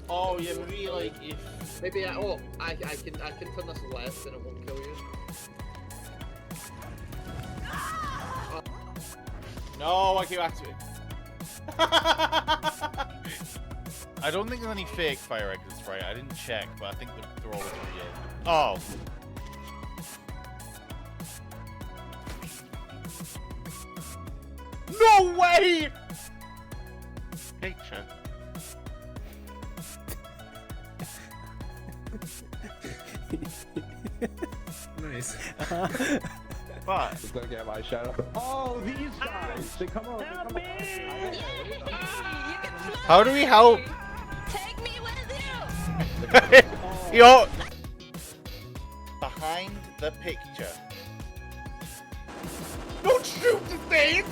Oh yeah, maybe like if maybe I can turn this left and it won't kill you. no, I keep activating. I don't think there's any fake fire exits, right? I didn't check, but I think they're all real. Oh. No way! Picture. Nice. But Just gonna get my shadow. Oh, these guys! They come out. Help me! how do we help? Take me with you! Yo! Behind the picture. Don't shoot the thing!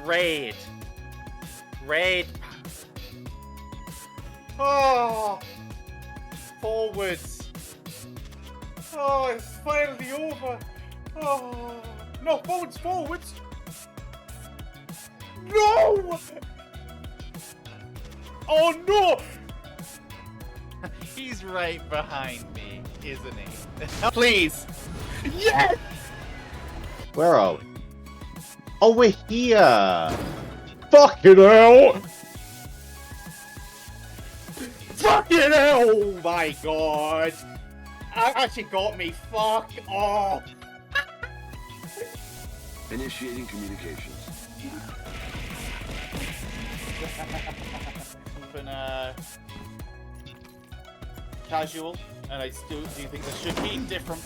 Raid. Raid. Oh! Forwards. Oh, it's finally over. Oh. No, forwards, forwards. No! Oh no! He's right behind me, isn't he? Please! Yes! Where are we? Oh, we're here! Fucking hell! Fucking hell! Oh my god! That actually got me. Fuck off! Initiating communications. Open casual, and I still do think there should be different.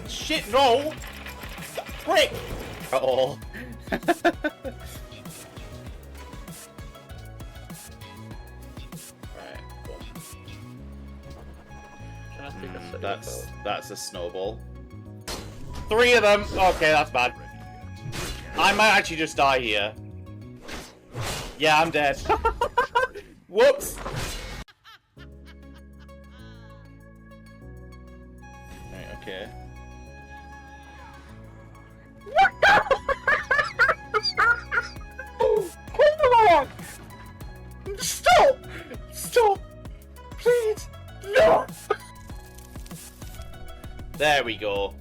Shit, no! Prick! At all. That's a snowball. 3 of them. Okay, that's bad. I might actually just die here. Yeah, I'm dead. Whoops. Right, okay. Come on! Stop! Stop! Please! No! There we go.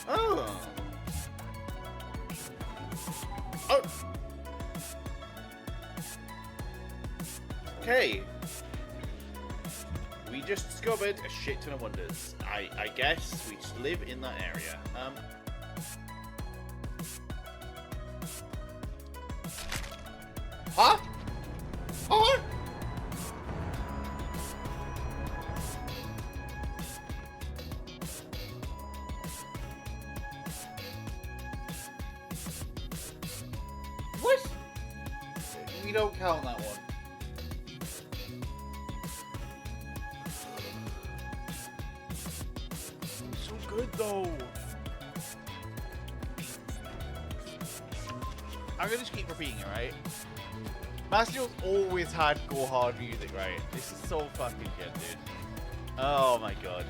Oh. Oh. Okay. We just discovered a shit ton of wonders. I guess we just live in that area. Huh? Huh? What? We don't count that one. So good though. I'm gonna just keep repeating it, right? Master's always had go hard music, right? This is so fucking good, dude. Oh my god.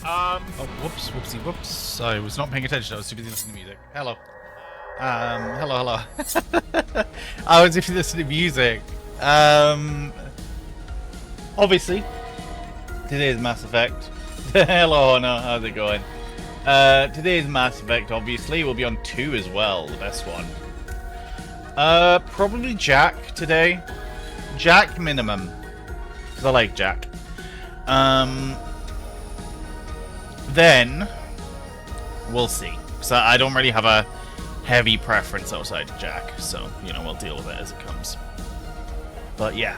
Oh, whoops, whoopsie, whoops. I was not paying attention. I was too busy listening to music. Hello. Hello. I was busy listening to music. Obviously, today's Mass Effect. Hello, Honor. How's it going? Today's Mass Effect, obviously, will be on 2 as well, the best one. Probably Jack today. Jack minimum. Because I like Jack. Then we'll see. So I don't really have a heavy preference outside of Jack, so you know we'll deal with it as it comes. But yeah,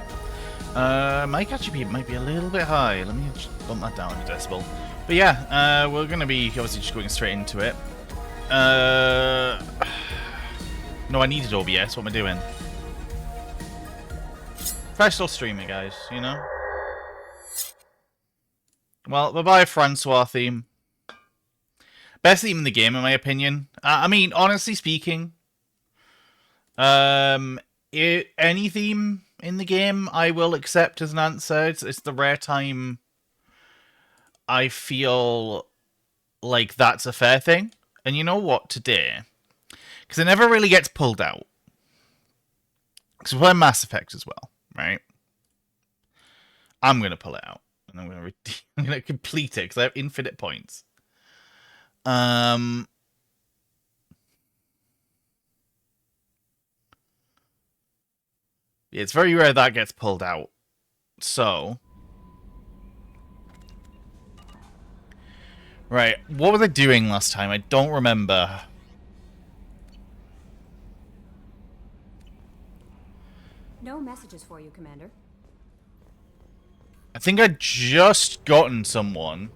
mic actually might be a little bit high. Let me just bump that down a decibel. But yeah, we're gonna be obviously just going straight into it. No, I needed OBS. What am I doing? Professional streamer, guys. You know. Well, bye-bye, Francois theme. Best theme in the game, in my opinion. I mean, honestly speaking, any theme in the game I will accept as an answer. It's the rare time I feel like that's a fair thing. And you know what, today, because it never really gets pulled out. Because we're playing Mass Effect as well, right? I'm going to pull it out. And I'm going to complete it because I have infinite points. It's very rare that gets pulled out. So. Right, what was I doing last time? I don't remember. No messages for you, Commander. I think I'd just gotten someone.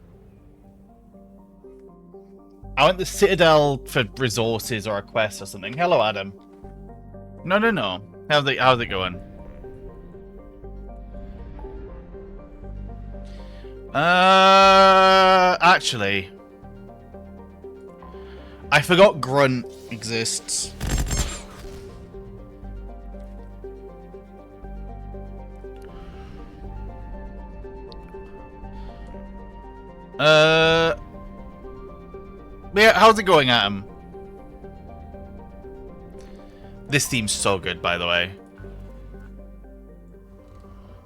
I went to Citadel for resources or a quest or something. Hello, Adam. No. How's it going? Actually, I forgot Grunt exists. Yeah, how's it going, Adam? This theme's so good, by the way.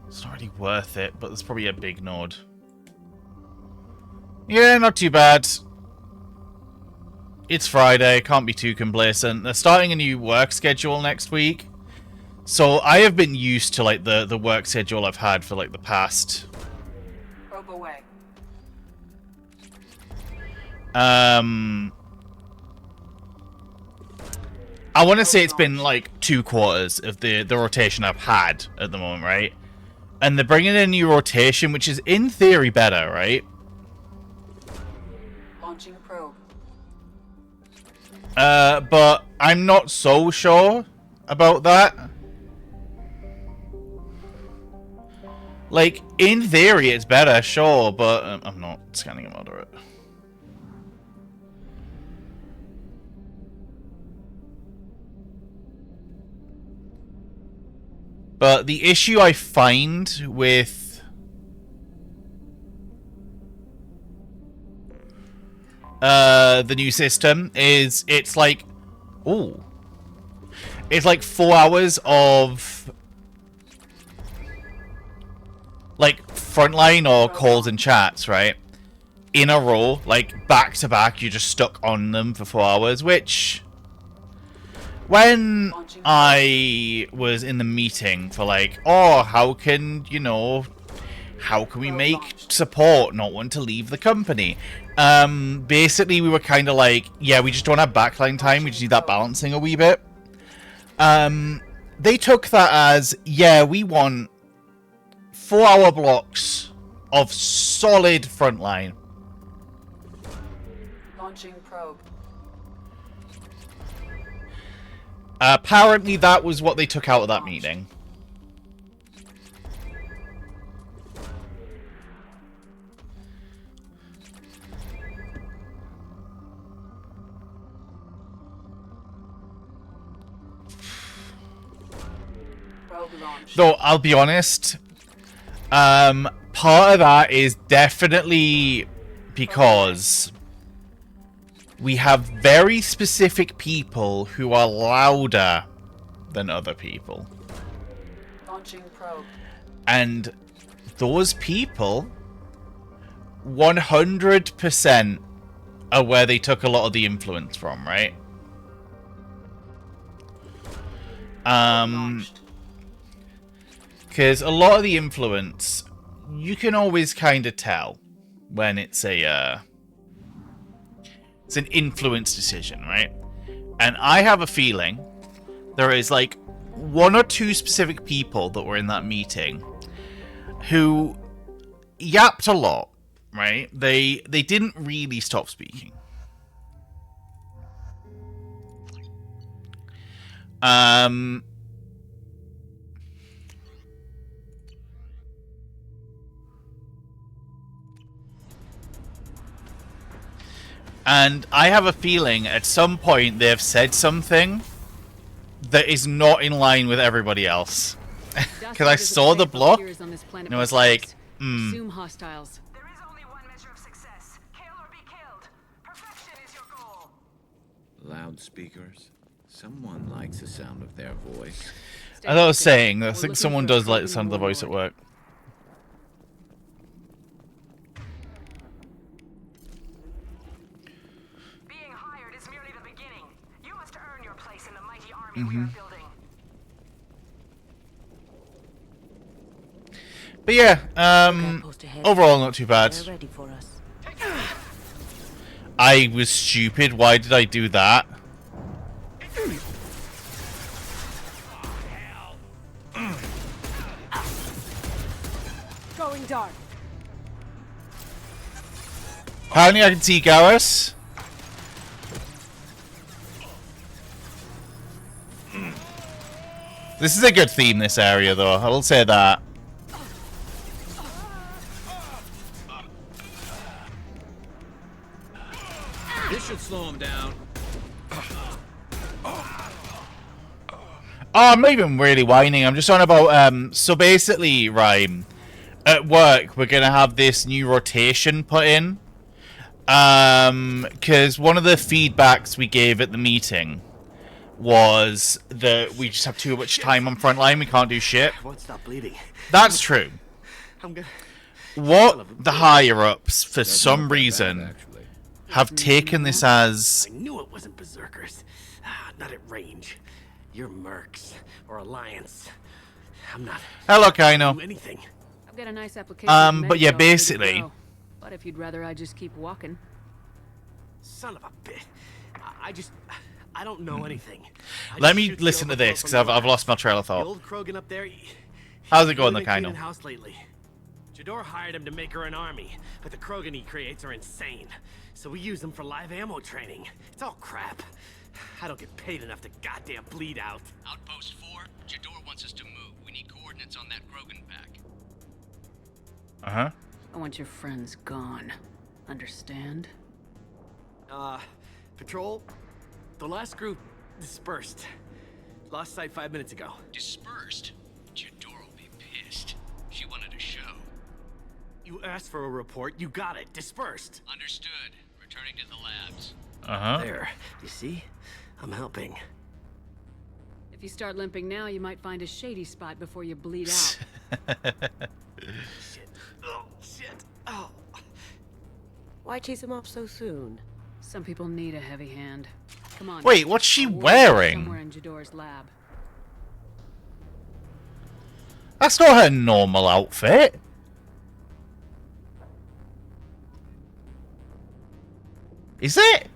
It's not really worth it, but there's probably a big node. Yeah, not too bad. It's Friday, can't be too complacent. They're starting a new work schedule next week. So I have been used to like the work schedule I've had for like the past Away. I want to say it's been like 2 quarters of the rotation I've had at the moment, right? And they're bringing in a new rotation, which is in theory better, right? Launching probe. But I'm not so sure about that. Like, in theory it's better, sure, but I'm not scanning a moderate. But the issue I find with the new system is it's like, ooh, it's like 4 hours of like frontline or calls and chats, right? In a row, like back to back, you're just stuck on them for 4 hours, which when I was in the meeting for like, oh, how can, you know, how can we make support not want to leave the company? Basically we were kind of like, yeah, we just don't have backline time, we just need that balancing a wee bit. They took that as, yeah, we want 4-hour blocks of solid frontline. Launching probe. Apparently that was what they took out of that meeting. Though, I'll be honest, part of that is definitely because we have very specific people who are louder than other people. Launching probe. And those people 100% are where they took a lot of the influence from, right? Because a lot of the influence, you can always kind of tell when it's a it's an influence decision, right? And I have a feeling there is like 1 or 2 specific people that were in that meeting who yapped a lot, right? They didn't really stop speaking. And I have a feeling at some point they have said something that is not in line with everybody else. Because I saw the block, and I was like, Assume hostiles. There is only one measure of success. Kill or be killed. Perfection is your goal. Loudspeakers. Someone likes the sound of their voice. as I was saying, I think someone does like the sound of the voice at work. Being hired is merely the beginning. You must earn your place in the mighty army we are building. But yeah, overall not too bad. Ready for us. I was stupid. Why did I do that? Going dark. Apparently I can see Garrus. This is a good theme, this area, though. I will say that. This should slow him down. Oh, I'm not even really whining. I'm just on about, so basically, Rhyme, at work, we're going to have this new rotation put in. Because one of the feedbacks we gave at the meeting was that we just have too much time on frontline. We can't do shit. Won't stop bleeding. That's true. I'm gonna... What the higher-ups, for some reason, have taken this as... I knew it wasn't berserkers. Not at range. You're mercs or alliance. I'm not... Hello, Kaino. do anything. I've got a nice application. But yeah, basically... But if you'd rather I just keep walking. Son of a bitch. I don't know anything. Let me listen to this, because I've lost my trail of The thought. old Krogan up there... How's it going, He's the been cleaning Kaino? house lately. Jador hired him to make her an army, but the Krogan he creates are insane. So we use them for live ammo training. It's all crap. I don't get paid enough to goddamn bleed out. Outpost 4, Jador wants us to move. We need coordinates on that Krogan pack. Uh-huh. I want your friends gone. Understand? Patrol, the last group dispersed. Lost sight 5 minutes ago. Dispersed? Jador will be pissed. She wanted a show. You asked for a report, you got it. Dispersed. Understood. Returning to the labs. Uh-huh. There. You see? I'm helping. If you start limping now, you might find a shady spot before you bleed out. Shit. Oh, shit. Oh. Why chase him off so soon? Some people need a heavy hand. Come on. Wait, what's she I'll warn you wearing? Somewhere in Jador's lab. That's not her normal outfit. Is it?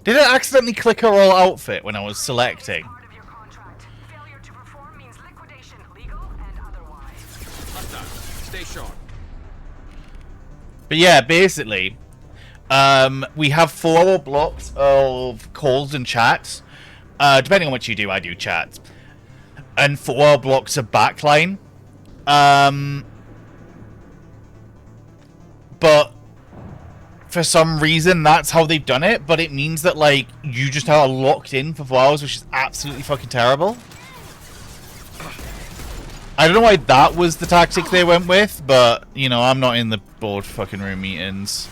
Did it accidentally click her all outfit when I was selecting? Part of your contract. Failure to perform means liquidation, legal and otherwise. Stay sharp. But yeah, basically, we have 4 blocks of calls and chats. Depending on what you do, I do chats. And 4 blocks of backline. But for some reason, that's how they've done it. But it means that, like, you just are locked in for 4 hours, which is absolutely fucking terrible. I don't know why that was the tactic they went with, but, you know, I'm not in the board fucking room meetings.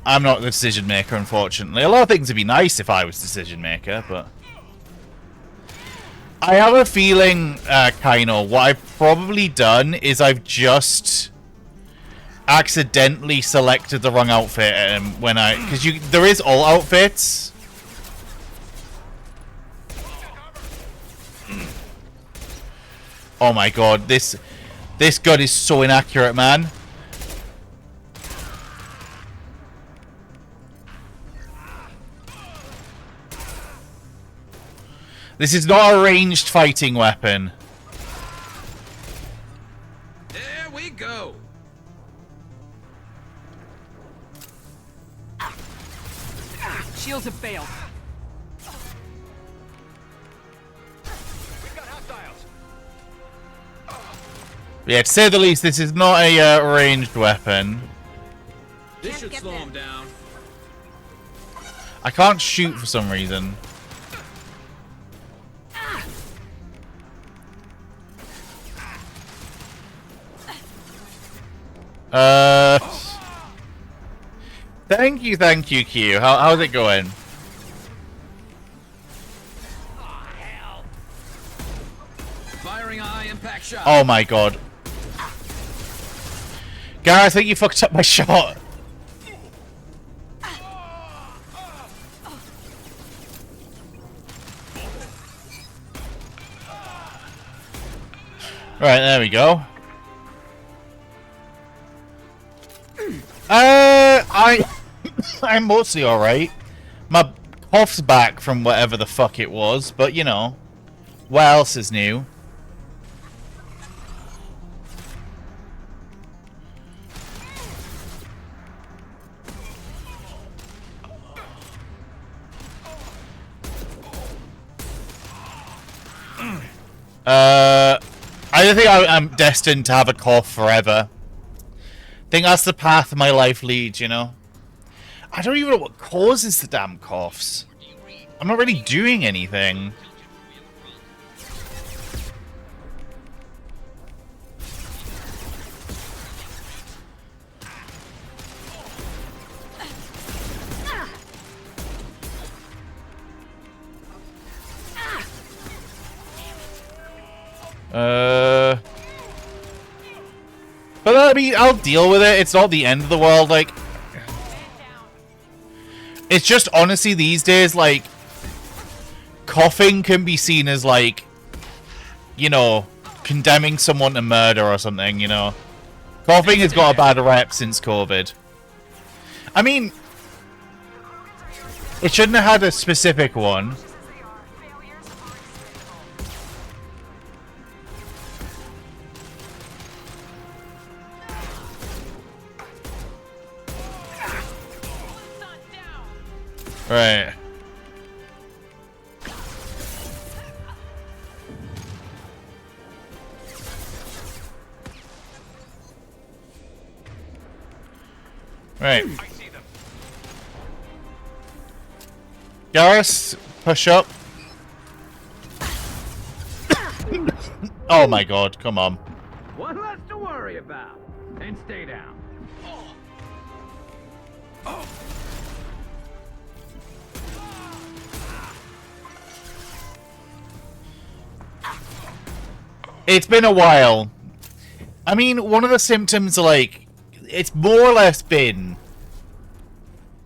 I'm not the decision maker, unfortunately. A lot of things would be nice if I was decision maker, but... I have a feeling, Kaino, what I've probably done is I've just accidentally selected the wrong outfit when I... Because there is all outfits. Oh my god, this gun is so inaccurate, man. This is not a ranged fighting weapon. There we go. Shields have failed. Yeah, to say the least, this is not a ranged weapon. This should slow him down. I can't shoot for some reason. Thank you, Q. How's it going? Firing a high impact shot. Oh my god. Gareth, I think you fucked up my shot. Right, there we go. I'm mostly alright. My cough's back from whatever the fuck it was, but you know, what else is new? I don't think I'm destined to have a cough forever. I think that's the path my life leads, you know? I don't even know what causes the damn coughs. I'm not really doing anything. But I mean, I'll deal with it. It's not the end of the world. Like, it's just honestly these days, like, coughing can be seen as like, you know, condemning someone to murder or something. You know, coughing has got a bad rep since COVID. I mean, it shouldn't have had a specific one. Right. Right. Garrus, push up. Oh my god, come on. One less to worry about. And stay down. It's been a while. I mean, one of the symptoms, like, it's more or less been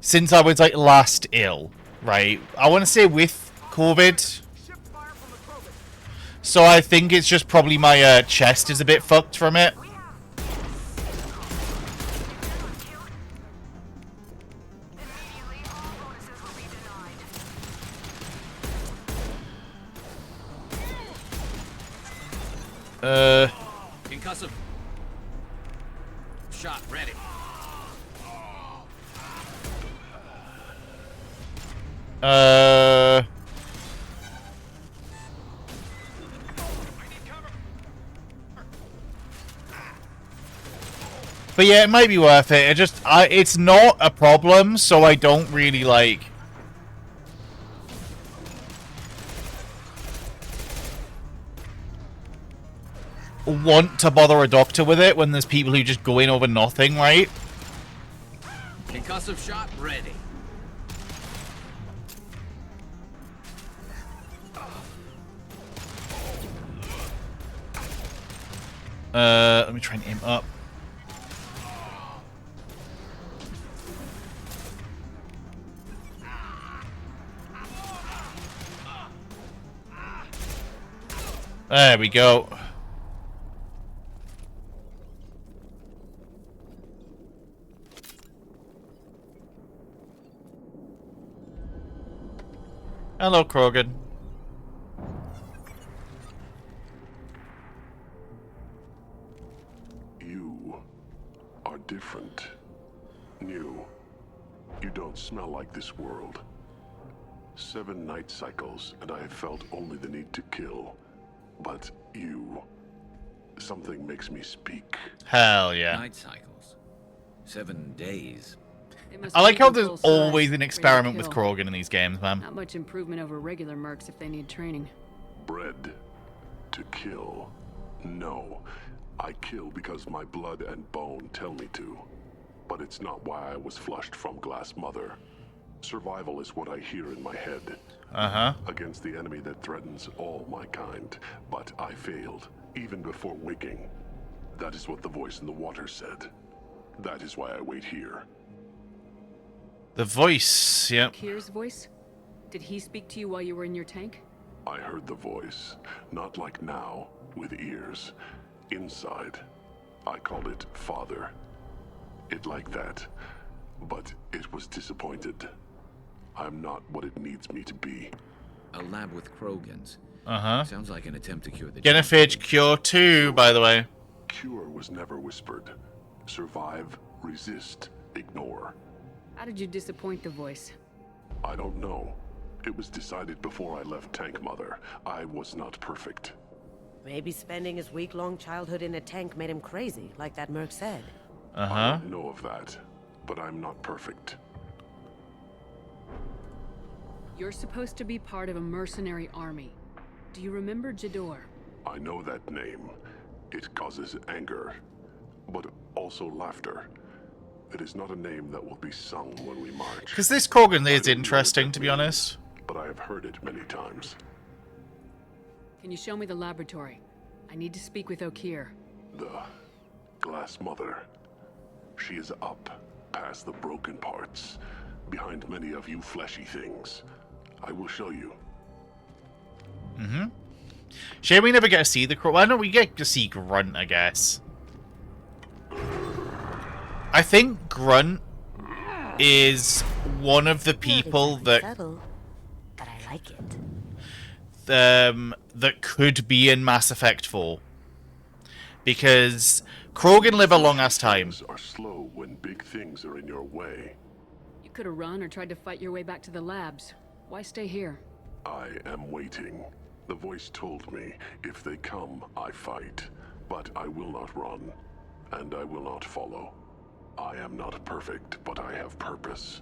since I was, like, last ill, right? I want to say with COVID. So I think it's just probably my chest is a bit fucked from it. Concussive. Shot ready. But yeah, it might be worth it. It's not a problem, so I don't really like. Want to bother a doctor with it when there's people who just go in over nothing, right? Concussive shot ready. Let me try and aim up. There we go. Hello, Krogan. You are different. New. You don't smell like this world. 7 night cycles, and I have felt only the need to kill. But you... something makes me speak. Hell yeah. Night cycles. 7 days. I like how there's always an experiment with Krogan in these games, man. Not much improvement over regular mercs if they need training. Bred to kill. No. I kill because my blood and bone tell me to. But it's not why I was flushed from Glass Mother. Survival is what I hear in my head. Uh-huh. Against the enemy that threatens all my kind. But I failed, even before waking. That is what the voice in the water said. That is why I wait here. The voice, yep. Kier's voice? Did he speak to you while you were in your tank? I heard the voice. Not like now, with ears. Inside. I called it Father. It like that. But it was disappointed. I'm not what it needs me to be. A lab with Krogans. Uh-huh. Sounds like an attempt to cure the Genophage Cure 2, by the way. Cure was never whispered. Survive, resist, ignore. How did you disappoint the voice? I don't know. It was decided before I left Tank Mother. I was not perfect. Maybe spending his week-long childhood in a tank made him crazy, like that merc said. Uh-huh. I don't know of that, but I'm not perfect. You're supposed to be part of a mercenary army. Do you remember Jador? I know that name. It causes anger, but also laughter. It is not a name that will be sung when we march. Because this Krogan is interesting, to be honest. But I have heard it many times. Can you show me the laboratory? I need to speak with Okier. The Glass Mother. She is up, past the broken parts, behind many of you fleshy things. I will show you. Mm-hmm. Shame we never get to see the Krogan. Why don't we get to see Grunt, I guess? I think Grunt is one of the people that but I like it. that could be in Mass Effect 4. Because Krogan live a long ass time. Things are slow when big things are in your way. You could have run or tried to fight your way back to the labs. Why stay here? I am waiting. The voice told me, if they come, I fight. But I will not run, and I will not follow. I am not perfect, but I have purpose.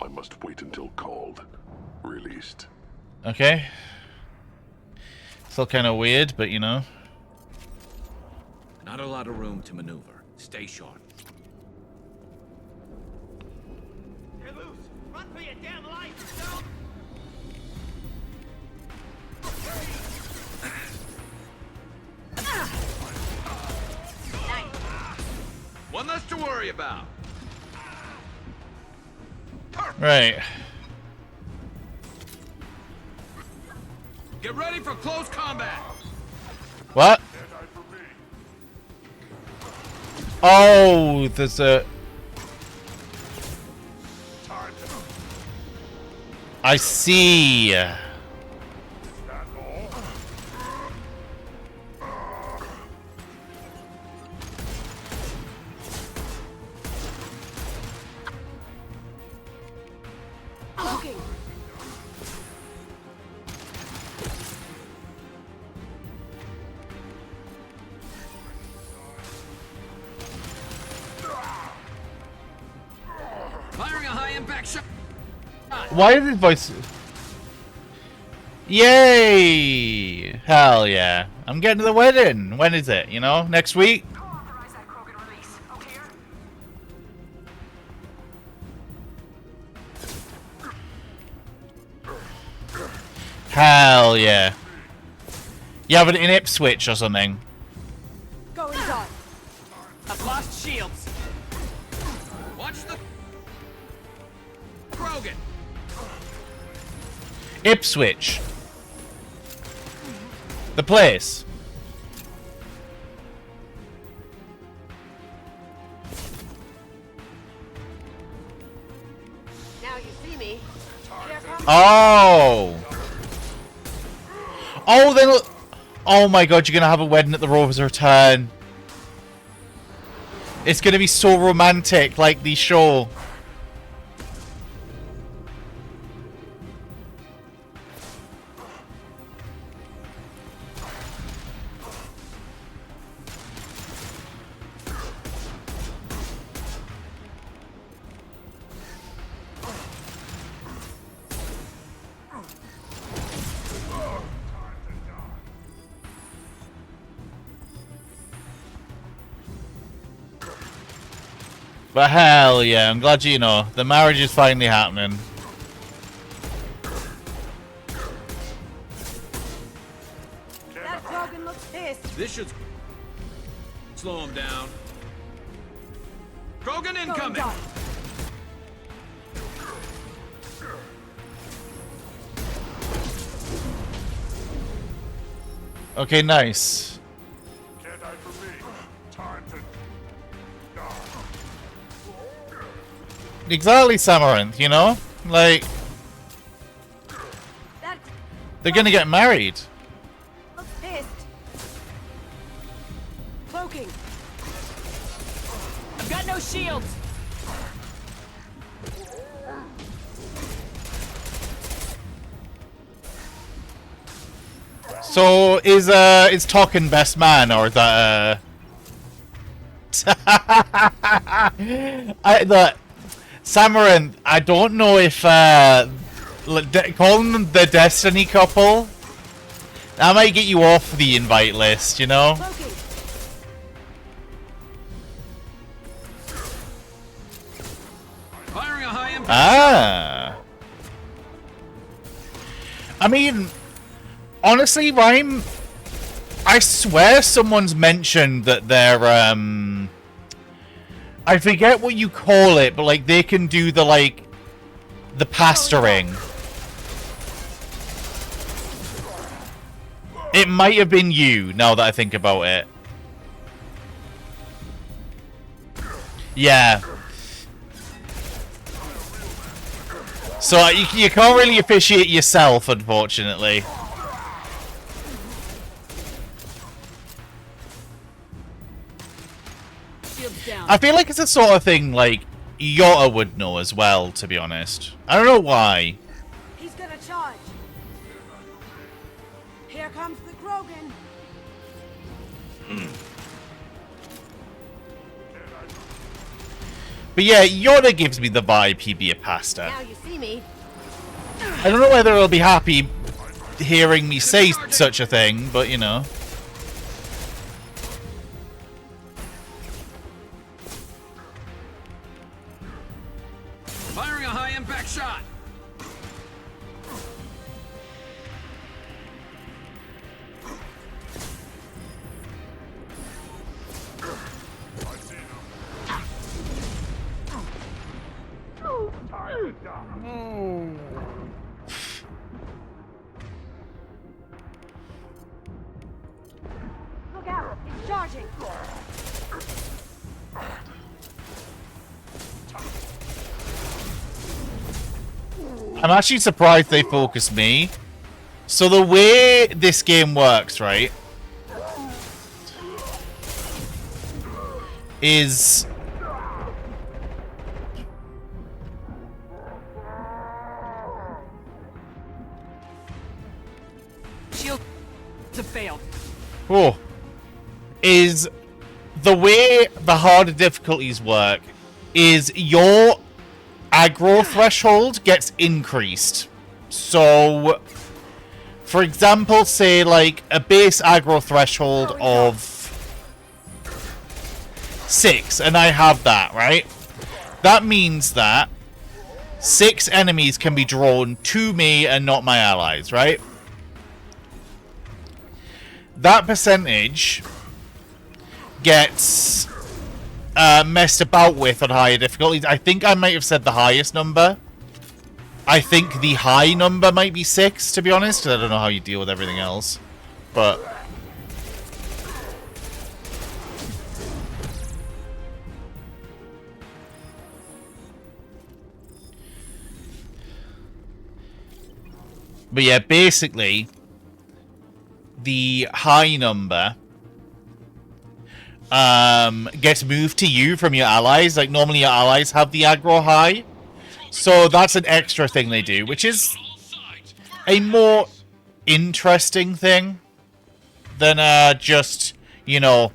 I must wait until called, released. Okay. Still kind of weird, but you know. Not a lot of room to maneuver. Stay sharp. You're loose. Run for your damn life. No. One less to worry about. Right. Get ready for close combat. What? Oh, there's a... I see. Firing a high impact shot. Why is his voice... Yay! Hell yeah. I'm getting to the wedding. When is it? You know? Next week? Hell yeah. You have it in Ipswich or something. Going dark. I've lost shields. Watch the Krogan. Ipswich. The place. Now you see me. Here comes Oh! Oh, then... Oh my god, you're gonna have a wedding at the Rover's Return. It's gonna be so romantic, like the show. But hell yeah, I'm glad you know. The marriage is finally happening. That Krogan looks pissed. This should slow him down. Krogan incoming! Okay, nice. Exactly, Samaranth, you know? Like... They're gonna get married. Looks pissed. Cloaking. I've got no shields. So, is Tokken best man, or is that, Samaranth, I don't know if, calling them the Destiny couple, that might get you off the invite list, you know? Firing a high impact. Ah. I mean, honestly, Rhyme, I swear someone's mentioned that they're, I forget what you call it, but like they can do the like the pastoring. It might have been you, now that I think about it. Yeah. So you can't really officiate yourself, unfortunately. I feel like it's the sort of thing like Yotta would know as well, to be honest. I don't know why. He's gonna charge. Here comes the Krogan. But yeah, Yotta gives me the vibe he'd be a pastor. Now you see me. I don't know whether he'll be happy hearing me say such a thing, but you know. Firing a high impact shot. Look out! It's charging. I'm actually surprised they focused me. So the way this game works, right, is... Shield to failed. Oh. Is the way the harder difficulties work is your aggro threshold gets increased. So, for example, say like a base aggro threshold of 6, and I have that, right? That means that 6 enemies can be drawn to me and not my allies, right? That percentage gets messed about with on higher difficulties. I think I might have said the highest number. I think the high number might be 6, to be honest, because I don't know how you deal with everything else. But... But yeah, basically, the high number gets moved to you from your allies. Like, normally your allies have the aggro high. So that's an extra thing they do, which is a more interesting thing than just, you know,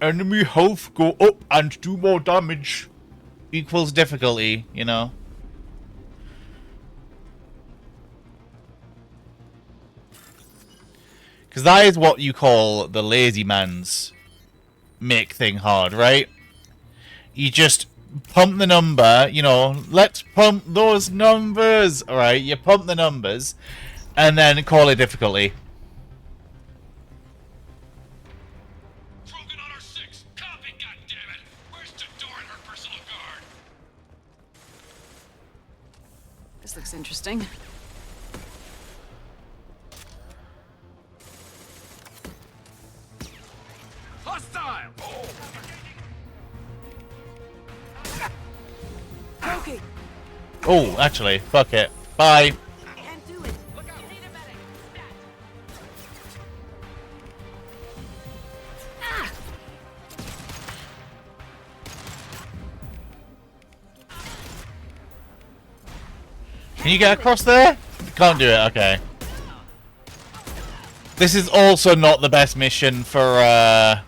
enemy health go up and do more damage equals difficulty, you know. Because that is what you call the lazy man's make thing hard, right? You just pump the number, you know, let's pump those numbers, alright? You pump the numbers, and then call it difficulty. Krogan on our 6. Copy, goddammit. Where's Jador and her personal guard? This looks interesting. Hostile! Okay. Oh, actually, fuck it. Bye. Can't do it. Can you get across there? Can't do it, okay. This is also not the best mission for,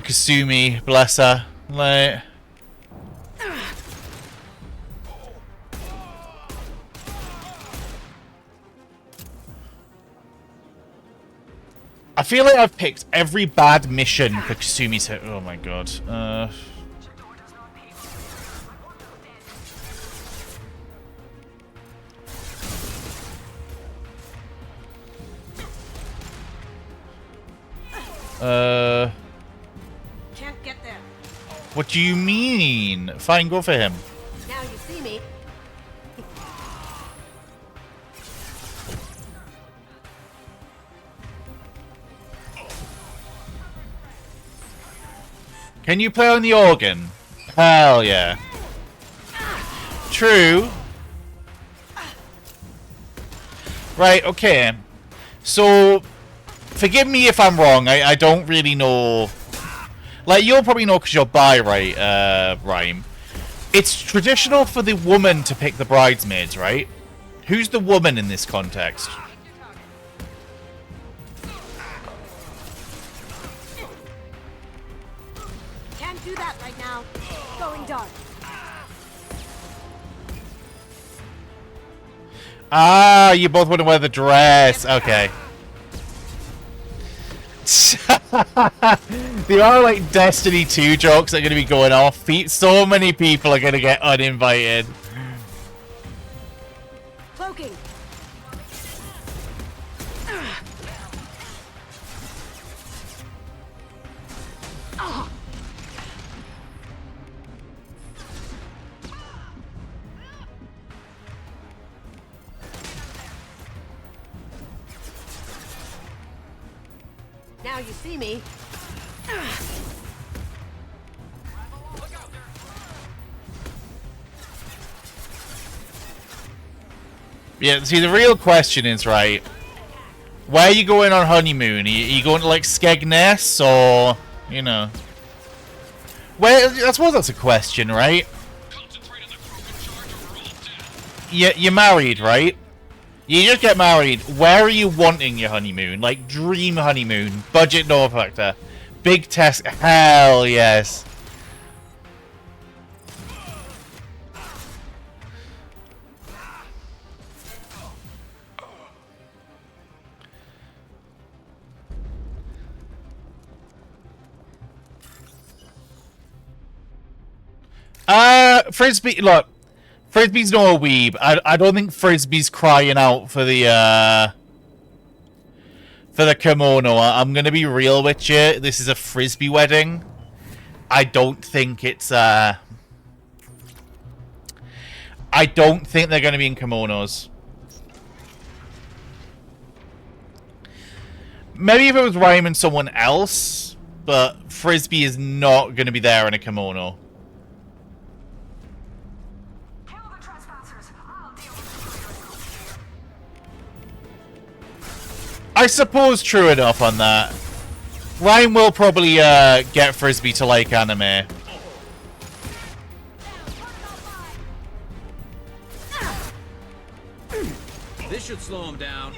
Kasumi, bless her. Like, I feel like I've picked every bad mission for Kasumi's hit. Oh my god. Can't get there. What do you mean? Fine, go for him. Now you see me. Can you play on the organ? Hell yeah. True. Right, okay. So, forgive me if I'm wrong. I don't really know. Like, you'll probably know because you're bi, right, Rhyme? It's traditional for the woman to pick the bridesmaids, right? Who's the woman in this context? Can't do that right now. Going dark. Ah, you both want to wear the dress. Okay. There are like Destiny 2 jokes that are going to be going off. So many people are going to get uninvited. Cloaking. Now you see me. Yeah, see, the real question is, right, where are you going on honeymoon? Are you going to, like, Skegness, or, you know? Well, I suppose that's a question, right? You're married, right? You just get married. Where are you wanting your honeymoon? Like, dream honeymoon. Budget no factor. Big test. Hell yes. Frisbee, look. Frisbee's no a weeb. I don't think Frisbee's crying out for the kimono. I'm gonna be real with you. This is a Frisbee wedding. I don't think it's I don't think they're gonna be in kimonos. Maybe if it was Rhyme and someone else, but Frisbee is not going to be there in a kimono. Kill the trespassers. I'll deal with the I suppose true enough on that. Ryan will probably get Frisbee to like anime. This should slow him down.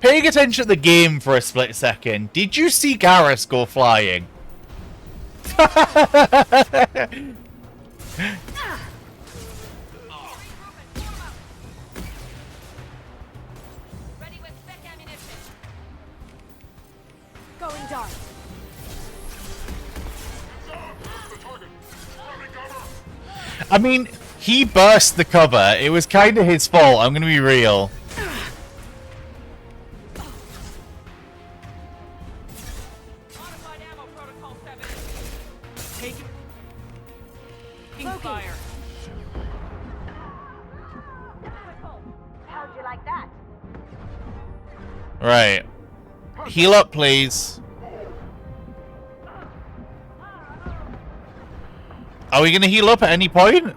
Paying attention to the game for a split second, did you see Garrus go flying? Ready with spec ammunition. Going dark. I mean, he burst the cover. It was kind of his fault, I'm gonna be real. Modified ammo protocol 7. Taking fire. How'd you like that? Right. Heal up, please. Are we gonna heal up at any point?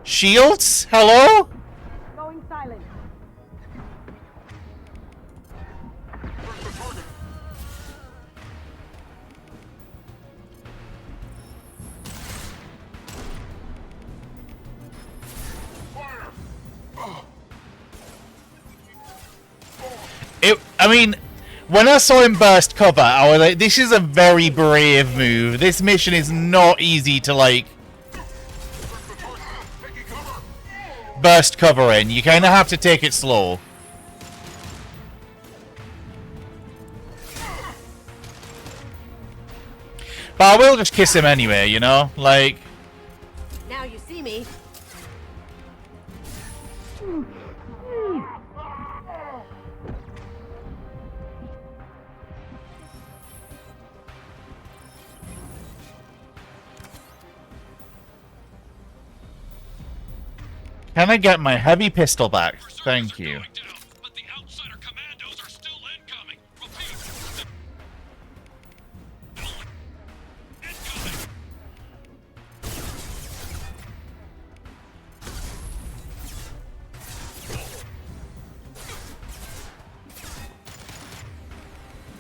Shields? Hello? Going silent. I mean, when I saw him burst cover, I was like, this is a very brave move. This mission is not easy to, like, burst cover in. You kind of have to take it slow. But I will just kiss him anyway, you know? Like... Now you see me. Can I get my heavy pistol back? Thank you. But the outsider commandos are still incoming. Repeat.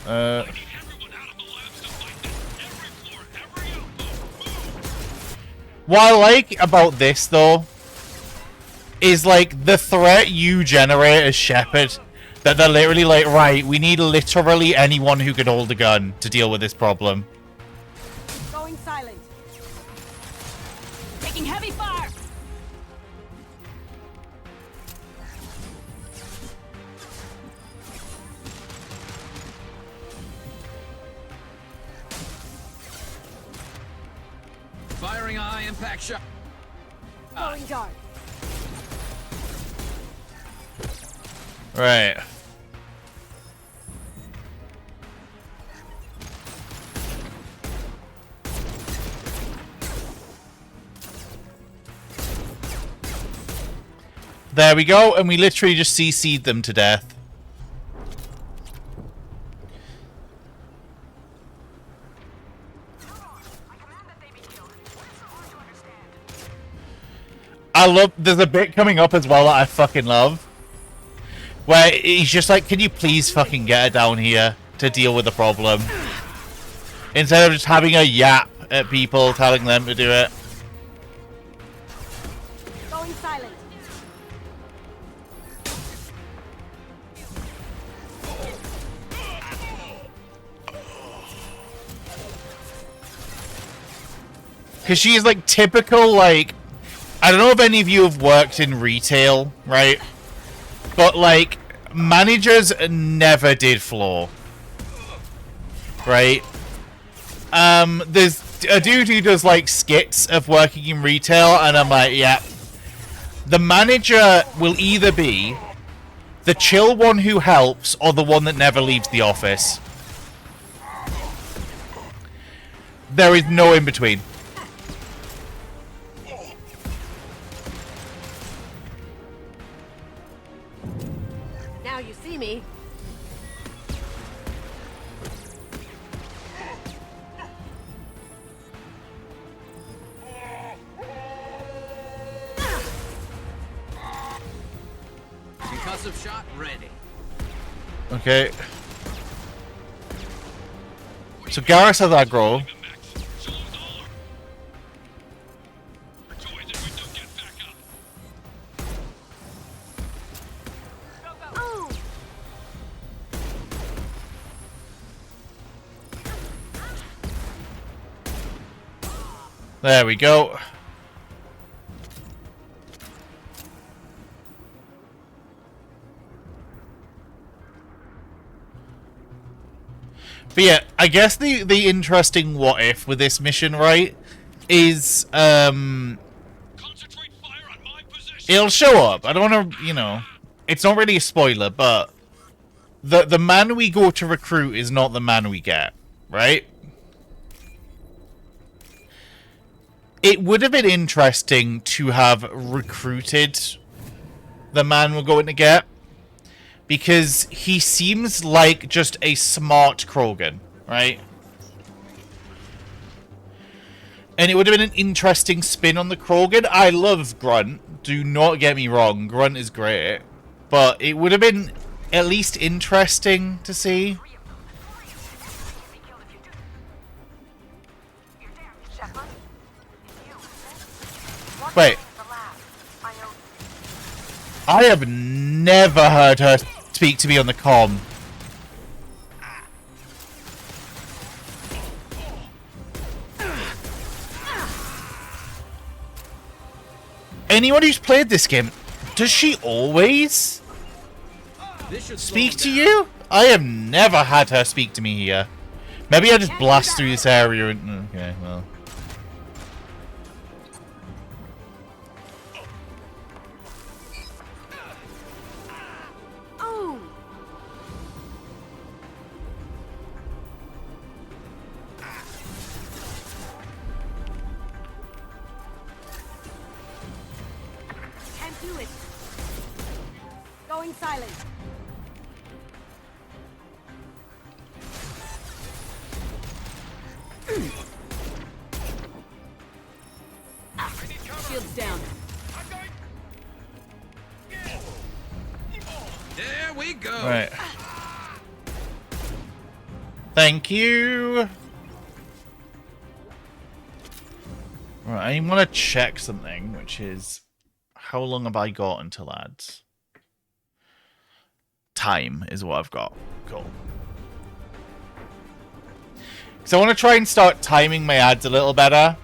Incoming. What I like about this, though, is, like, the threat you generate as Shepard. That they're literally like, right, we need literally anyone who can hold a gun to deal with this problem. Going silent. Taking heavy fire. Firing a high impact shot. Going dark. Right. There we go, and we literally just CC'd them to death. I love, there's a bit coming up as well that I fucking love. Where he's just like, can you please fucking get her down here to deal with the problem? Instead of just having a yap at people, telling them to do it. Going silent. Because she is like typical, like, I don't know if any of you have worked in retail, right? But, like, managers never did floor. Right? There's a dude who does, like, skits of working in retail, and I'm like, yeah. The manager will either be the chill one who helps or the one that never leaves the office. There is no in between. Now you see me. Concussive shot ready. Okay. So Garrus has aggro. There we go. But yeah, I guess the interesting what if with this mission, right, is it'll show up. I don't want to, you know, it's not really a spoiler, but the man we go to recruit is not the man we get, right? It would have been interesting to have recruited the man we're going to get, because he seems like just a smart Krogan, right? And it would have been an interesting spin on the Krogan. I love Grunt, do not get me wrong, Grunt is great, but it would have been at least interesting to see. Wait. I have never heard her speak to me on the comm. Anyone who's played this game, does she always speak to you? I have never had her speak to me here. Maybe I just blast through this area and... Okay, well... Going silent. Shields down. There we go. Right. Thank you. Right, I want to check something, which is how long have I got until ads? Time is what I've got. Cool. So I want to try and start timing my ads a little better.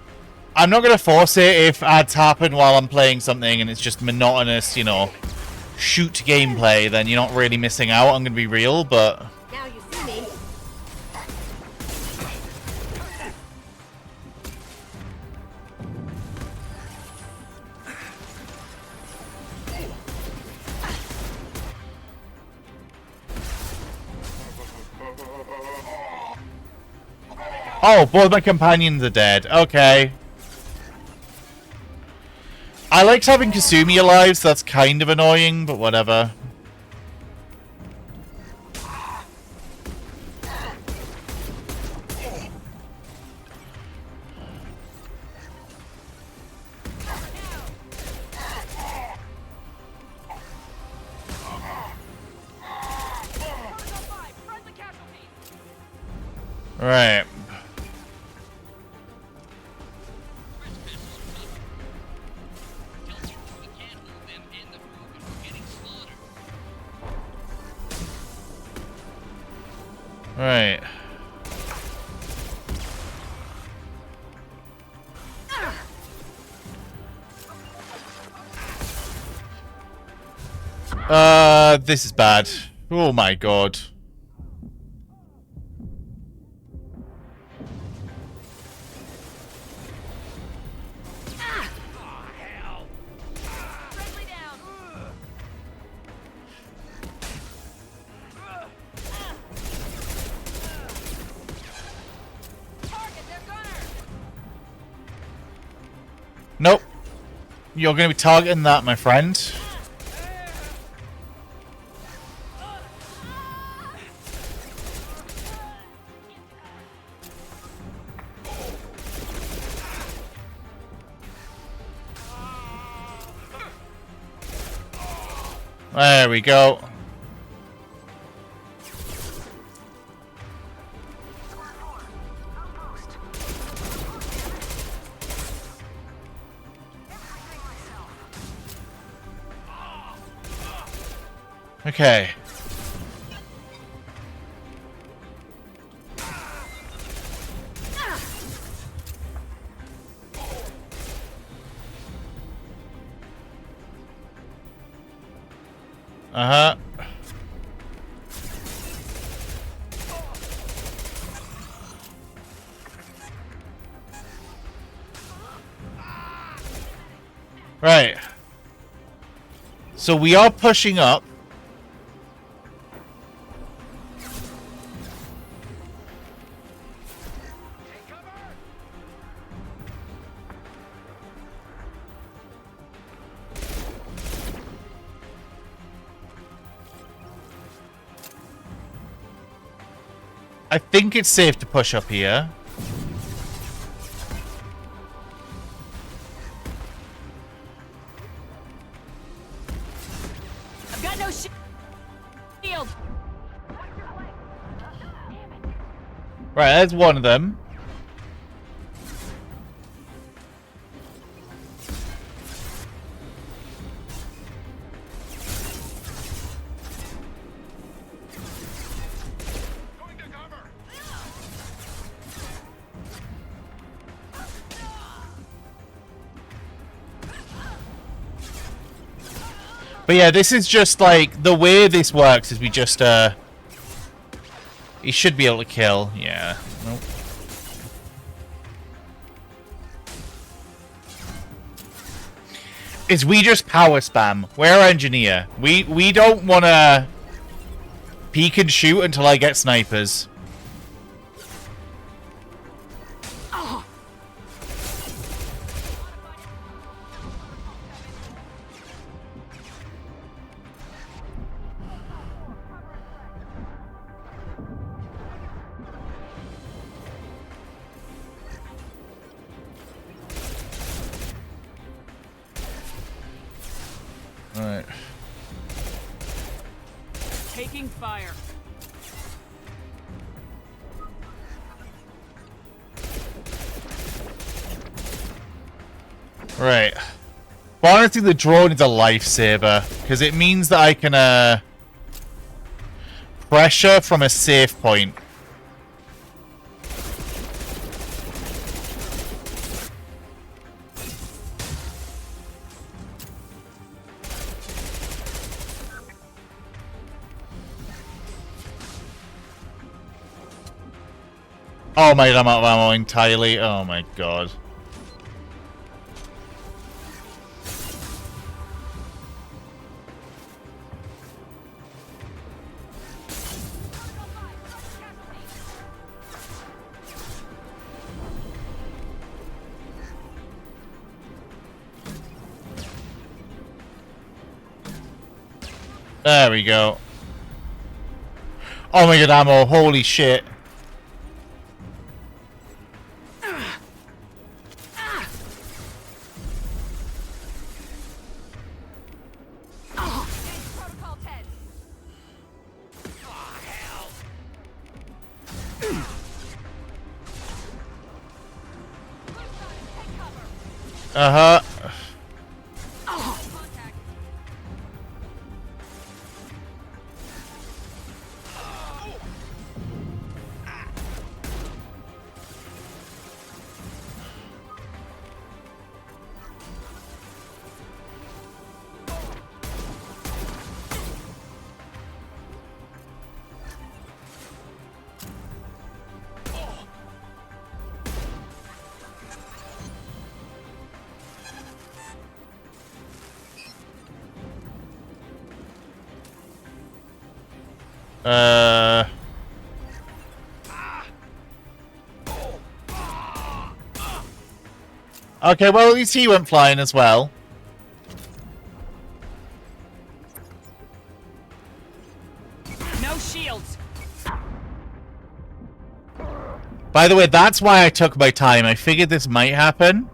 I'm not going to force it if ads happen while I'm playing something and it's just monotonous, you know, shoot gameplay, then you're not really missing out. I'm going to be real, but... Now you see me. Oh, both my companions are dead. Okay. I liked having Kasumi alive, so that's kind of annoying, but whatever. Right. Right. This is bad. Oh my god. Nope. You're going to be targeting that, my friend. There we go. Okay. Uh-huh. Right. So we are pushing up. I think it's safe to push up here. I've got no shield. Right, there's one of them. But yeah, this is just like, the way this works is we just, he should be able to kill, yeah. Nope. Is we just power spam. We're engineer. We don't wanna peek and shoot until I get snipers. Alright. Taking fire. Right. But honestly, the drone is a lifesaver, because it means that I can, pressure from a safe point. Oh my god, I'm out of ammo entirely. Oh my god. There we go. Oh my god, ammo. Holy shit. Uh-huh. Okay, well, at least he went flying as well. No shields. By the way, that's why I took my time. I figured this might happen.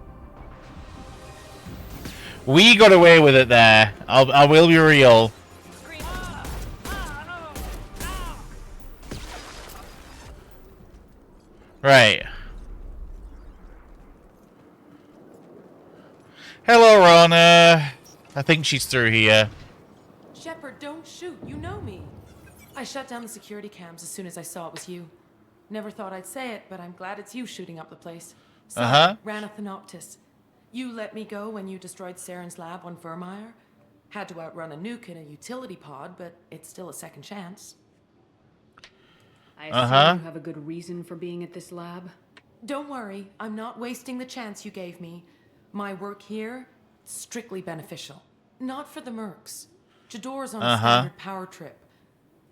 We got away with it there. I will be real. Right. Hello, Rana. I think she's through here. Shepard, don't shoot. You know me. I shut down the security cams as soon as I saw it was you. Never thought I'd say it, but I'm glad it's you shooting up the place. Sorry, Ranathanoptis. You let me go when you destroyed Saren's lab on Vermeer. Had to outrun a nuke in a utility pod, but it's still a second chance. I assume you have a good reason for being at this lab? Don't worry, I'm not wasting the chance you gave me. My work here, strictly beneficial. Not for the mercs. Jador's on a standard power trip.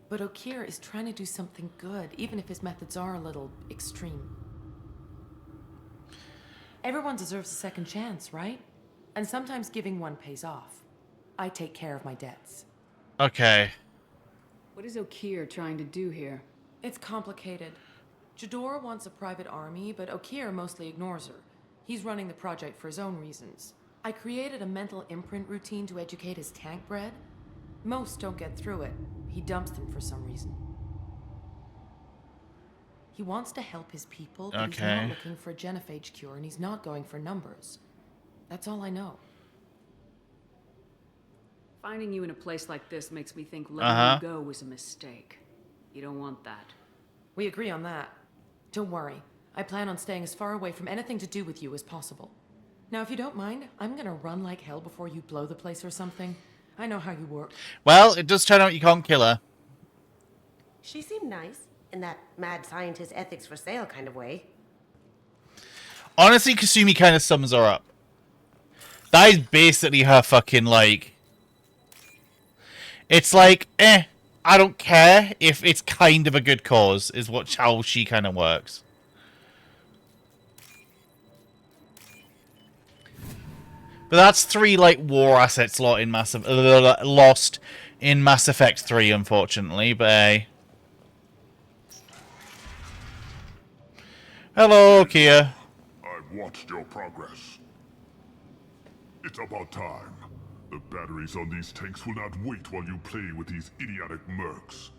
But Okeer is trying to do something good, even if his methods are a little extreme. Everyone deserves a second chance, right? And sometimes giving one pays off. I take care of my debts. Okay. What is Okeer trying to do here? It's complicated. Jador wants a private army, but Okeer mostly ignores her. He's running the project for his own reasons. I created a mental imprint routine to educate his tank bred. Most don't get through it. He dumps them for some reason. He wants to help his people, but he's not looking for a genophage cure, and he's not going for numbers. That's all I know. Finding you in a place like this makes me think letting you go was a mistake. You don't want that. We agree on that. Don't worry. I plan on staying as far away from anything to do with you as possible. Now, if you don't mind, I'm gonna run like hell before you blow the place or something. I know how you work. Well, it does turn out you can't kill her. She seemed nice, in that mad scientist ethics for sale kind of way. Honestly, Kasumi kind of sums her up. That is basically her fucking, like... It's like, I don't care if it's kind of a good cause, is how she kind of works. But that's 3, like, war assets lost in Mass Effect 3, unfortunately, but hey. Hello, Kia. I've watched your progress. It's about time. The batteries on these tanks will not wait while you play with these idiotic mercs.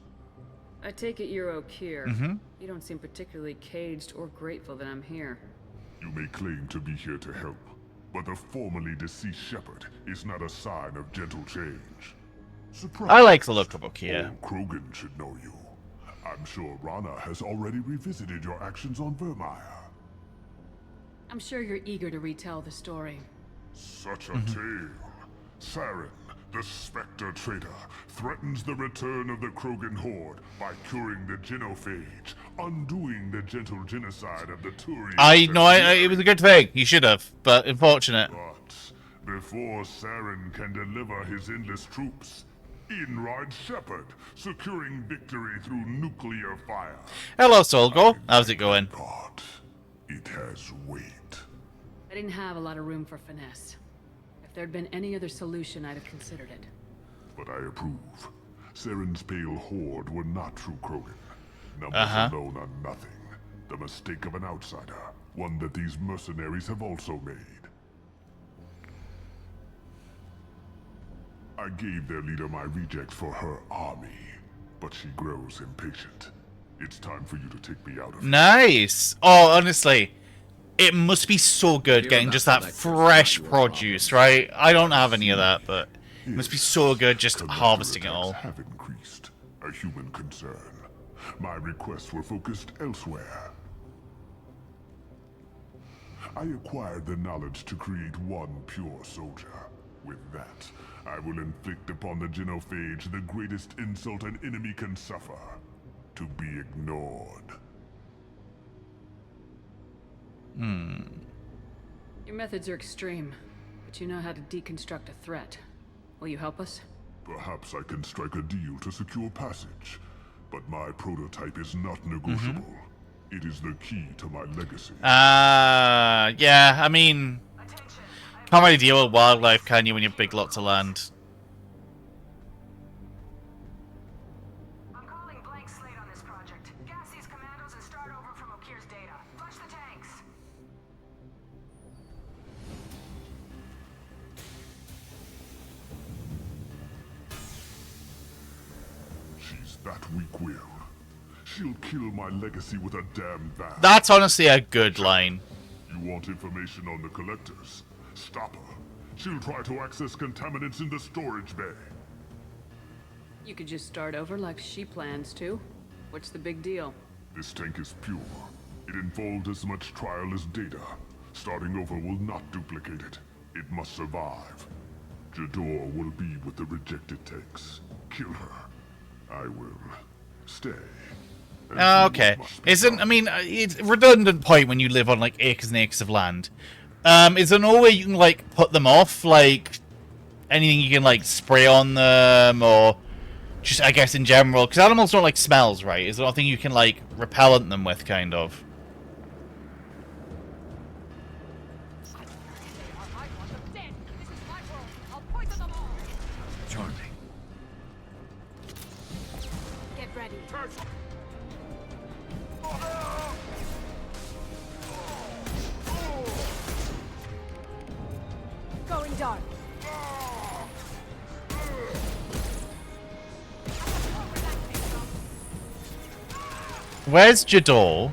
I take it you're Okeer. You don't seem particularly caged or grateful that I'm here. You may claim to be here to help, but the formerly deceased Shepard is not a sign of gentle change. Surprise. I like the look of Okeer. Old Krogan should know you. I'm sure Rana has already revisited your actions on Vermeer. I'm sure you're eager to retell the story. Such a tale. Saren, the Spectre traitor, threatens the return of the Krogan horde by curing the genophage, undoing the gentle genocide of the Turians. It was a good thing. You should have, but unfortunate. But before Saren can deliver his endless troops, in rides Shepard, securing victory through nuclear fire. Hello, Solgo. How's it going? God, it has weight. I didn't have a lot of room for finesse. If there'd been any other solution, I'd have considered it. But I approve. Saren's pale horde were not true Krogan. Numbers alone are nothing. The mistake of an outsider. One that these mercenaries have also made. I gave their leader my rejects for her army, but she grows impatient. It's time for you to take me out of here. Nice! Oh, honestly, it must be so good getting just that fresh produce, right? I don't have any of that, but it must be so good just harvesting it all. Have increased. A human concern. My requests were focused elsewhere. I acquired the knowledge to create one pure soldier. With that, I will inflict upon the genophage the greatest insult an enemy can suffer. To be ignored. Your methods are extreme, but you know how to deconstruct a threat. Will you help us? Perhaps I can strike a deal to secure passage, but my prototype is not negotiable. It is the key to my legacy. Yeah, I mean, Can't really deal with wildlife, can you, when you have big lots of land? I'm calling blank slate on this project. Gas these commandos and start over from Okir's data. Flush the tanks. She's that weak-willed. She'll kill my legacy with a damn van. That's honestly a good line. You want information on the collectors? Stop her. She'll try to access contaminants in the storage bay. You could just start over like she plans to. What's the big deal? This tank is pure. It involved as much trial as data. Starting over will not duplicate it. It must survive. Jador will be with the rejected tanks. Kill her. I will stay. Okay. Isn't, I mean, it's a redundant point when you live on, like, acres and acres of land. Is there no way you can, like, put them off? Like, anything you can, like, spray on them, or just, I guess, in general? Because animals don't like smells, right? Is there nothing you can, like, repellent them with, kind of? Charlie. Get ready. Going dark. Where's Jador?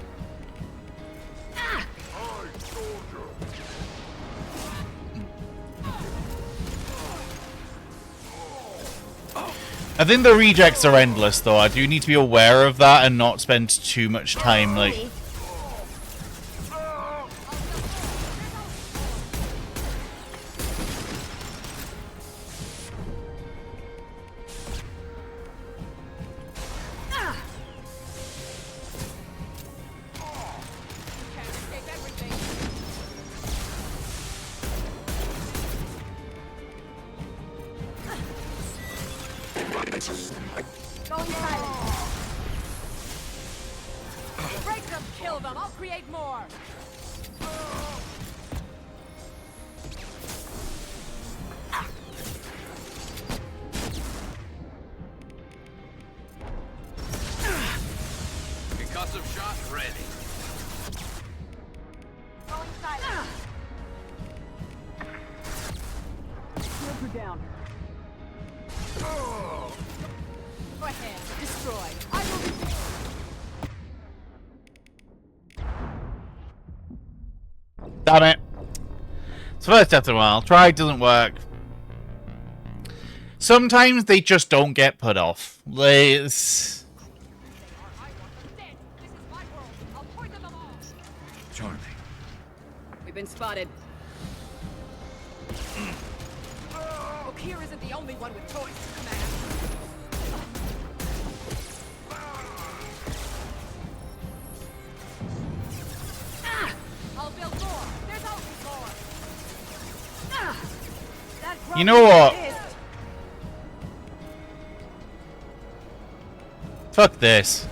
I think the rejects are endless, though. I do need to be aware of that and not spend too much time, like... Going silent. Break them, kill them. I'll create more. Concussive shot ready. Going silent. Shields are down. Go ahead, destroy. I will be. Damn it. It's first after a while. Try doesn't work. Sometimes they just don't get put off. It's... Charlie. We've been spotted. Okir isn't the only one with toys to command. I'll build more. There's always more. You know what? Fuck this.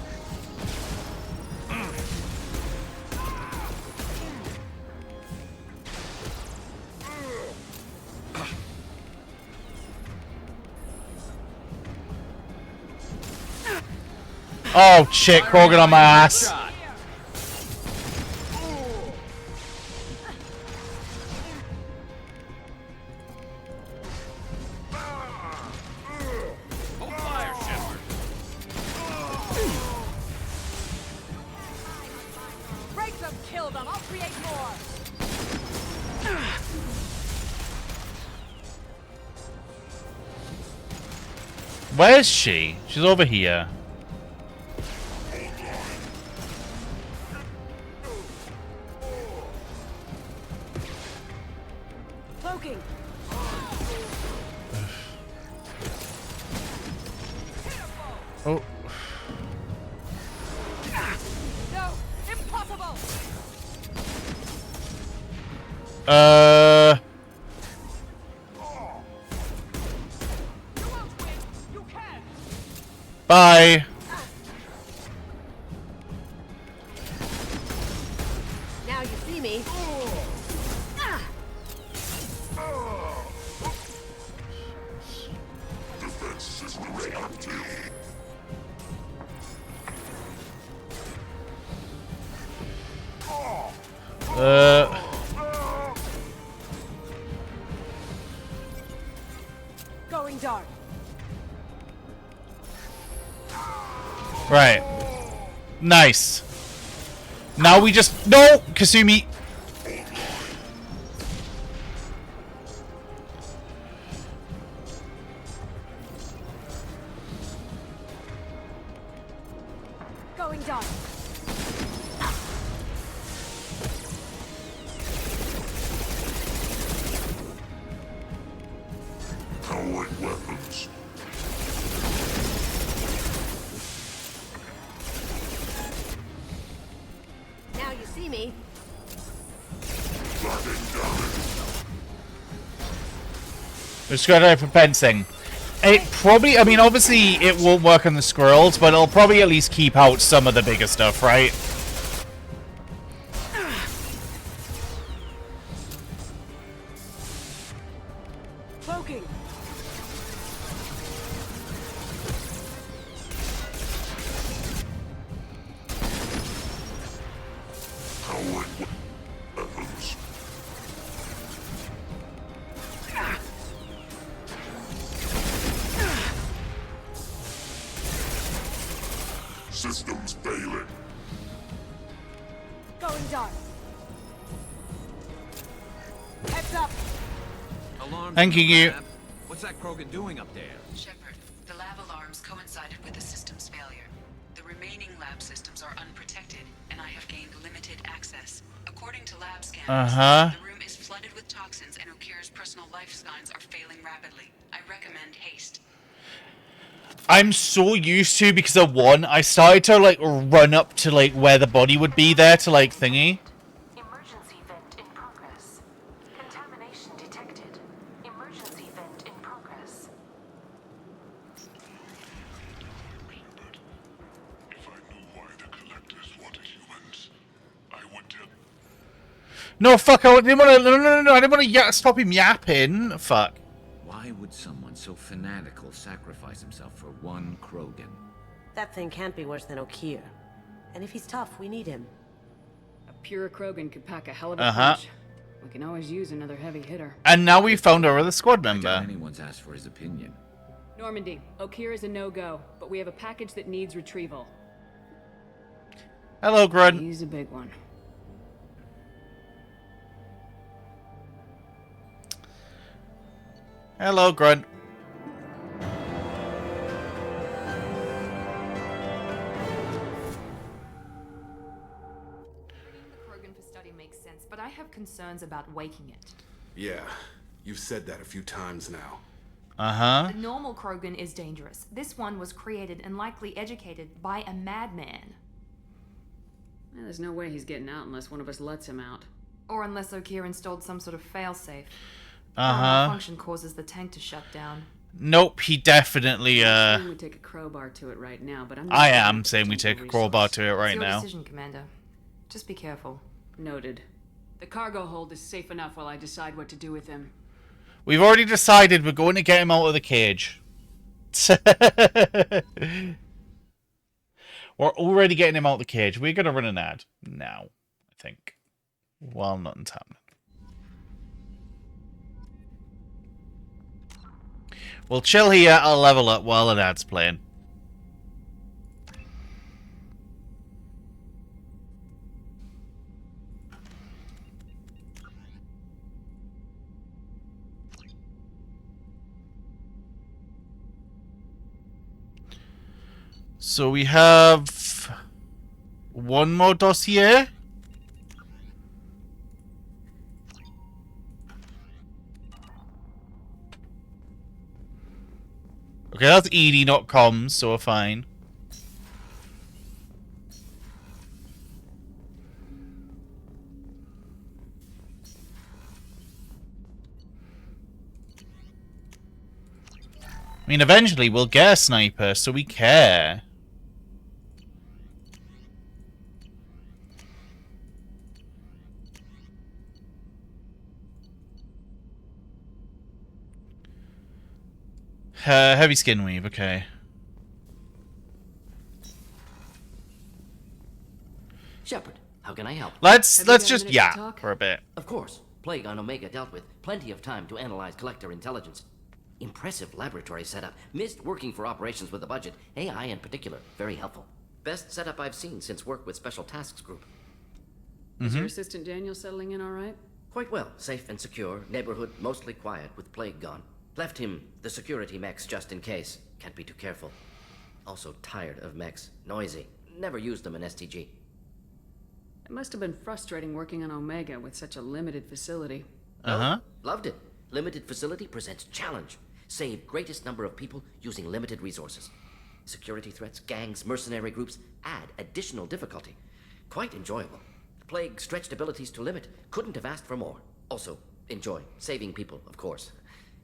Oh shit, Krogan on my ass. Break them, kill them. I'll create more. Where's she? She's over here. Cloaking. Oh. No, impossible. Bye. Now you see me. Going dark. Right. Nice. Now we just... No! Kasumi! Going dark. Powering weapons. Now you see me. Let's go to fencing. It probably... I mean, obviously, it won't work on the squirrels, but it'll probably at least keep out some of the bigger stuff, right? Cloaking. Powering weapons. Systems failing. Going dark. Heads up. Alarms Thank in the you. lab. What's that Krogan doing up there? Shepard, the lab alarms coincided with the system's failure. The remaining lab systems are unprotected, and I have gained limited access. According to lab scanners, the room is flooded with toxins, and Okira's personal life signs are failing rapidly. I recommend haste. I'm so used to, because of one, I started to, like, run up to, like, where the body would be there to, like, thingy. Emergency vent in progress. Contamination detected. Emergency vent in progress. If I knew why the collectors wanted humans, I would tell. No, fuck, I didn't want to... No, I didn't want to stop him yapping. Fuck. Why would someone so fanatical sacrifice himself for one Krogan? That thing can't be worse than Okir. And if he's tough, we need him. A pure Krogan could pack a hell of a Uh-huh. punch. We can always use another heavy hitter. And now we found our other squad I doubt member. anyone's asked for his opinion. Normandy, Okir is a no-go, but we have a package that needs retrieval. Hello, Grunt. He's a big one. Hello, Grunt. The Krogan for study makes sense, but I have concerns about waking it. Yeah, you've said that a few times now. Uh-huh. The normal Krogan is dangerous. This one was created and likely educated by a madman. There's no way he's getting out unless one of us lets him out. Or unless Okir installed some sort of failsafe. Uh-huh. Function causes the tank to shut down. Nope, he definitely, I'm saying we take a crowbar to it right now, but I'm not I sure am that's saying we take a potential crowbar to it It's right your now. decision, Commander. Just be careful. Noted. The cargo hold is safe enough while I decide what to do with him. We've already decided we're going to get him out of the cage. We're already getting him out of the cage. We're going to run an ad now, I think. While nothing's happening. We'll chill here, I'll level up while an ad's playing. So we have one more dossier. Okay, that's ED, not comms, so we're fine. I mean, eventually we'll get a sniper, so we care. Heavy skin weave, okay. Shepard, How can I help? Let's just yak for a bit. Of course. Plague on Omega dealt with. Plenty of time to analyze collector intelligence. Impressive laboratory setup. Missed working for operations with a budget. AI in particular. Very helpful. Best setup I've seen since work with Special Tasks Group. Is your assistant Daniel settling in all right? Quite well. Safe and secure. Neighborhood mostly quiet with Plague gone. Left him the security mechs just in case. Can't be too careful. Also tired of mechs. Noisy. Never used them in STG. It must have been frustrating working on Omega with such a limited facility. Loved it. Limited facility presents challenge. Save greatest number of people using limited resources. Security threats, gangs, mercenary groups add additional difficulty. Quite enjoyable. Plague stretched abilities to limit. Couldn't have asked for more. Also, enjoy. Saving people, of course.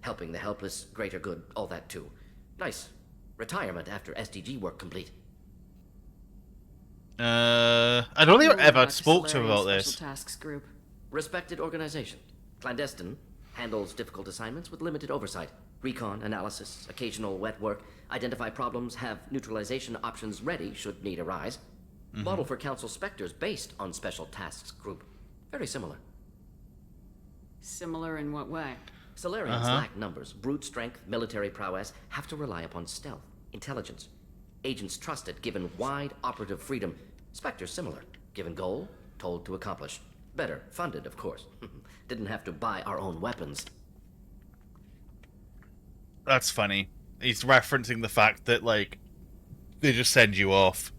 Helping the helpless, greater good, all that too. Nice. Retirement after SDG work complete. I don't think I ever spoke to him about this. Tasks Group. Respected organization. Clandestine. Handles difficult assignments with limited oversight. Recon, analysis, occasional wet work. Identify problems, have neutralization options ready should need arise. Model for Council Spectres based on Special Tasks Group. Very similar. Similar in what way? Solarians lack numbers, brute strength, military prowess, have to rely upon stealth, intelligence. Agents trusted, given wide operative freedom. Spectres similar, given goal, told to accomplish. Better, funded, of course. Didn't have to buy our own weapons. That's funny. He's referencing the fact that, like, they just send you off.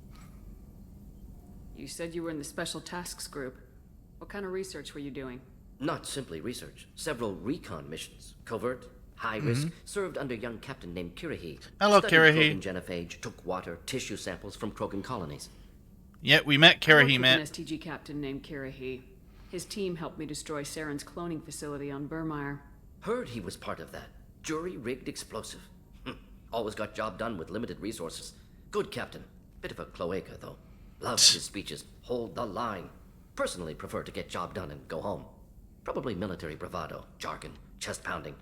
You said you were in the Special Tasks Group. What kind of research were you doing? Not simply research. Several recon missions. Covert, high risk, served under young captain named Kirahi. Hello, Studied Kirahi. Krogan genophage, took water, tissue samples from Krogan colonies. Yeah, we met Kirahi, An man. STG captain named Kirahi. His team helped me destroy Saren's cloning facility on Burmire. Heard he was part of that. Jury-rigged explosive. Always got job done with limited resources. Good captain. Bit of a cloaca, though. Loves his speeches. Hold the line. Personally prefer to get job done and go home. Probably military bravado, jargon, chest pounding.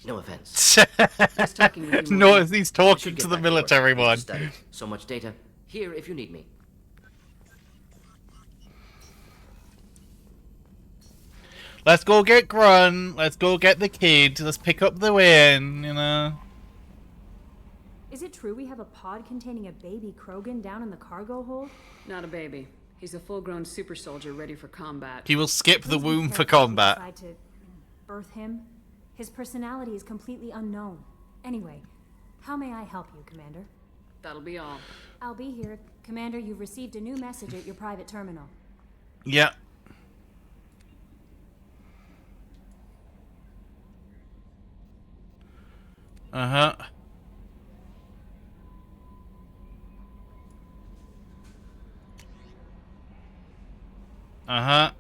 No offense. No, he's talking to the military one. So much data. Here if you need me. Let's go get Grun. Let's go get the kid. Let's pick up the win, you know. Is it true we have a pod containing a baby Krogan down in the cargo hold? Not a baby. He's a full-grown super soldier ready for combat. He will skip the Please be womb for careful if you combat. decide to birth him. His personality is completely unknown. Anyway, how may I help you, Commander? That'll be all. I'll be here. Commander, you've received a new message at your private terminal. Yeah. Uh-huh. Uh-huh.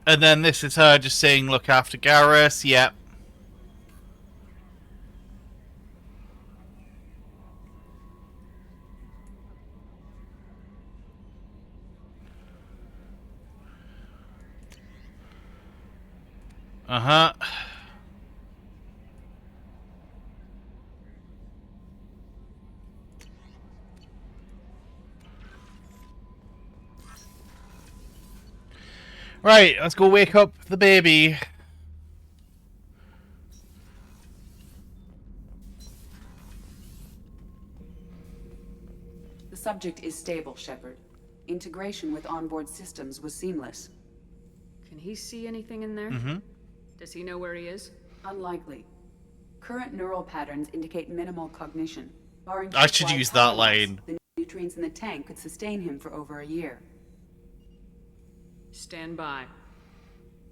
And then this is her just saying, look after Garrus. Yep. Uh-huh. Right, let's go wake up the baby. The subject is stable, Shepard. Integration with onboard systems was seamless. Can he see anything in there? Does he know where he is? Unlikely. Current neural patterns indicate minimal cognition. Barring I should shipwide use power that loss, line. The nutrients in the tank could sustain him for over a year. Stand by.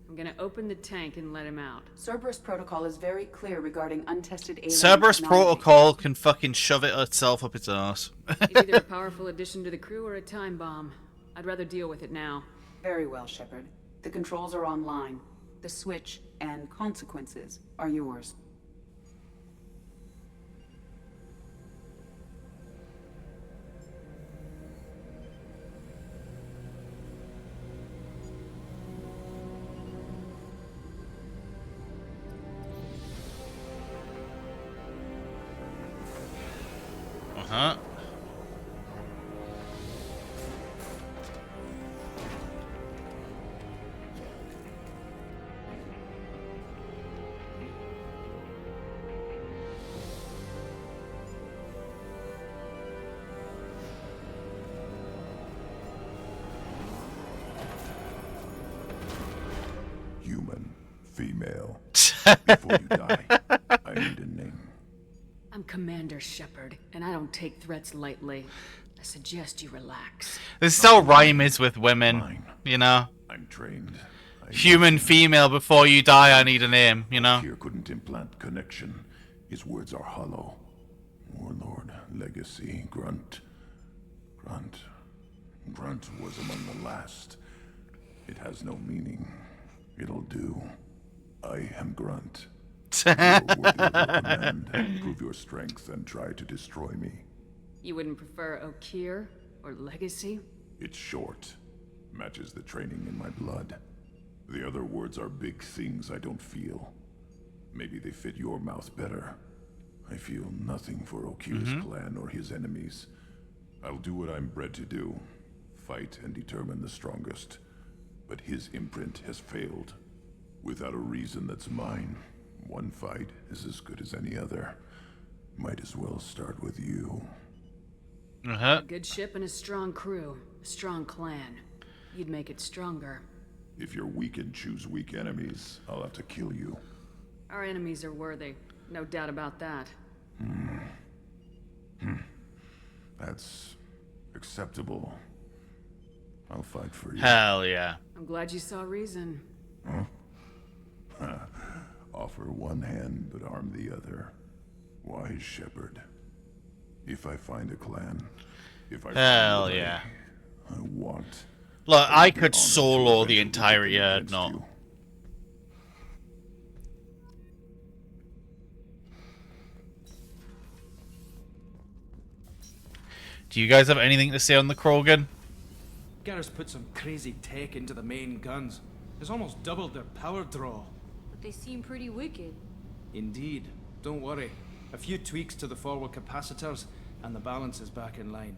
I'm gonna open the tank and let him out. Cerberus protocol is very clear regarding untested alien Cerberus technology. protocol can fucking shove it itself up its ass. He's either a powerful addition to the crew or a time bomb. I'd rather deal with it now. Very well, Shepard. The controls are online. The switch and consequences are yours. Uh-huh. Human, female. Before you die, I need a name. I'm Commander Shepard, and I don't take threats lightly. I suggest you relax. This is how rhyme is with women, you know? I'm trained. Human, female, before you die, I need a name, you know? Here couldn't implant connection. His words are hollow. Warlord, legacy, Grunt. Grunt was among the last. It has no meaning. It'll do. I am Grunt. You are worthy of your command. Prove your strength and try to destroy me. You wouldn't prefer Okir or Legacy? It's short. Matches the training in my blood. The other words are big things I don't feel. Maybe they fit your mouth better. I feel nothing for Okir's clan or his enemies. I'll do what I'm bred to do. Fight and determine the strongest. But his imprint has failed. Without a reason that's mine. One fight is as good as any other. Might as well start with you. A good ship and a strong crew. A strong clan. You'd make it stronger. If you're weak and choose weak enemies, I'll have to kill you. Our enemies are worthy. No doubt about that. That's acceptable. I'll fight for you. Hell yeah. I'm glad you saw reason. Offer one hand, but arm the other. Wise Shepherd. If I find a clan, if I Hell find a way, yeah. I want. Look, I could solo the entire no. Do you guys have anything to say on the Krogan? Garrus put some crazy tech into the main guns. It's almost doubled their power draw. But they seem pretty wicked. Indeed. Don't worry. A few tweaks to the forward capacitors, and the balance is back in line.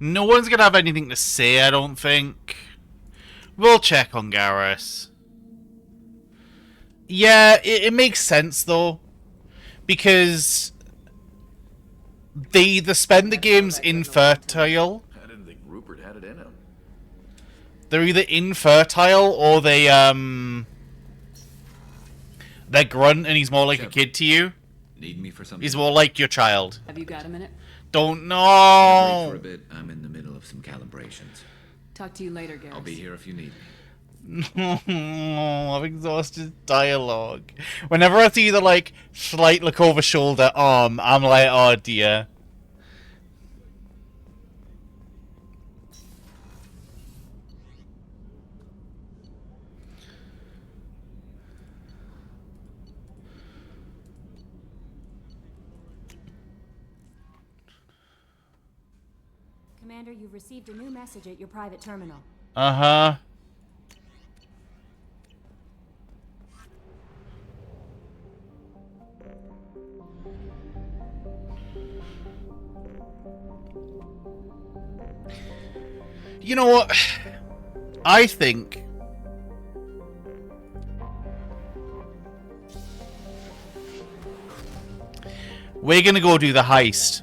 No one's gonna have anything to say, I don't think. We'll check on Garrus. Yeah, it makes sense though, because they either spend the games infertile. I didn't think Rupert had it in him. They're either infertile or they're Grunt and he's more like a kid to you. Need me for something? He's more like your child. Have you got a minute? Don't Wait know. for a bit. I'm in the middle of some calibrations. Talk to you later, Garrus. I'll be here if you need me. I've exhausted dialogue. Whenever I see the like slight look over shoulder arm, I'm like, oh dear. Commander, you've received a new message at your private terminal. Uh-huh. You know what? I think we're gonna go do the heist.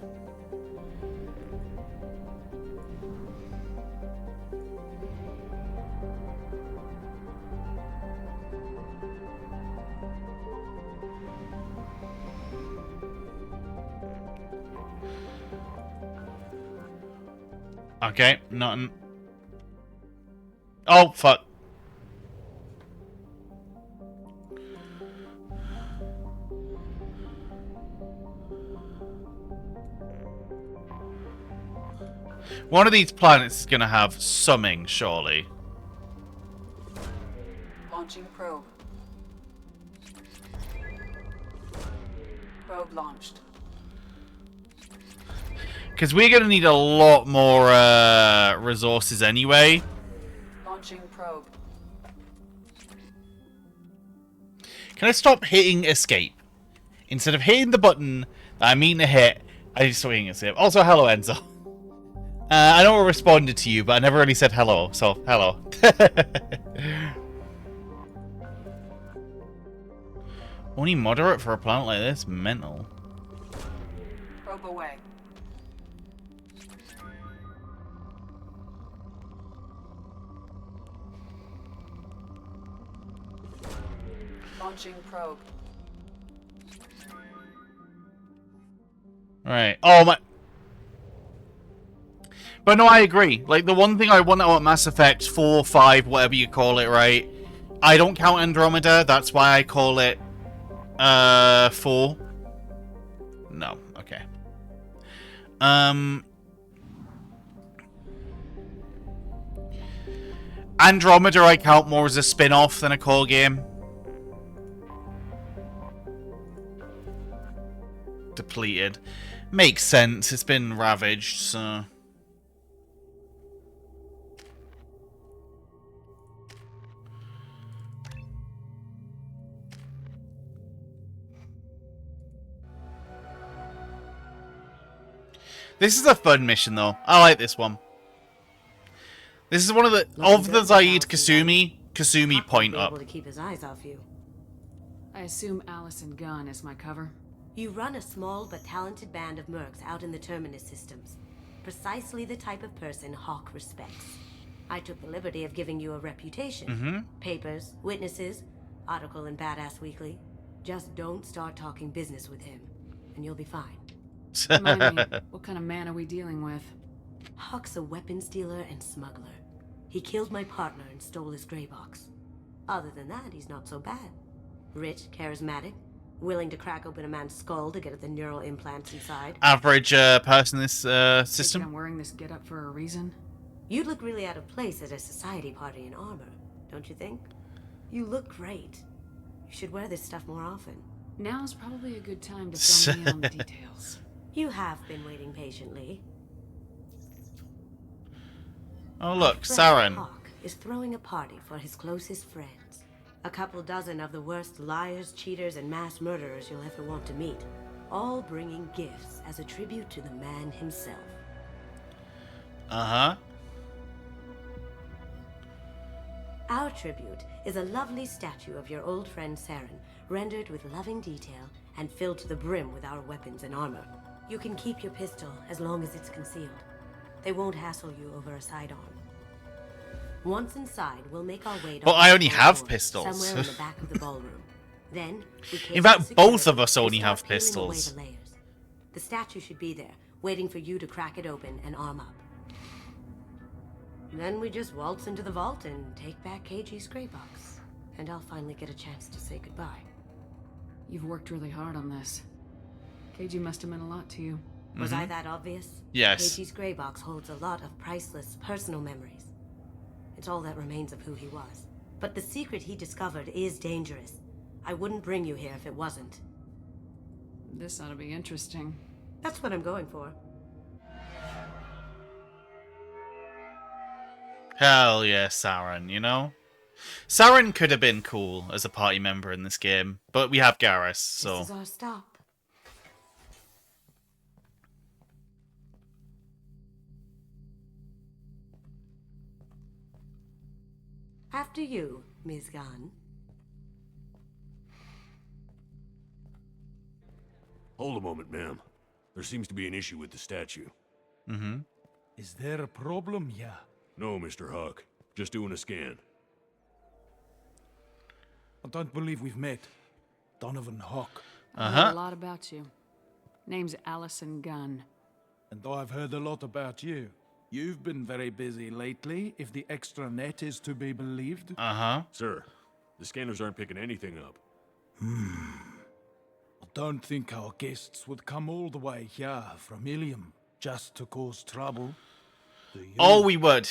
Okay, nothing. Oh, fuck. One of these planets is going to have summing, surely. Launching probe. Probe launched. Because we're going to need a lot more resources anyway. Launching probe. Can I stop hitting escape? Instead of hitting the button that I mean to hit, I just stop hitting escape. Also, hello, Enzo. I know I responded to you, but I never really said hello, so hello. Only moderate for a planet like this? Mental. Probe away. Launching probe. Right. Oh my. But no, I agree. Like, the one thing I want about Mass Effect 4, 5, whatever you call it, right? I don't count Andromeda. That's why I call it 4. No. Okay. Andromeda I count more as a spin-off than a core game. Depleted. Makes sense. It's been ravaged, so... This is a fun mission, though. I like this one. This is one of the Zaid Kasumi point up. Able to keep his eyes off you. I assume Allison Gunn is my cover. You run a small but talented band of mercs out in the Terminus systems. Precisely the type of person Hawk respects. I took the liberty of giving you a reputation. Papers, witnesses, article in Badass Weekly. Just don't start talking business with him, and you'll be fine. Remind me, what kind of man are we dealing with? Hawk's a weapons dealer and smuggler. He killed my partner and stole his gray box. Other than that, he's not so bad. Rich, charismatic, willing to crack open a man's skull to get at the neural implants inside. Average person in this System. I'm wearing this getup for a reason. You'd look really out of place at a society party in armor, don't you think? You look great. You should wear this stuff more often. Now's probably a good time to fill me in on the details. You have been waiting patiently. Oh look, Saren. Hawk is throwing a party for his closest friends. A couple dozen of the worst liars, cheaters, and mass murderers you'll ever want to meet. All bringing gifts as a tribute to the man himself. Uh-huh. Our tribute is a lovely statue of your old friend Saren, rendered with loving detail and filled to the brim with our weapons and armor. You can keep your pistol as long as it's concealed. They won't hassle you over a sidearm. Once inside, we'll make our way to... But I only have pistols. Somewhere in the back of the ballroom. Then, in fact, both of us only have pistols. The statue should be there, waiting for you to crack it open and arm up. Then we just waltz into the vault and take back KG's gray box. And I'll finally get a chance to say goodbye. You've worked really hard on this. KG must have meant a lot to you. Was I that obvious? Yes. KG's gray box holds a lot of priceless personal memories. It's all that remains of who he was. But the secret he discovered is dangerous. I wouldn't bring you here if it wasn't. This ought to be interesting. That's what I'm going for. Hell yeah, Saren, you know? Saren could have been cool as a party member in this game, but we have Garrus, so... This is our stop. After you, Ms. Gunn. Hold a moment, ma'am. There seems to be an issue with the statue. Is there a problem here? No, Mr. Huck. Just doing a scan. I don't believe we've met. Donovan Hawk. I've heard a lot about you. Name's Allison Gunn. And I've heard a lot about you. You've been very busy lately, if the extranet is to be believed. Sir, the scanners aren't picking anything up. I don't think our guests would come all the way here from Ilium just to cause trouble. Do you? Oh, we would.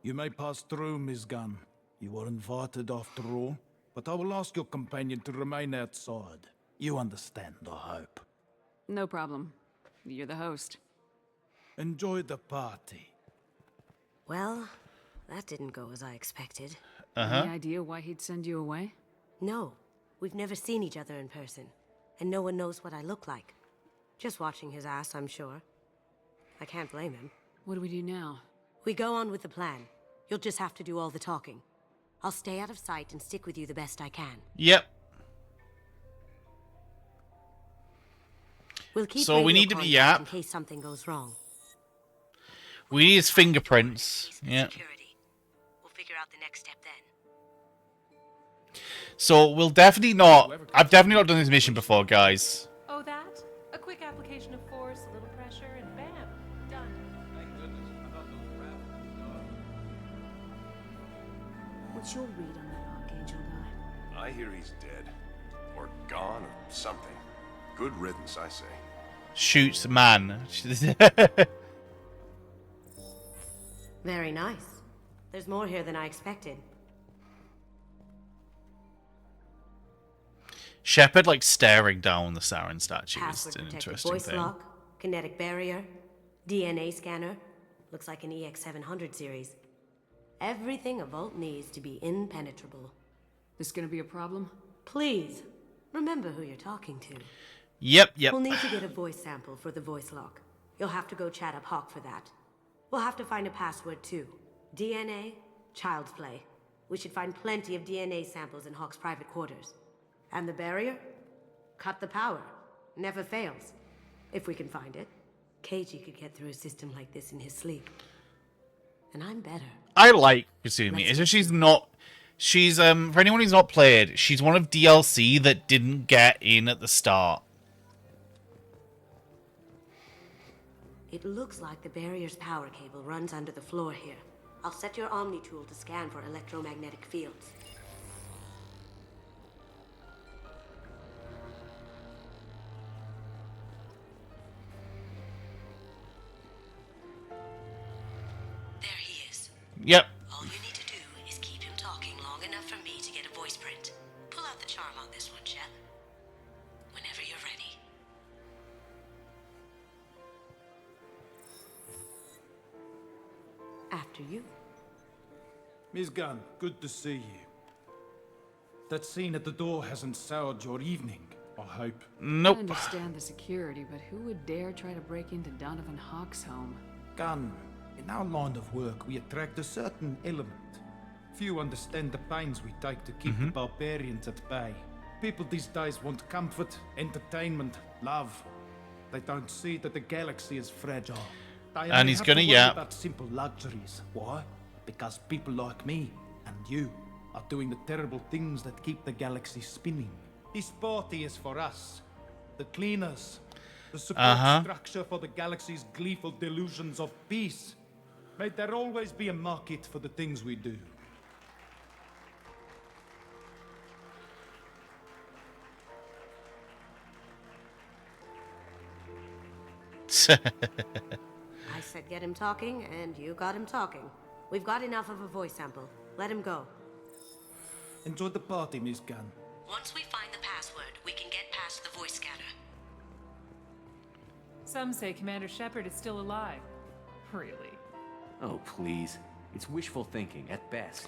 You may pass through, Ms. Gunn. You were invited after all, but I will ask your companion to remain outside. You understand, I hope. No problem. You're the host. Enjoy the party. Well, that didn't go as I expected. Any idea why he'd send you away? No, we've never seen each other in person, and no one knows what I look like. Just watching his ass, I'm sure. I can't blame him. What do we do now? We go on with the plan. You'll just have to do all the talking. I'll stay out of sight and stick with you the best I can. Yep. We'll keep So we need to be up. in case something goes wrong. We need his fingerprints. Yeah. We'll figure out the next step then. So we'll definitely not. I've definitely not done this mission before, guys. Oh, that? A quick application of force, a little pressure, and bam, done. Thank goodness. I thought those rabbits. What's your read on that Archangel guy? I hear he's dead. Or gone, or something. Good riddance, I say. Shoots man. Very nice. There's more here than I expected. Shepard like staring down the Saren statue is Password an protected interesting voice thing. lock, kinetic barrier, DNA scanner. Looks like an EX700 series. Everything a vault needs to be impenetrable. This gonna be a problem? Please, remember who you're talking to. Yep. We'll need to get a voice sample for the voice lock. You'll have to go chat up Hawk for that. We'll have to find a password too. DNA, child's play. We should find plenty of DNA samples in Hawk's private quarters. And the barrier? Cut the power. Never fails. If we can find it. KG could get through a system like this in his sleep. And I'm better. I like Kasumi. It's just she's not. She's for anyone who's not played, she's one of DLC that didn't get in at the start. It looks like the barrier's power cable runs under the floor here. I'll set your Omni tool to scan for electromagnetic fields. There he is. Yep. All you need to do is keep him talking long enough for me to get a voice print. Pull out the charm on this one, Shep. Whenever you're ready. After you. Miss Gunn, good to see you. That scene at the door hasn't soured your evening, I hope. Nope. I understand the security, but who would dare try to break into Donovan Hawk's home? Gunn, in our line of work, we attract a certain element. Few understand the pains we take to keep the barbarians at bay. People these days want comfort, entertainment, love. They don't see that the galaxy is fragile. They And only he's have gonna to worry yap. about simple luxuries. Why? Because people like me and you are doing the terrible things that keep the galaxy spinning. This party is for us, the cleaners, the support structure for the galaxy's gleeful delusions of peace. May there always be a market for the things we do. I said get him talking, and you got him talking. We've got enough of a voice sample. Let him go. Enjoy the party, Miss Gunn. Once we find the password, we can get past the voice scanner. Some say Commander Shepard is still alive. Really? Oh, please. It's wishful thinking at best.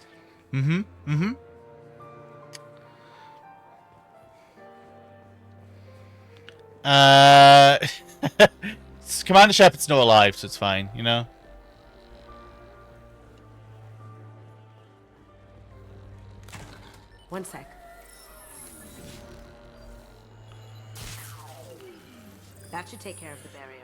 Commander Shepard's still alive, so it's fine, you know? One sec. That should take care of the barrier.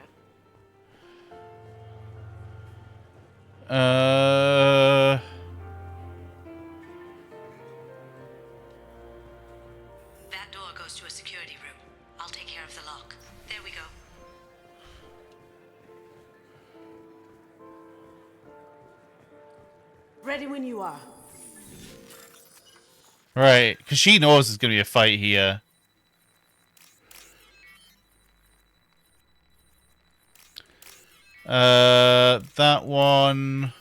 That door goes to a security room. I'll take care of the lock. There we go. Ready when you are. Right, because she knows there's going to be a fight here. That one...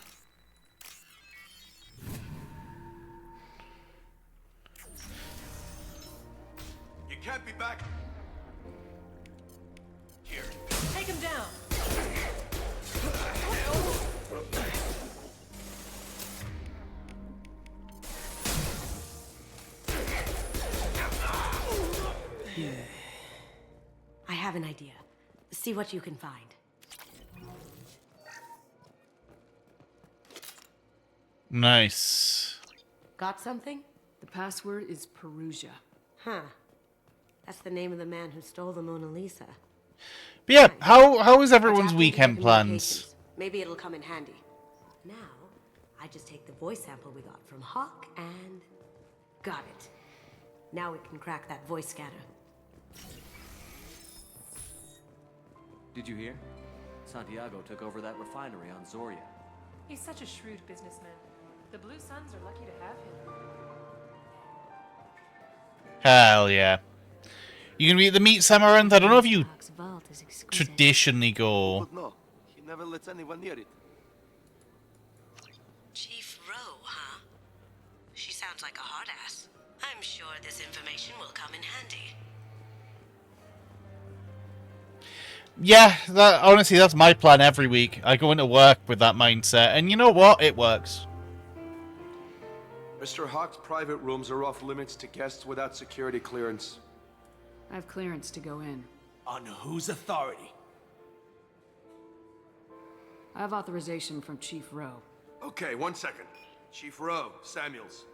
You can't be back. him down. I have an idea. See what you can find. Nice. Got something? The password is Perugia. Huh. That's the name of the man who stole the Mona Lisa. But yeah, how is everyone's weekend plans? Maybe it'll come in handy. Now, I just take the voice sample we got from Hawk and... got it. Now we can crack that voice scanner. Did you hear? Santiago took over that refinery on Zoria. He's such a shrewd businessman. The Blue Suns are lucky to have him. Hell yeah. You gonna be at the meet, Samaranth? I don't know if you traditionally go. No, he never lets anyone near it. Chief Rowe, huh? She sounds like a hard ass. I'm sure this information will come in handy. Yeah, honestly, that's my plan every week. I go into work with that mindset, and you know what? It works. Mr. Hawk's private rooms are off limits to guests without security clearance. I have clearance to go in. On whose authority? I have authorization from Chief Rowe. Okay, 1 second. Chief Rowe, Samuels.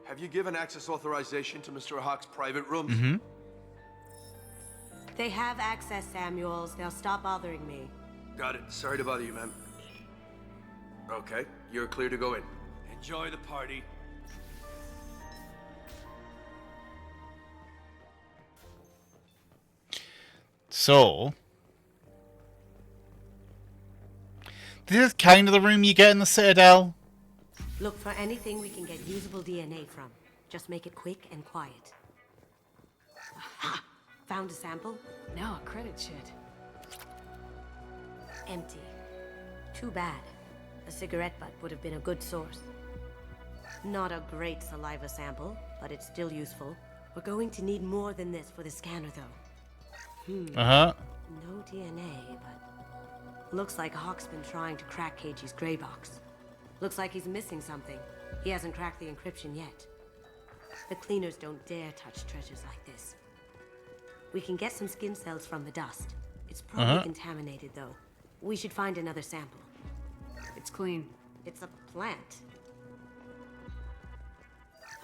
Have you given access authorization to Mr. Hawk's private rooms? Mm-hmm. They have access, Samuels. They'll stop bothering me. Got it. Sorry to bother you, ma'am. Okay, you're clear to go in. Enjoy the party. So, this is kind of the room you get in the Citadel. Look for anything we can get usable DNA from. Just make it quick and quiet. Aha! Found a sample? No, a credit shit. Empty. Too bad. A cigarette butt would have been a good source. Not a great saliva sample, but it's still useful. We're going to need more than this for the scanner, though. Uh-huh. No DNA, but... looks like Hawk's been trying to crack KG's gray box. Looks like he's missing something. He hasn't cracked the encryption yet. The cleaners don't dare touch treasures like this. We can get some skin cells from the dust. It's probably contaminated, though. We should find another sample. It's clean. It's a plant.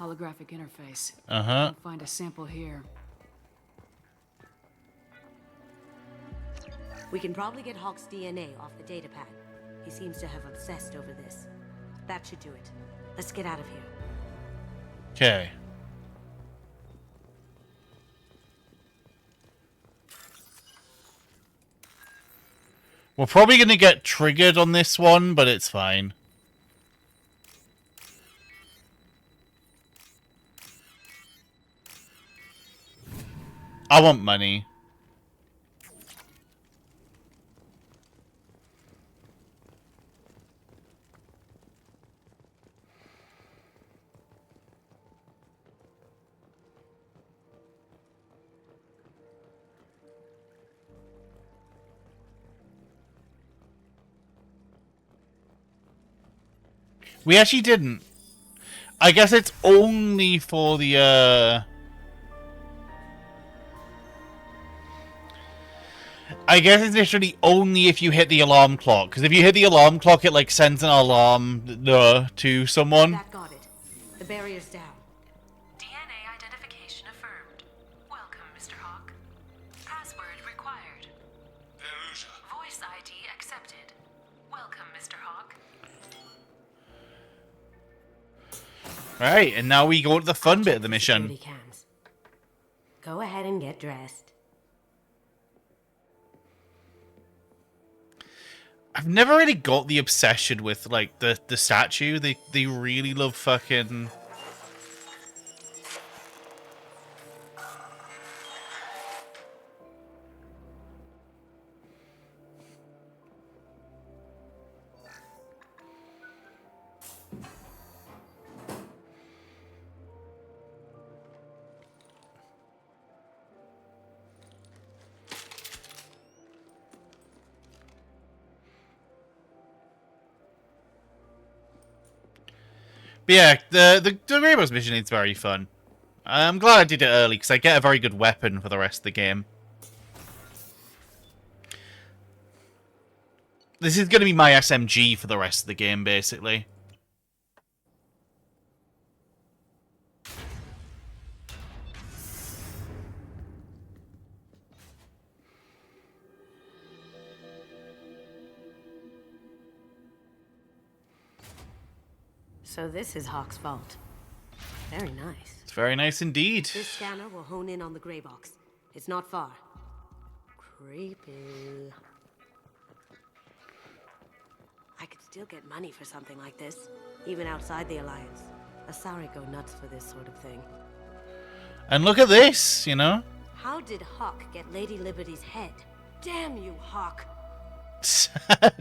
Holographic interface. Uh-huh. I'll find a sample here. We can probably get Hawk's DNA off the datapad. He seems to have obsessed over this. That should do it. Let's get out of here. Okay. We're probably going to get triggered on this one, but it's fine. I want money. We actually didn't. I guess it's only for the, I guess it's literally only if you hit the alarm clock. Because if you hit the alarm clock, it, like, sends an alarm to someone. That got it. The barrier's down. DNA identification affirmed. Welcome, Mr. Hawk. Password required. Perugia. Voice ID accepted. Welcome, Mr. Hawk. Right, and now we go to the fun bit of the mission. Security cams. Go ahead and get dressed. I've never really got the obsession with, like, the statue. They really love fucking... But yeah, the Greybox mission is very fun. I'm glad I did it early, because I get a very good weapon for the rest of the game. This is going to be my SMG for the rest of the game, basically. So this is Hawk's vault. Very nice. It's very nice indeed. This scanner will hone in on the gray box. It's not far. Creepy. I could still get money for something like this, even outside the Alliance. Asari go nuts for this sort of thing. And look at this, you know? How did Hawk get Lady Liberty's head? Damn you, Hawk!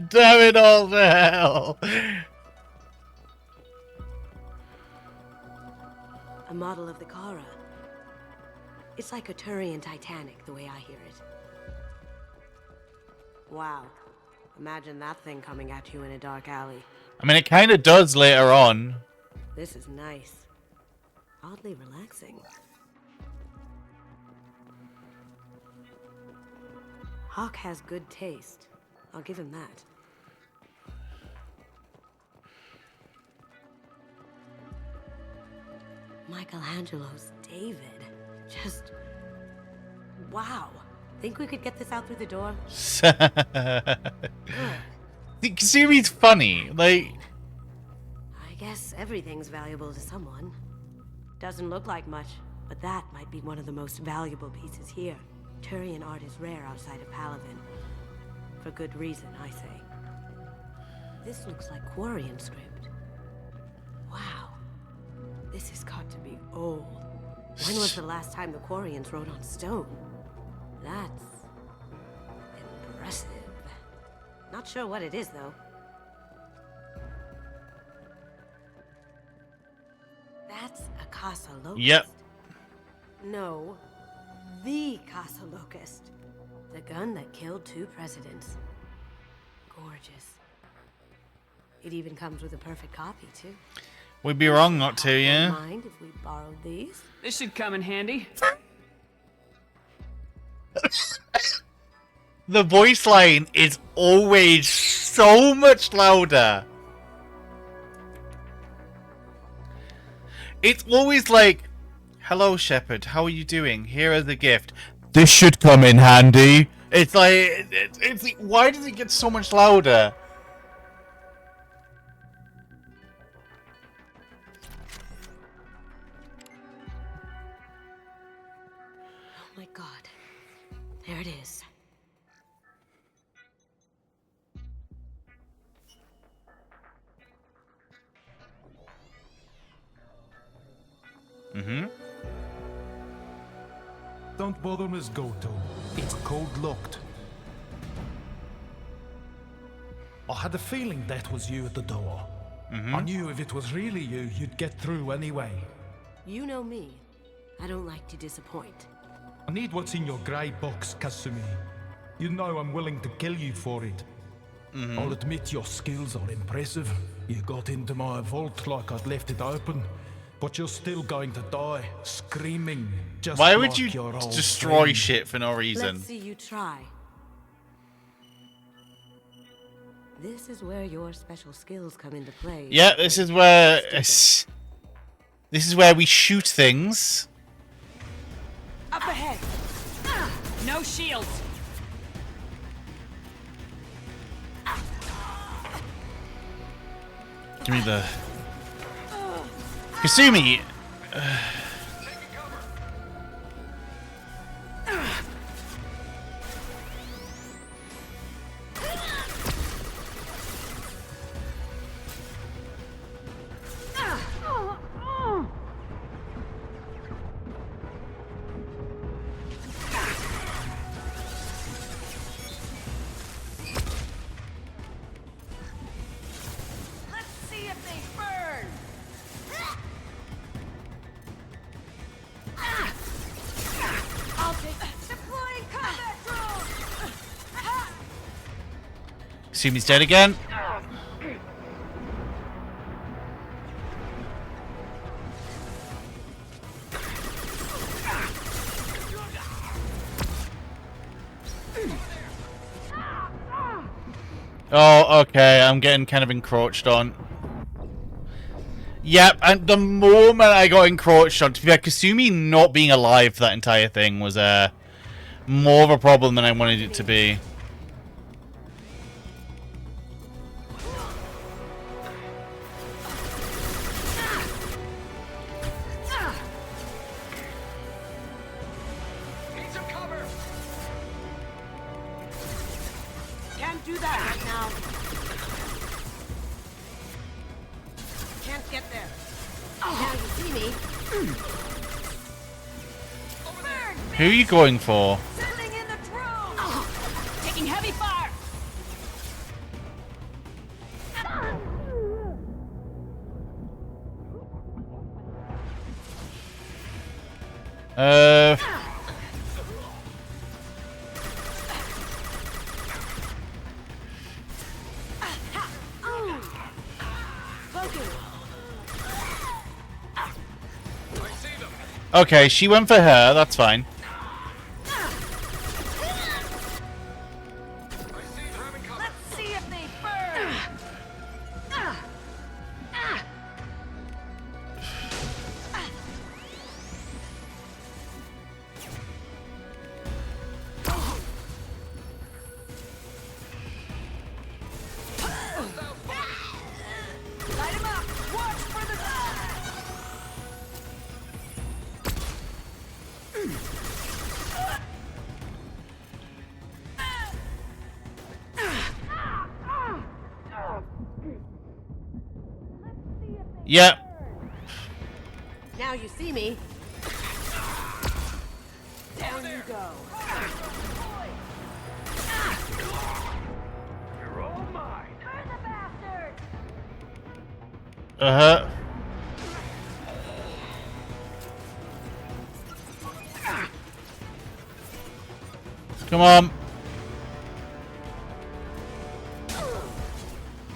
Damn it all to hell! A model of the Kara. It's like a Turian Titanic, the way I hear it. Wow. Imagine that thing coming at you in a dark alley. I mean, it kind of does later on. This is nice. Oddly relaxing. Hawk has good taste. I'll give him that. Michelangelo's David. Just... wow. Think we could get this out through the door? Kasumi's funny. Like... I guess everything's valuable to someone. Doesn't look like much, but that might be one of the most valuable pieces here. Turian art is rare outside of Palavin. For good reason, I say. This looks like Quarian script. Wow. This has got to be old. When was the last time the Quarians wrote on stone? That's... impressive. Not sure what it is, though. That's a Casa Locust. Yep. No. The Casa Locust. The gun that killed 2 presidents. Gorgeous. It even comes with a perfect copy, too. We'd be wrong not to, yeah? Mind if we borrowed these? This should come in handy. The voice line is always so much louder. It's always like, hello, Shepard, how are you doing? Here is a gift. This should come in handy. It's like, it's like, why does it get so much louder? Oh my god. There it is. Mm-hmm. Don't bother, Miss Goto. It's code-locked. I had a feeling that was you at the door. Mm-hmm. I knew if it was really you, you'd get through anyway. You know me. I don't like to disappoint. I need what's in your grey box, Kasumi. You know I'm willing to kill you for it. Mm-hmm. I'll admit your skills are impressive. You got into my vault like I'd left it open. But you're still going to die, screaming, just Why would like you your old destroy friend. shit for no reason? Let's see you try. This is where your special skills come into play. Yeah, this is where we shoot things. Up ahead. No shields. Give me the Kasumi. Let's see if they burn. I'll take deploying combat drone. Kasumi's dead again. Oh, okay. I'm getting kind of encroached on. Yep, and the moment I got encroached on, to be fair, Kasumi not being alive for that entire thing was more of a problem than I wanted it to be. Need some cover. Can't do that right now. Can't get there. Now you see me. Who are you going for? Sending in the drone. Taking heavy fire. Okay, she went for her. That's fine. Let's see if they burn. Light him up. Watch for the. Yep. Now you see me. Down you go. You're all mine. Burn the bastard. Uh-huh. Come on.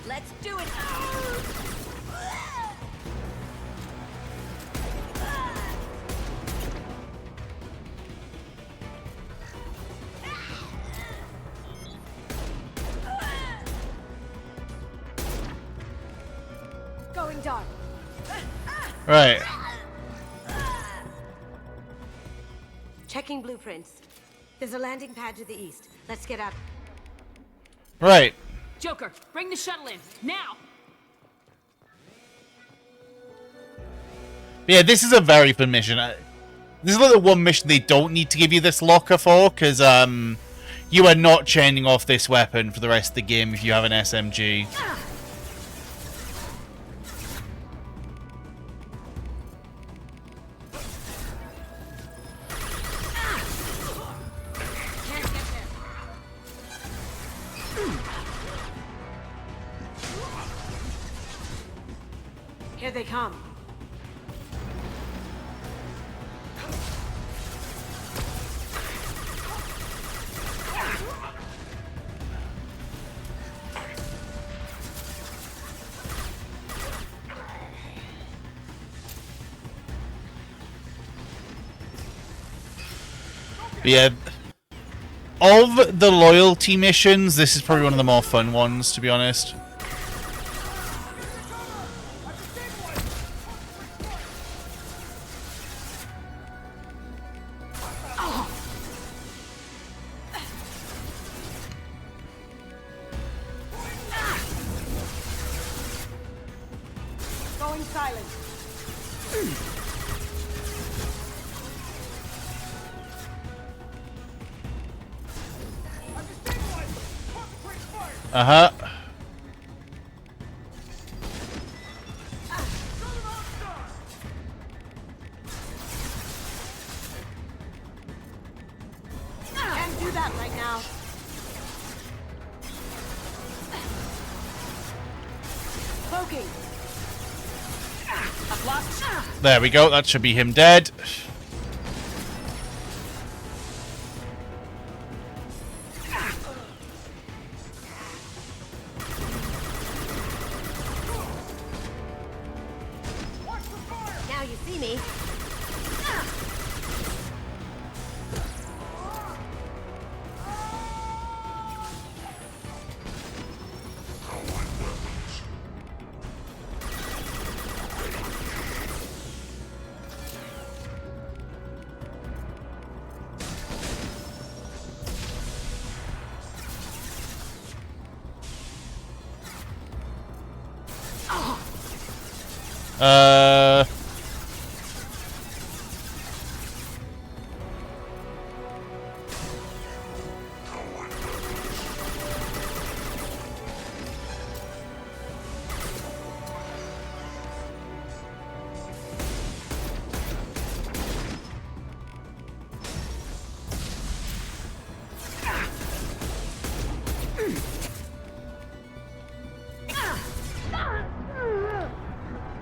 Let's do it. Going dark. Right. Checking blueprints. There's a landing pad to the east. Let's get out. Right. Joker, bring the shuttle in now. Yeah, this is a very fun mission. This is like the one mission they don't need to give you this locker for, because you are not chaining off this weapon for the rest of the game if you have an SMG. Here they come. But yeah, of the loyalty missions, this is probably one of the more fun ones, to be honest. Going silent. Uh-huh. Can't do that right now. Poking. I've lost. There we go, that should be him dead. Now you see me.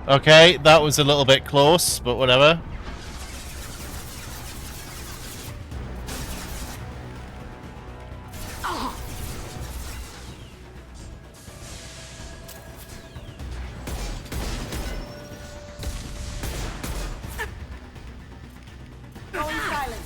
Okay, that was a little bit close, but whatever. Going silent.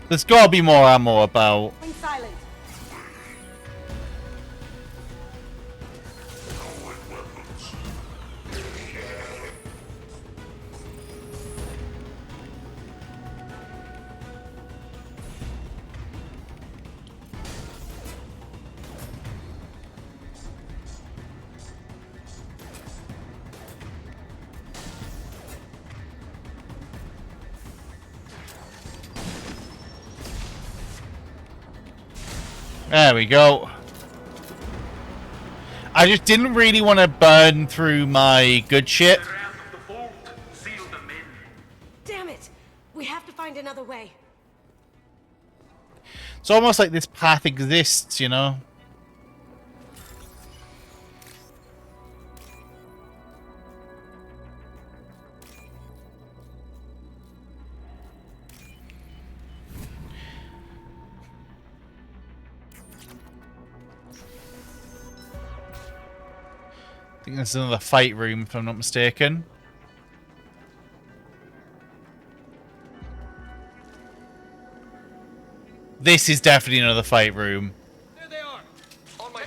There's gotta be more ammo about. Going silent. There we go. I just didn't really want to burn through my good shit. Damn it! We have to find another way. It's almost like this path exists, you know? I think there's another fight room, if I'm not mistaken. This is definitely another fight room. There they are. On my.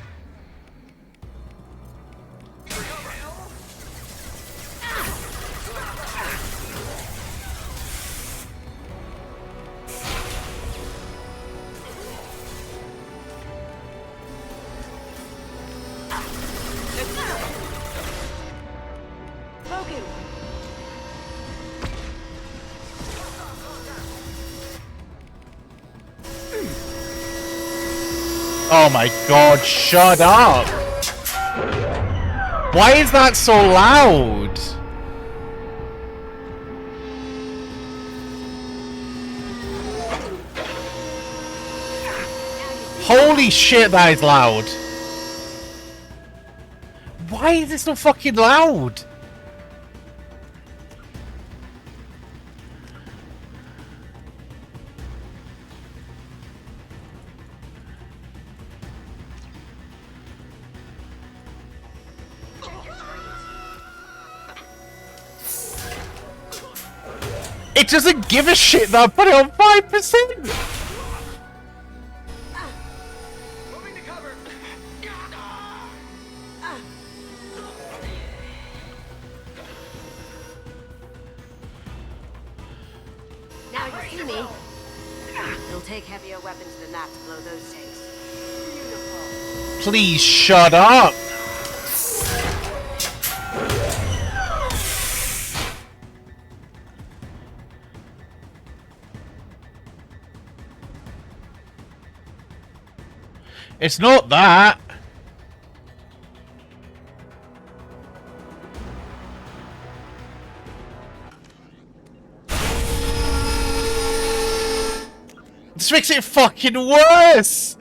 Smoking. Oh my god, shut up! Why is that so loud? Holy shit, that is loud! Why is it so fucking loud? It doesn't give a shit that I put it on 5%! Now you see me. It'll take heavier weapons than that to blow those tanks. Please shut up! It's not that! This makes it fucking worse!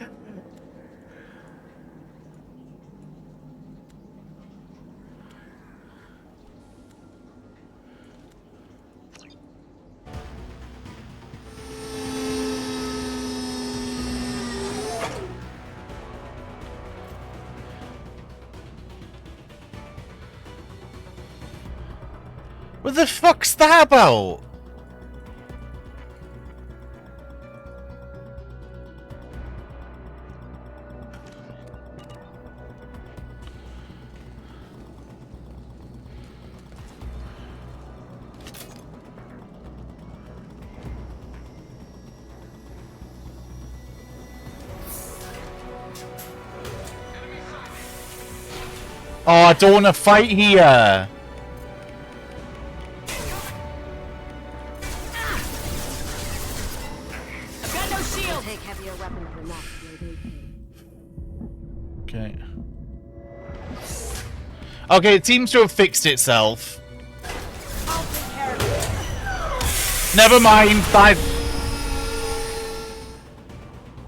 What the fuck's that about? Oh, I don't want to fight here. I've got no shield. Take heavier weapons than that. Okay. Okay, it seems to have fixed itself. Never mind.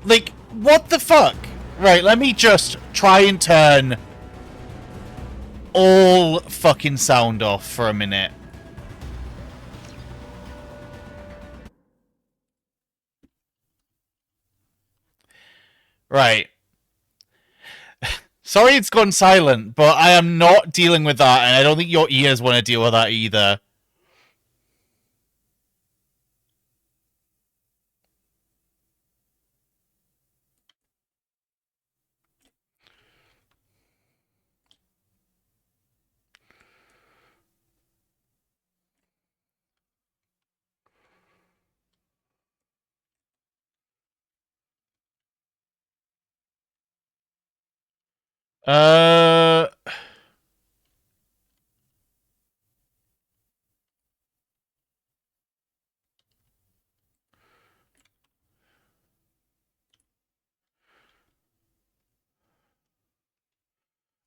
Like, what the fuck? Right, let me just try and turn all fucking sound off for a minute. Right. Sorry it's gone silent, but I am not dealing with that, and I don't think your ears want to deal with that either.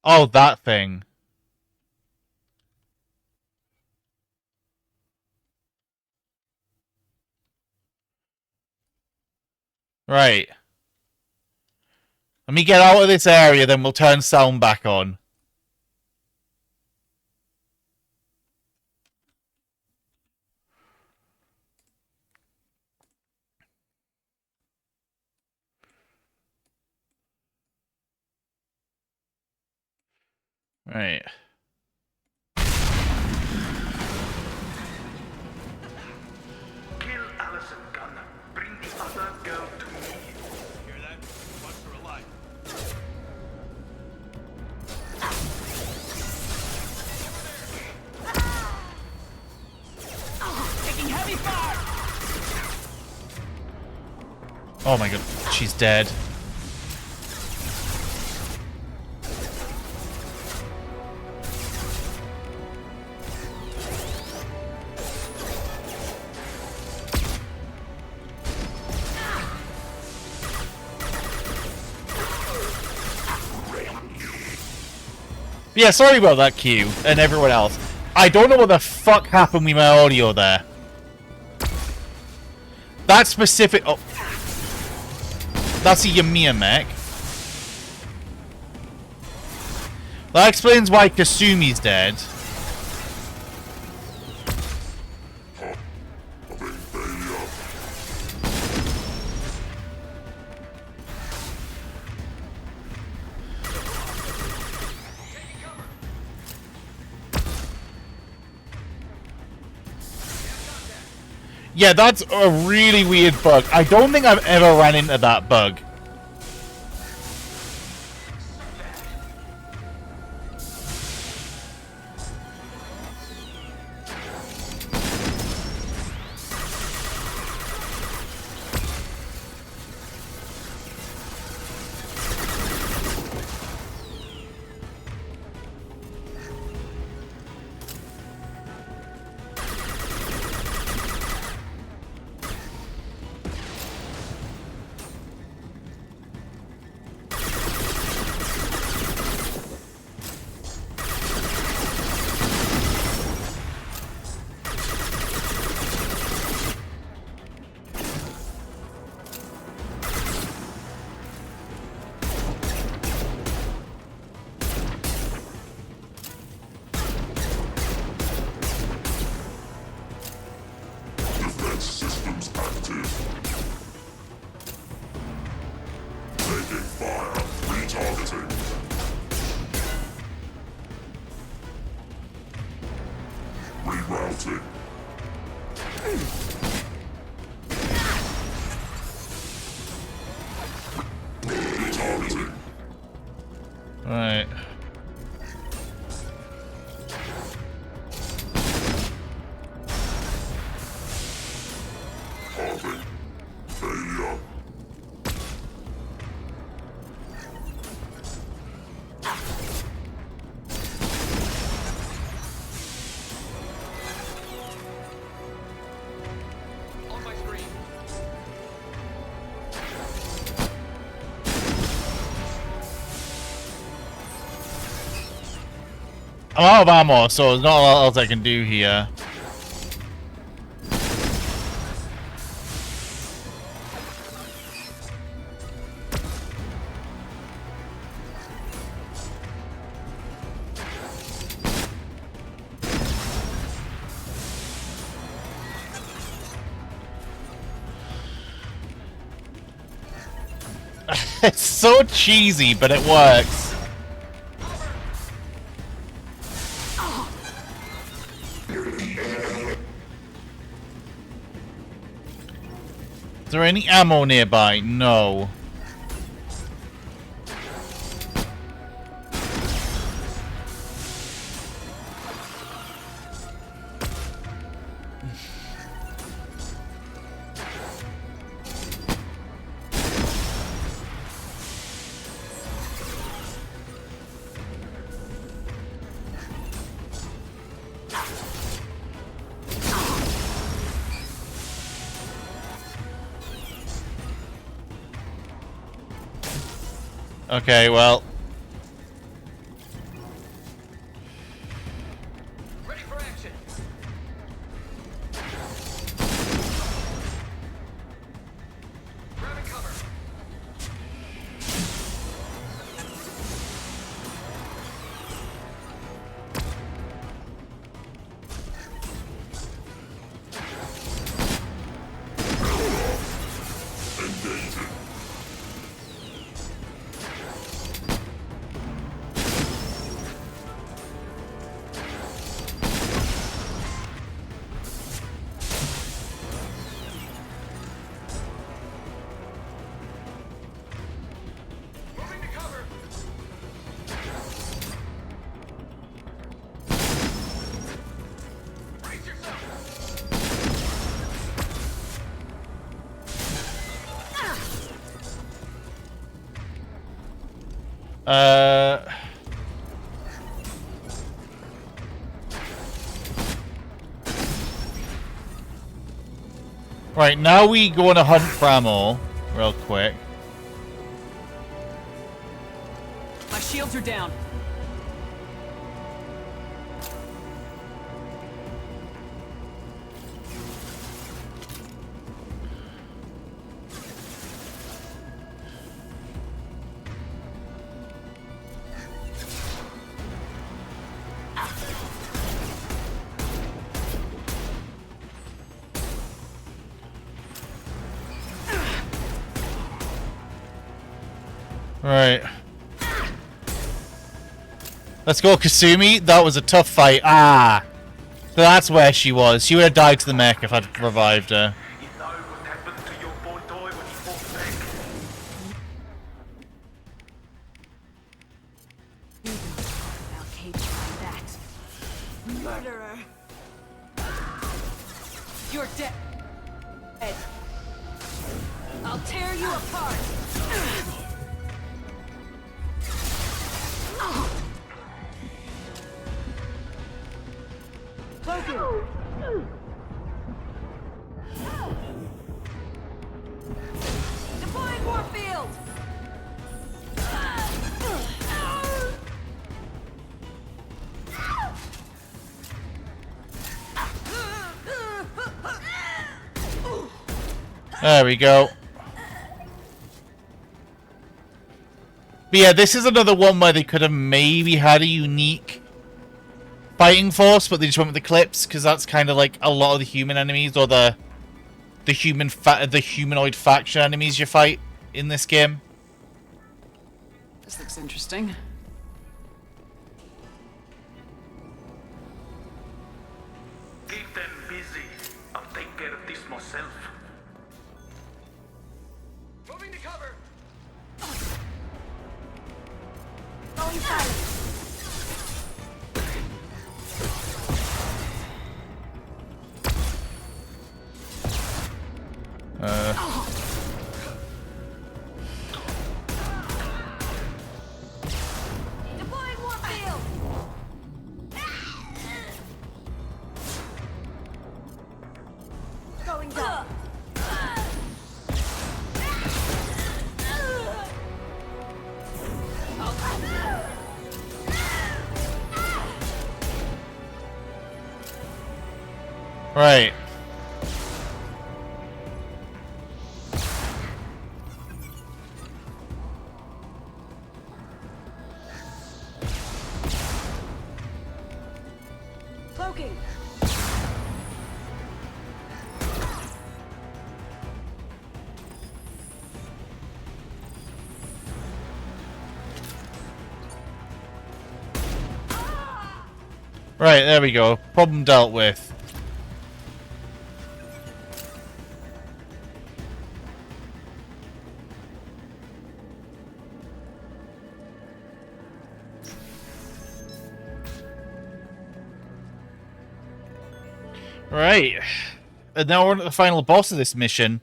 Oh, that thing. Right. Let me get out of this area, then we'll turn sound back on. Right. Kill Allison Gunn. Bring the other girl to me. Hear that? Watch her alive. Taking heavy fire. Oh my god, she's dead. Yeah, sorry about that, Q, and everyone else. I don't know what the fuck happened with my audio there. That specific... Oh. That's a Yamiya mech. That explains why Kasumi's dead. Yeah, that's a really weird bug. I don't think I've ever ran into that bug. Right. I'm out of ammo, so there's not a lot else I can do here. It's so cheesy, but it works. Is there any ammo nearby? No. Okay, well. Ready for action. Grabbing cover. Moving to cover. Brace yourself. Right, now we go on a hunt for ammo, real quick. My shields are down. Right. Let's go, Kasumi. That was a tough fight. Ah! So that's where she was. She would have died to the mech if I'd revived her. You know what happened to your boy toy when he fought back? I'll cage you on that. Murderer. You're dead. I'll tear you apart. Deploying Warfield. There we go. But yeah, this is another one where they could have maybe had a unique fighting force, but they just went with the clips because that's kind of like a lot of the human enemies or the humanoid faction enemies you fight in this game. This looks interesting. Keep them busy. I'll take care of this myself. Moving to cover. Going silent. Deploying Warfield. Going down. Right. Cloaking. Right, there we go. Problem dealt with. Right. And now we're on to the final boss of this mission.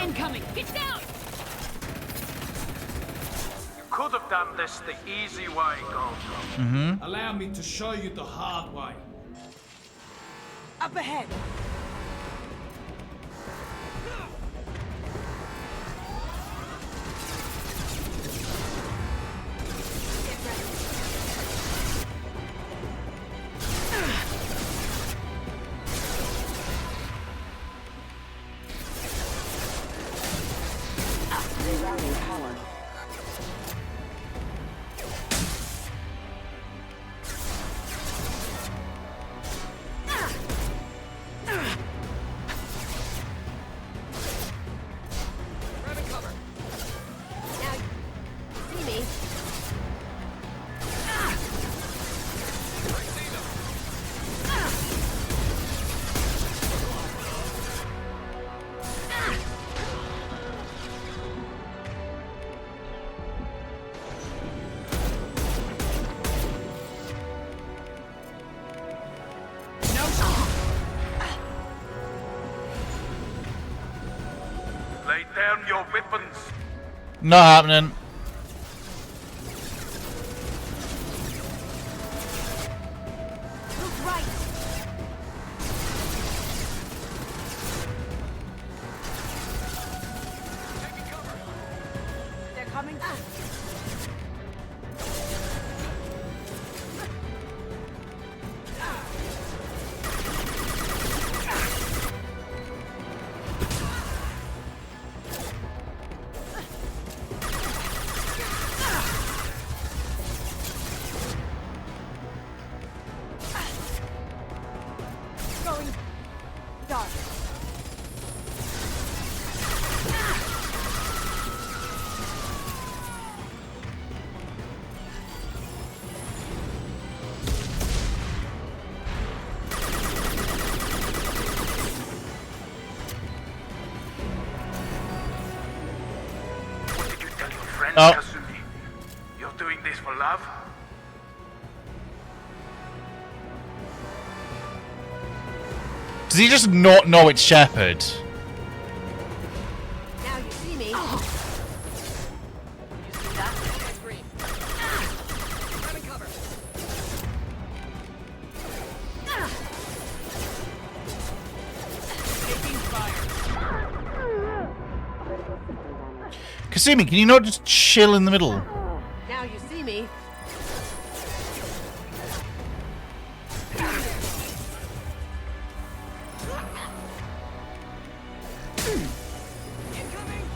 Incoming. Get down. You could have done this the easy way, Goldro. Mm-hmm. Allow me to show you the hard way. Up ahead. Lay down your weapons. Not happening. Look right. They're coming. Going dark. What did you tell your friend, Oh. Kasumi? You're doing this for love? Does he just not know it's Shepard? Now you see me. You see that? Green. Grabbing cover. Taking fire. Kasumi, can you not just chill in the middle? Now you see me. Incoming.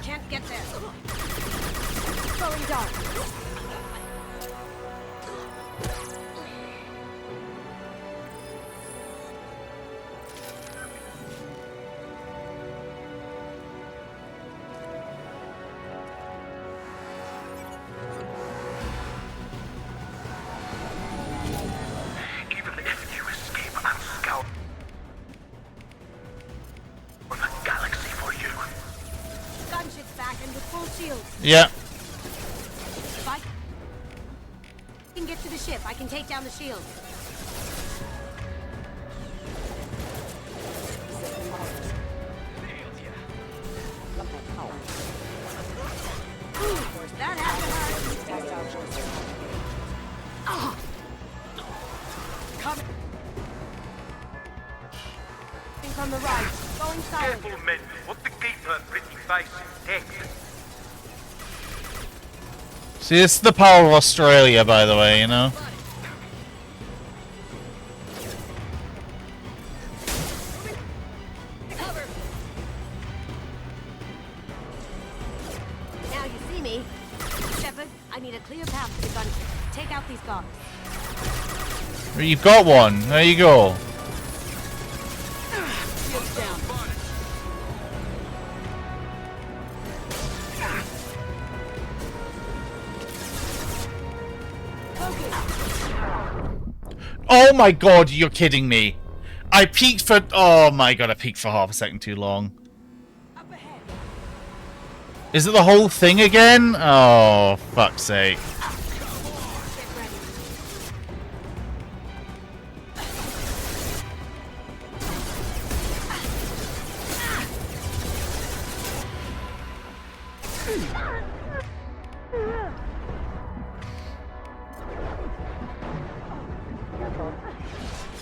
Can't get there. Going dark. Even if you escape, I'm scouting for the galaxy for you. Gunship's back and with full shields. Yeah. If I can get to the ship, I can take down the shield. Nailed ya. Of course, that had to hurt. Oh. Coming from the right. Going silent. Careful, men. What the keeper pretty face detect. See, this is the power of Australia, by the way, you know? Now you see me. Shepard, I need a clear path to the gun. Take out these guards. You've got one. There you go. Shields down. Oh my god, you're kidding me. I peeked for... Oh my god, I peeked for half a second too long. Is it the whole thing again? Oh, fuck's sake.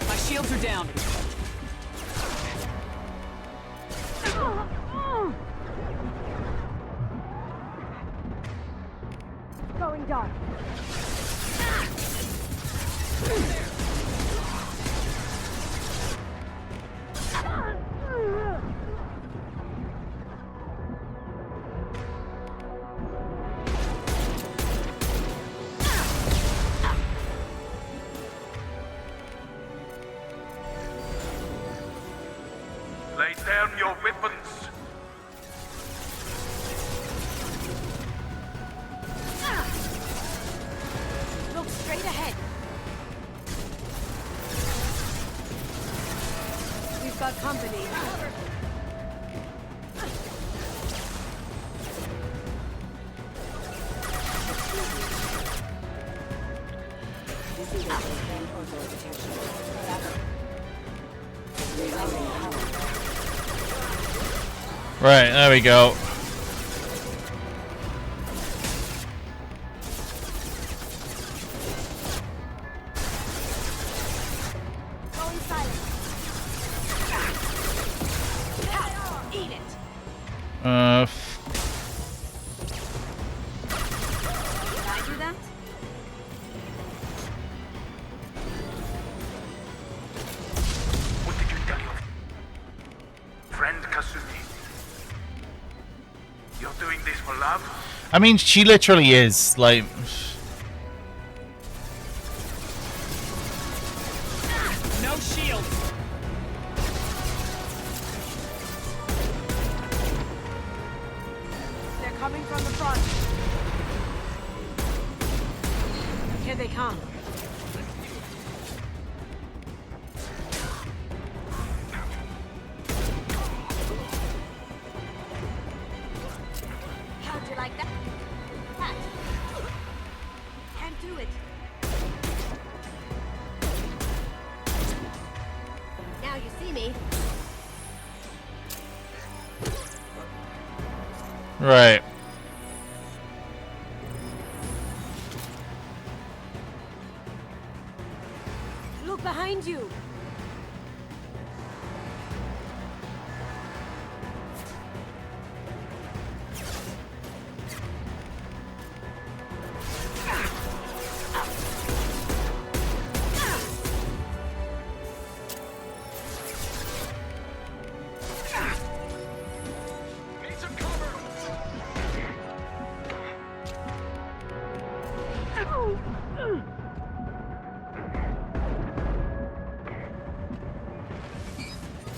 My shields are down. Going dark. Lay down your weapons. Look straight ahead. We've got company. Right, there we go. Going silent. Eat it. Did I do that? What did you tell your friend Kasumi? You're doing this for love? I mean, she literally is, like... No shields. They're coming from the front. Here they come. How'd you like that? Can't do it. Now you see me. Right. Look behind you.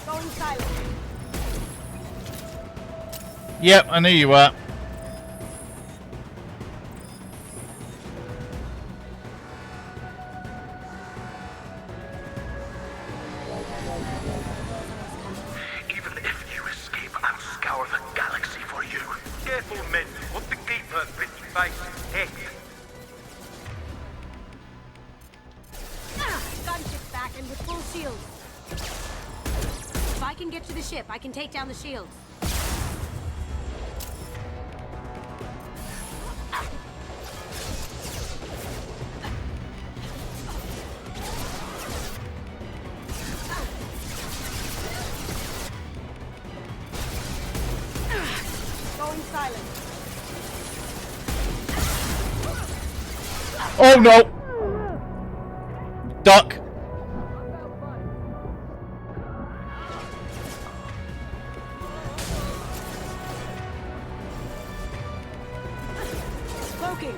Going silent. Yep, I knew you were. Even if you escape, I'll scour the galaxy for you. Careful, men. What the keeper pretty face detect. Gunship back and with full shields. If I can get to the ship, I can take down the shields. Oh no! Duck! Smoking.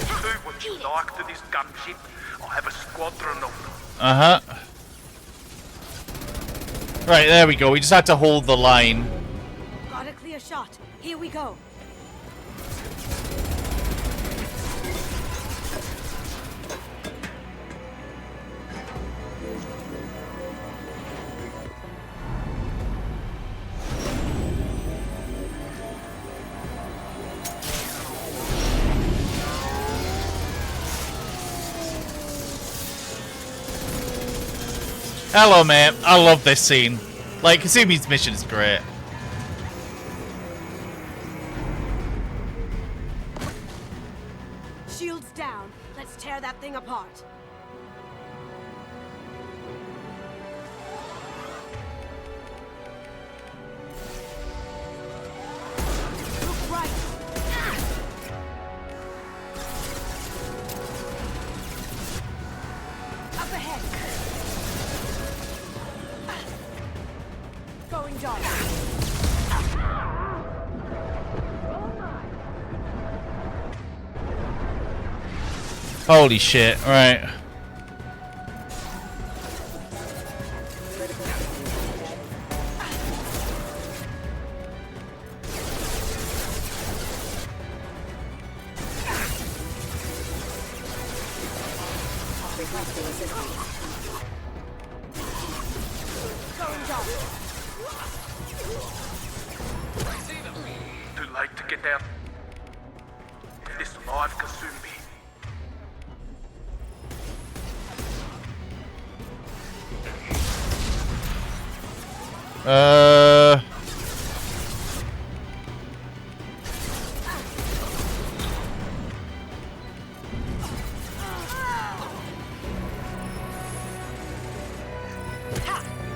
Do what you like to this gunship. I have a squadron of them. Uh-huh. Right, there we go. We just had to hold the line. Got a clear shot. Here we go. Hello, man. I love this scene. Like, Kasumi's mission is great. Shields down. Let's tear that thing apart. Look right. Up ahead. Going dark. Holy shit, right. Going dark. Too late to get out. This live Kasumi. Ha!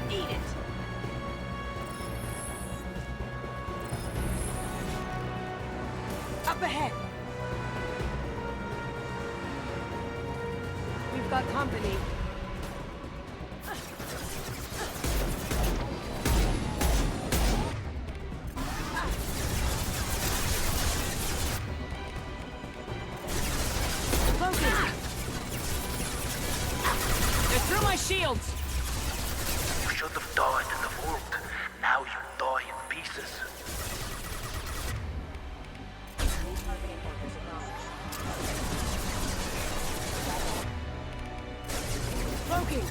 Eat it. Up ahead. We've got company. They're through my shields! You should have died in the vault. Now you die in pieces. Smoking.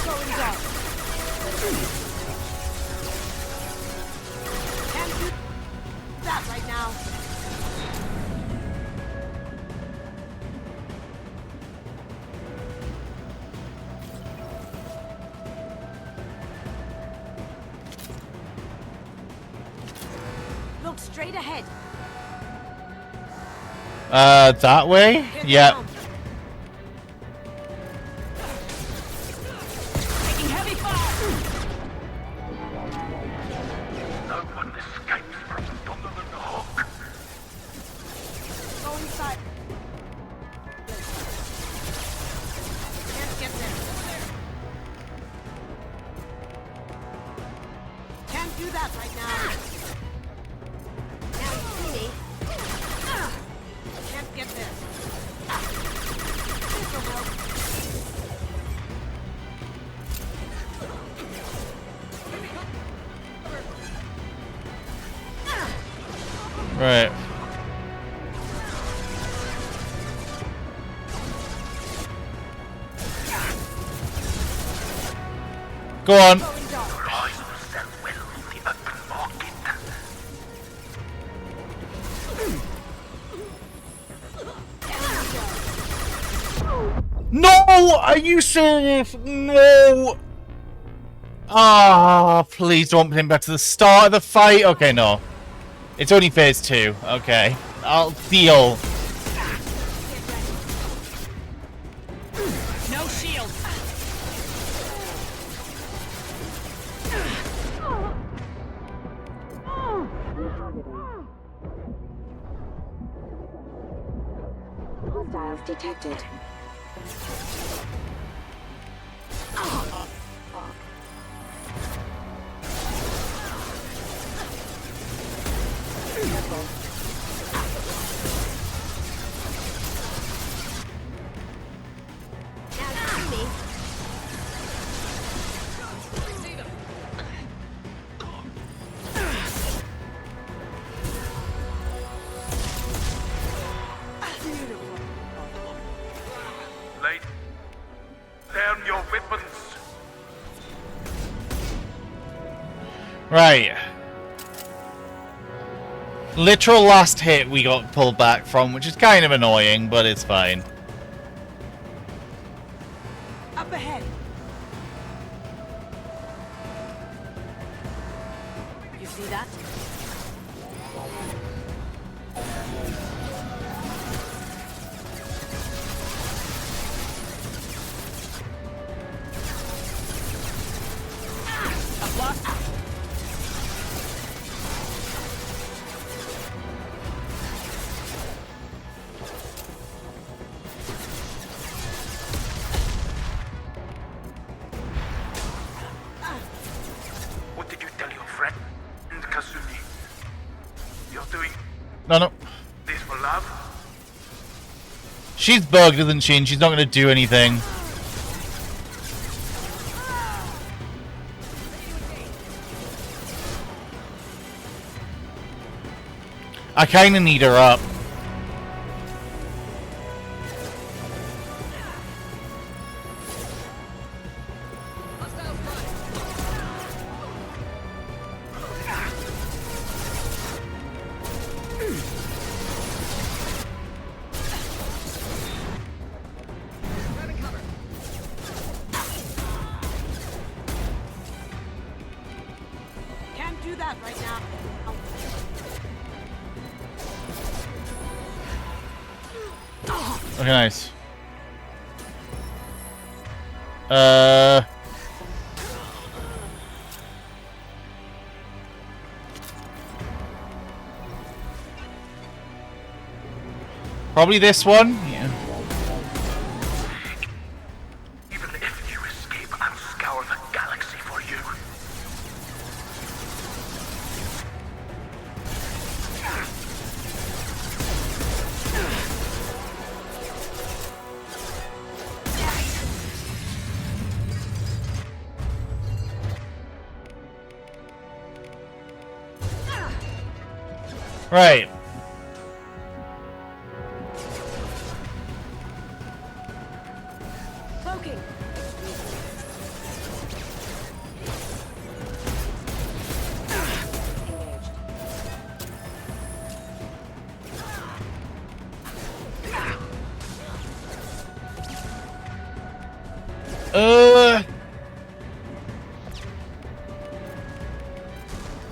Going down. Can't do that right now. Look straight ahead. That way? Yep. Taking heavy fire! No one escapes from Donner and the Hawk. Go inside. Can't get there. Can't do that right now. Now you see me. Can't get there. This'll help. Right. Go on. Your eyes will sell well in the open market. No! Are you serious? No! Ah, please don't bring him back to the start of the fight. Okay, no. It's only phase 2. Okay. I'll deal. No shield. Hostiles detected. Late. Down your weapons. Right. Literal last hit we got pulled back from, which is kind of annoying, but it's fine. Up ahead. You see that? A block. What did you tell your friend, Kasumi? You're doing No. this for love? She's bugged, isn't she? And she's not going to do anything. I kind of need her up. Can't do that right now. Okay, nice. Probably this one. Yeah. Even if you escape, I'll scour the galaxy for you. Right. Cloaking.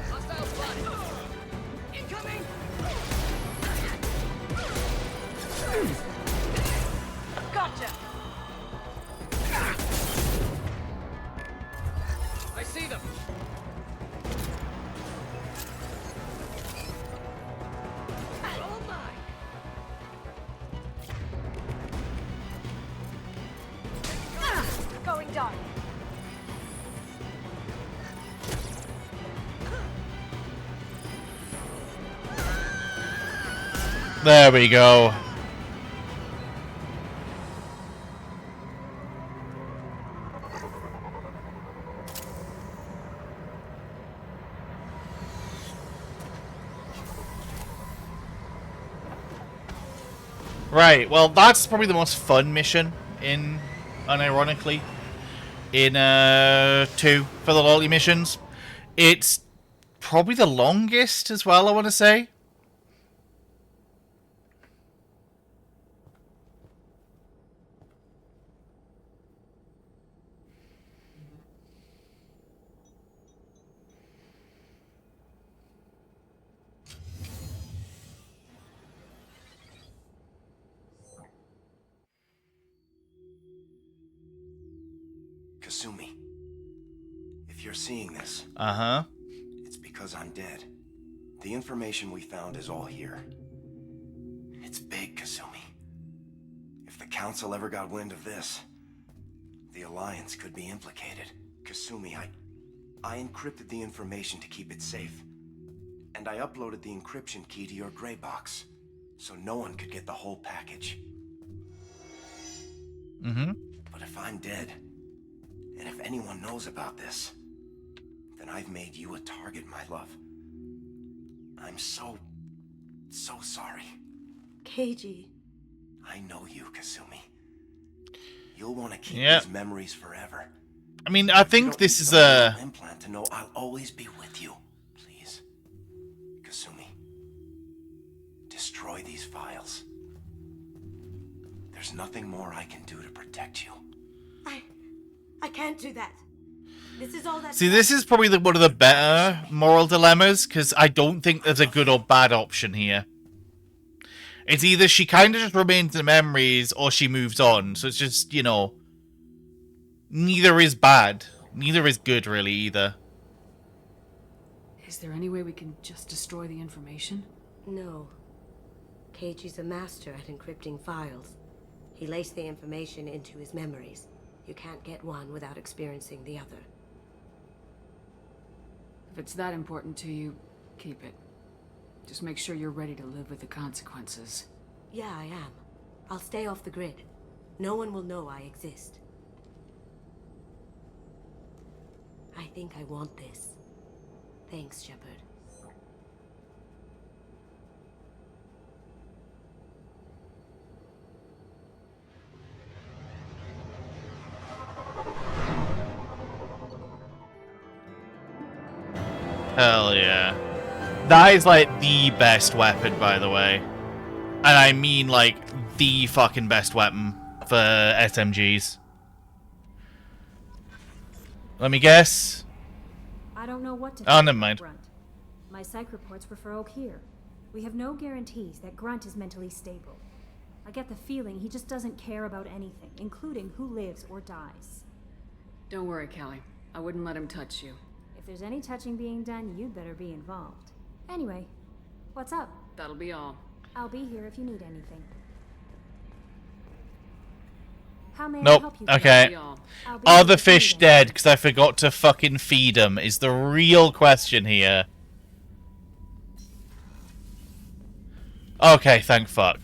Hostile spotted. Incoming. Gotcha. I see them. Oh my. Going dark. There we go. Right, well, that's probably the most fun mission in, unironically, in 2 for the loyalty missions. It's probably the longest as well, I want to say. Kasumi, if you're seeing this, it's because I'm dead. The information we found is all here. It's big, Kasumi. If the Council ever got wind of this, the Alliance could be implicated. Kasumi, I encrypted the information to keep it safe. And I uploaded the encryption key to your gray box, so no one could get the whole package. But if I'm dead, and if anyone knows about this, then I've made you a target, my love. I'm so sorry. Keiji. I know you, Kasumi. You'll want to keep these memories forever. I mean, I think this is a implant to know I'll always be with you. Please, Kasumi, destroy these files. There's nothing more I can do to protect you. I can't do that. This is all that. See, this is probably one of the better moral dilemmas, because I don't think there's a good or bad option here. It's either she kind of just remains in the memories, or she moves on. So it's just, you know, neither is bad. Neither is good, really, either. Is there any way we can just destroy the information? No. Keiji's a master at encrypting files. He laced the information into his memories. You can't get one without experiencing the other. If it's that important to you, keep it. Just make sure you're ready to live with the consequences. Yeah, I am. I'll stay off the grid. No one will know I exist. I think I want this. Thanks, Shepard. Hell yeah. That is like the best weapon, by the way. And I mean like the fucking best weapon for SMGs. Let me guess. I don't know what to Oh, never mind. Grunt. My psych reports refer Oak here. We have no guarantees that Grunt is mentally stable. I get the feeling he just doesn't care about anything, including who lives or dies. Don't worry, Callie. I wouldn't let him touch you. If there's any touching being done, you'd better be involved. Anyway, what's up? That'll be all. I'll be here if you need anything. How may I Nope. help you? Okay. Are the fish dead? Because I forgot to fucking feed them. Is the real question here. Okay, thank fuck.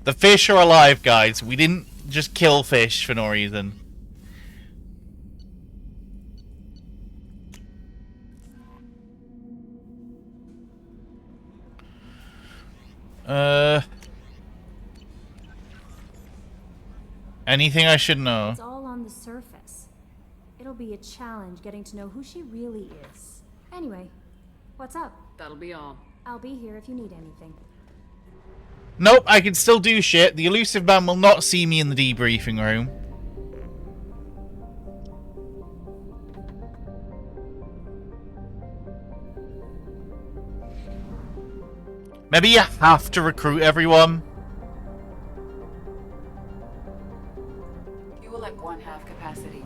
The fish are alive, guys. We didn't just kill fish for no reason. Anything I should know? It's all on the surface. It'll be a challenge getting to know who she really is. Anyway, what's up? That'll be all. I'll be here if you need anything. Nope, I can still do shit. The elusive man will not see me in the debriefing room. Maybe you have to recruit everyone. You will at 1/2 capacity.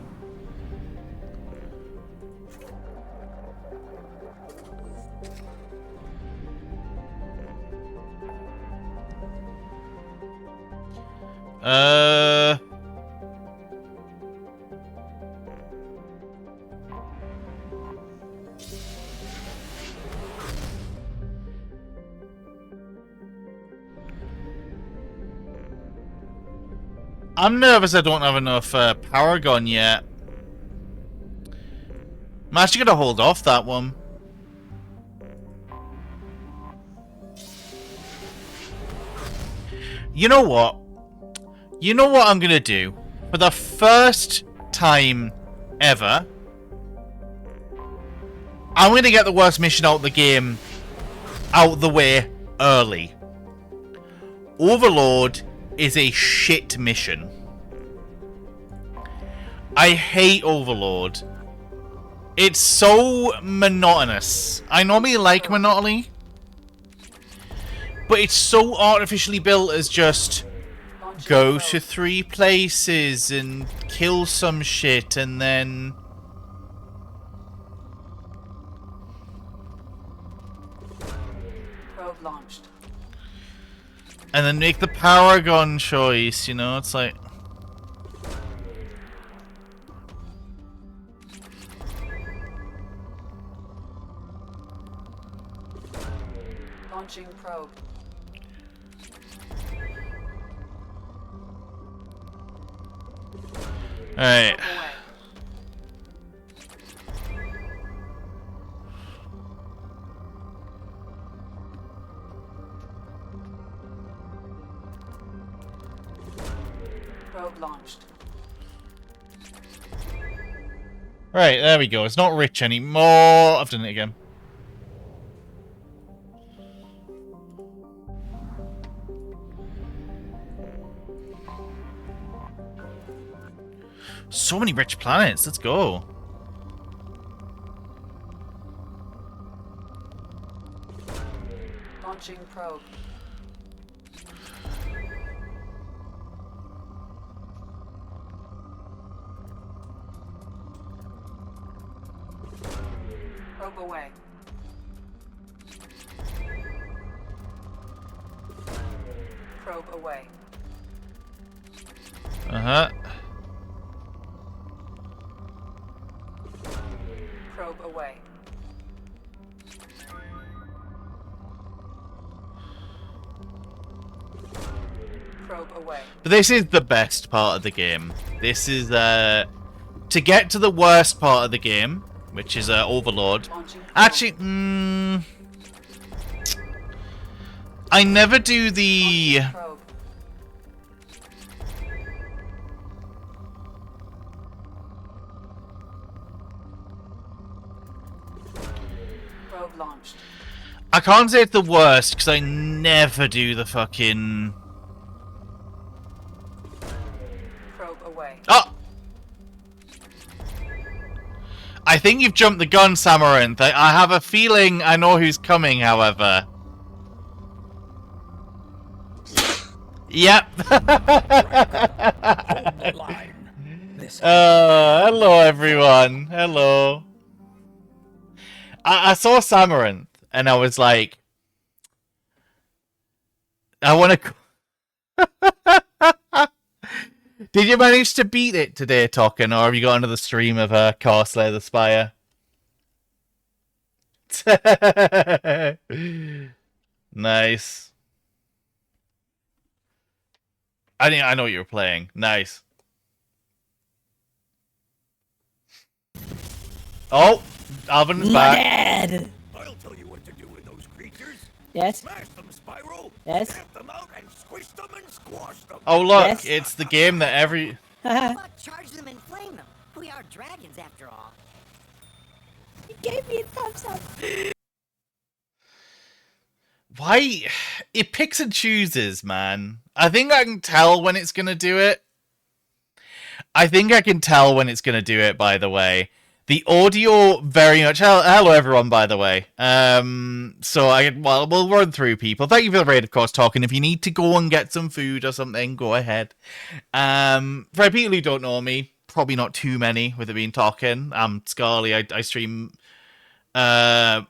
I'm nervous I don't have enough power gun yet. I'm actually gonna hold off that one. You know what? You know what I'm gonna do? For the first time ever, I'm gonna get the worst mission out of the game out the way early. Overlord is a shit mission. I hate Overlord. It's so monotonous. I normally like monotony, but it's so artificially built as just go to 3 places and kill some shit and then... Probe launched. And then make the Paragon choice, you know, it's like... Launching probe. Alright. Probe launched. Right, there we go. It's not rich anymore. I've done it again. So many rich planets. Let's go. Launching probe. Probe away. Probe away. Uh-huh. Probe away. Probe away. But this is the best part of the game. This is, to get to the worst part of the game, which is, Overlord. Actually, I never do the... Probe launched. I can't say it's the worst, because I never do the fucking... Probe away. Oh! I think you've jumped the gun, Samaranth. I have a feeling I know who's coming, however. Yep. Hello, everyone. Hello. I saw Samaranth, and I was like, I want to... Did you manage to beat it today, Token, or have you got another stream of Corslayer the Spire? Nice. I know what you were playing. Nice. Oh, Alvin is back. Dad. I'll tell you what to do with those creatures. Yes. Smash them, Spiral. Yes. Get them out and squish them and squash them. Oh look, Yes. it's the game that every... Haha. Charge them and flame them. We are dragons after all. You gave me a thumbs up. Why? It picks and chooses, man. I think I can tell when it's gonna do it. I think I can tell when it's gonna do it, by the way. The audio very much... Hello, everyone, by the way. Well, we'll run through people. Thank you for the raid, of course, Talking. If you need to go and get some food or something, go ahead. For people who don't know me, probably not too many with it being Talking. I'm Scarly. I stream... I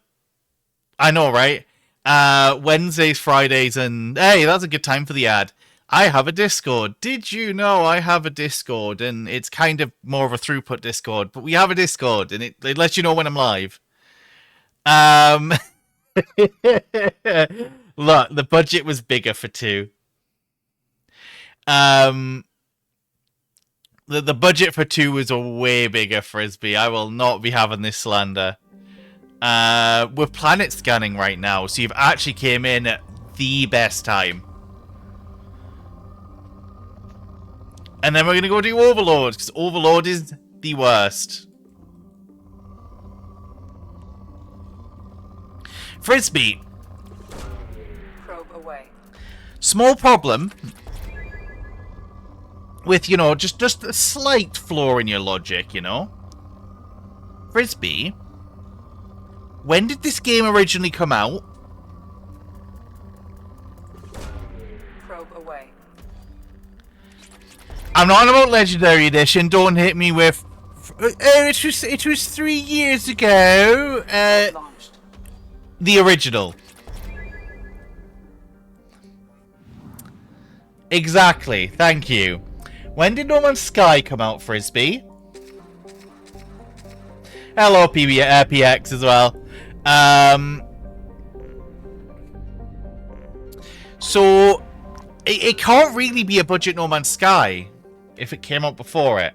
know, right? Wednesdays, Fridays, and... Hey, that's a good time for the ad. I have a Discord. Did you know I have a Discord? And it's kind of more of a throughput Discord, but we have a Discord, and it lets you know when I'm live. Look, the budget was bigger for 2. The budget for 2 was a way bigger, Frisbee. I will not be having this slander. We're planet scanning right now, so you've actually came in at the best time. And then we're going to go do Overlord, because Overlord is the worst. Frisbee. Probe away. Small problem with, you know, just a slight flaw in your logic, you know. Frisbee. When did this game originally come out? Probe away. I'm not on about Legendary Edition. Don't hit me with. Oh, it was 3 years ago. The original. Exactly. Thank you. When did No Man's Sky come out, Frisbee? Hello, PX as well. So it can't really be a budget No Man's Sky if it came out before it.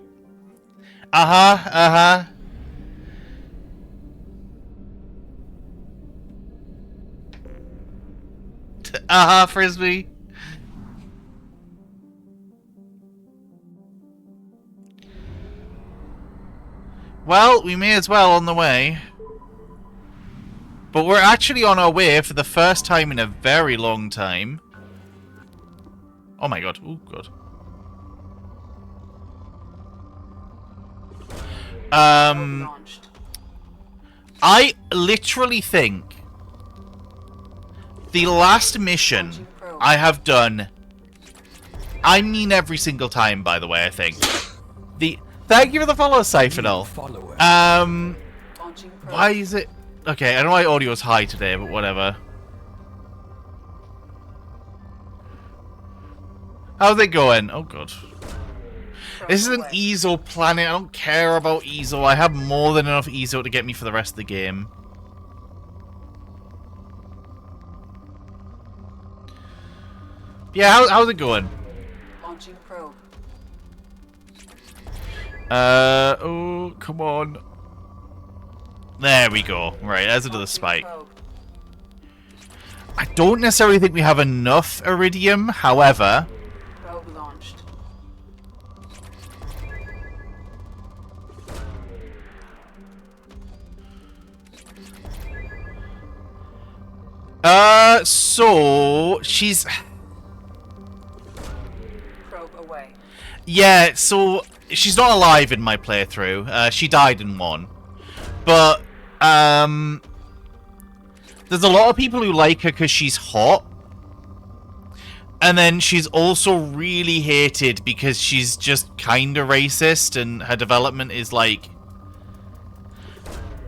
Frisbee. Well, we may as well on the way. But we're actually on our way for the first time in a very long time. Oh my god. Oh god. I literally think the last mission I have done, I mean every single time, by the way, I think. Thank you for the follow, Siphonal. Why is it... Okay, I don't know why audio is high today, but whatever. How's it going? Oh god. This is an EZO planet. I don't care about EZO. I have more than enough EZO to get me for the rest of the game. Yeah, how's it going? Launching probe. Oh, come on. There we go. Right, there's another spike. I don't necessarily think we have enough iridium, however... Probe launched. So... she's... Probe away. Yeah, so... she's not alive in my playthrough. She died in one. But, there's a lot of people who like her because she's hot. And then she's also really hated because she's just kind of racist and her development is like...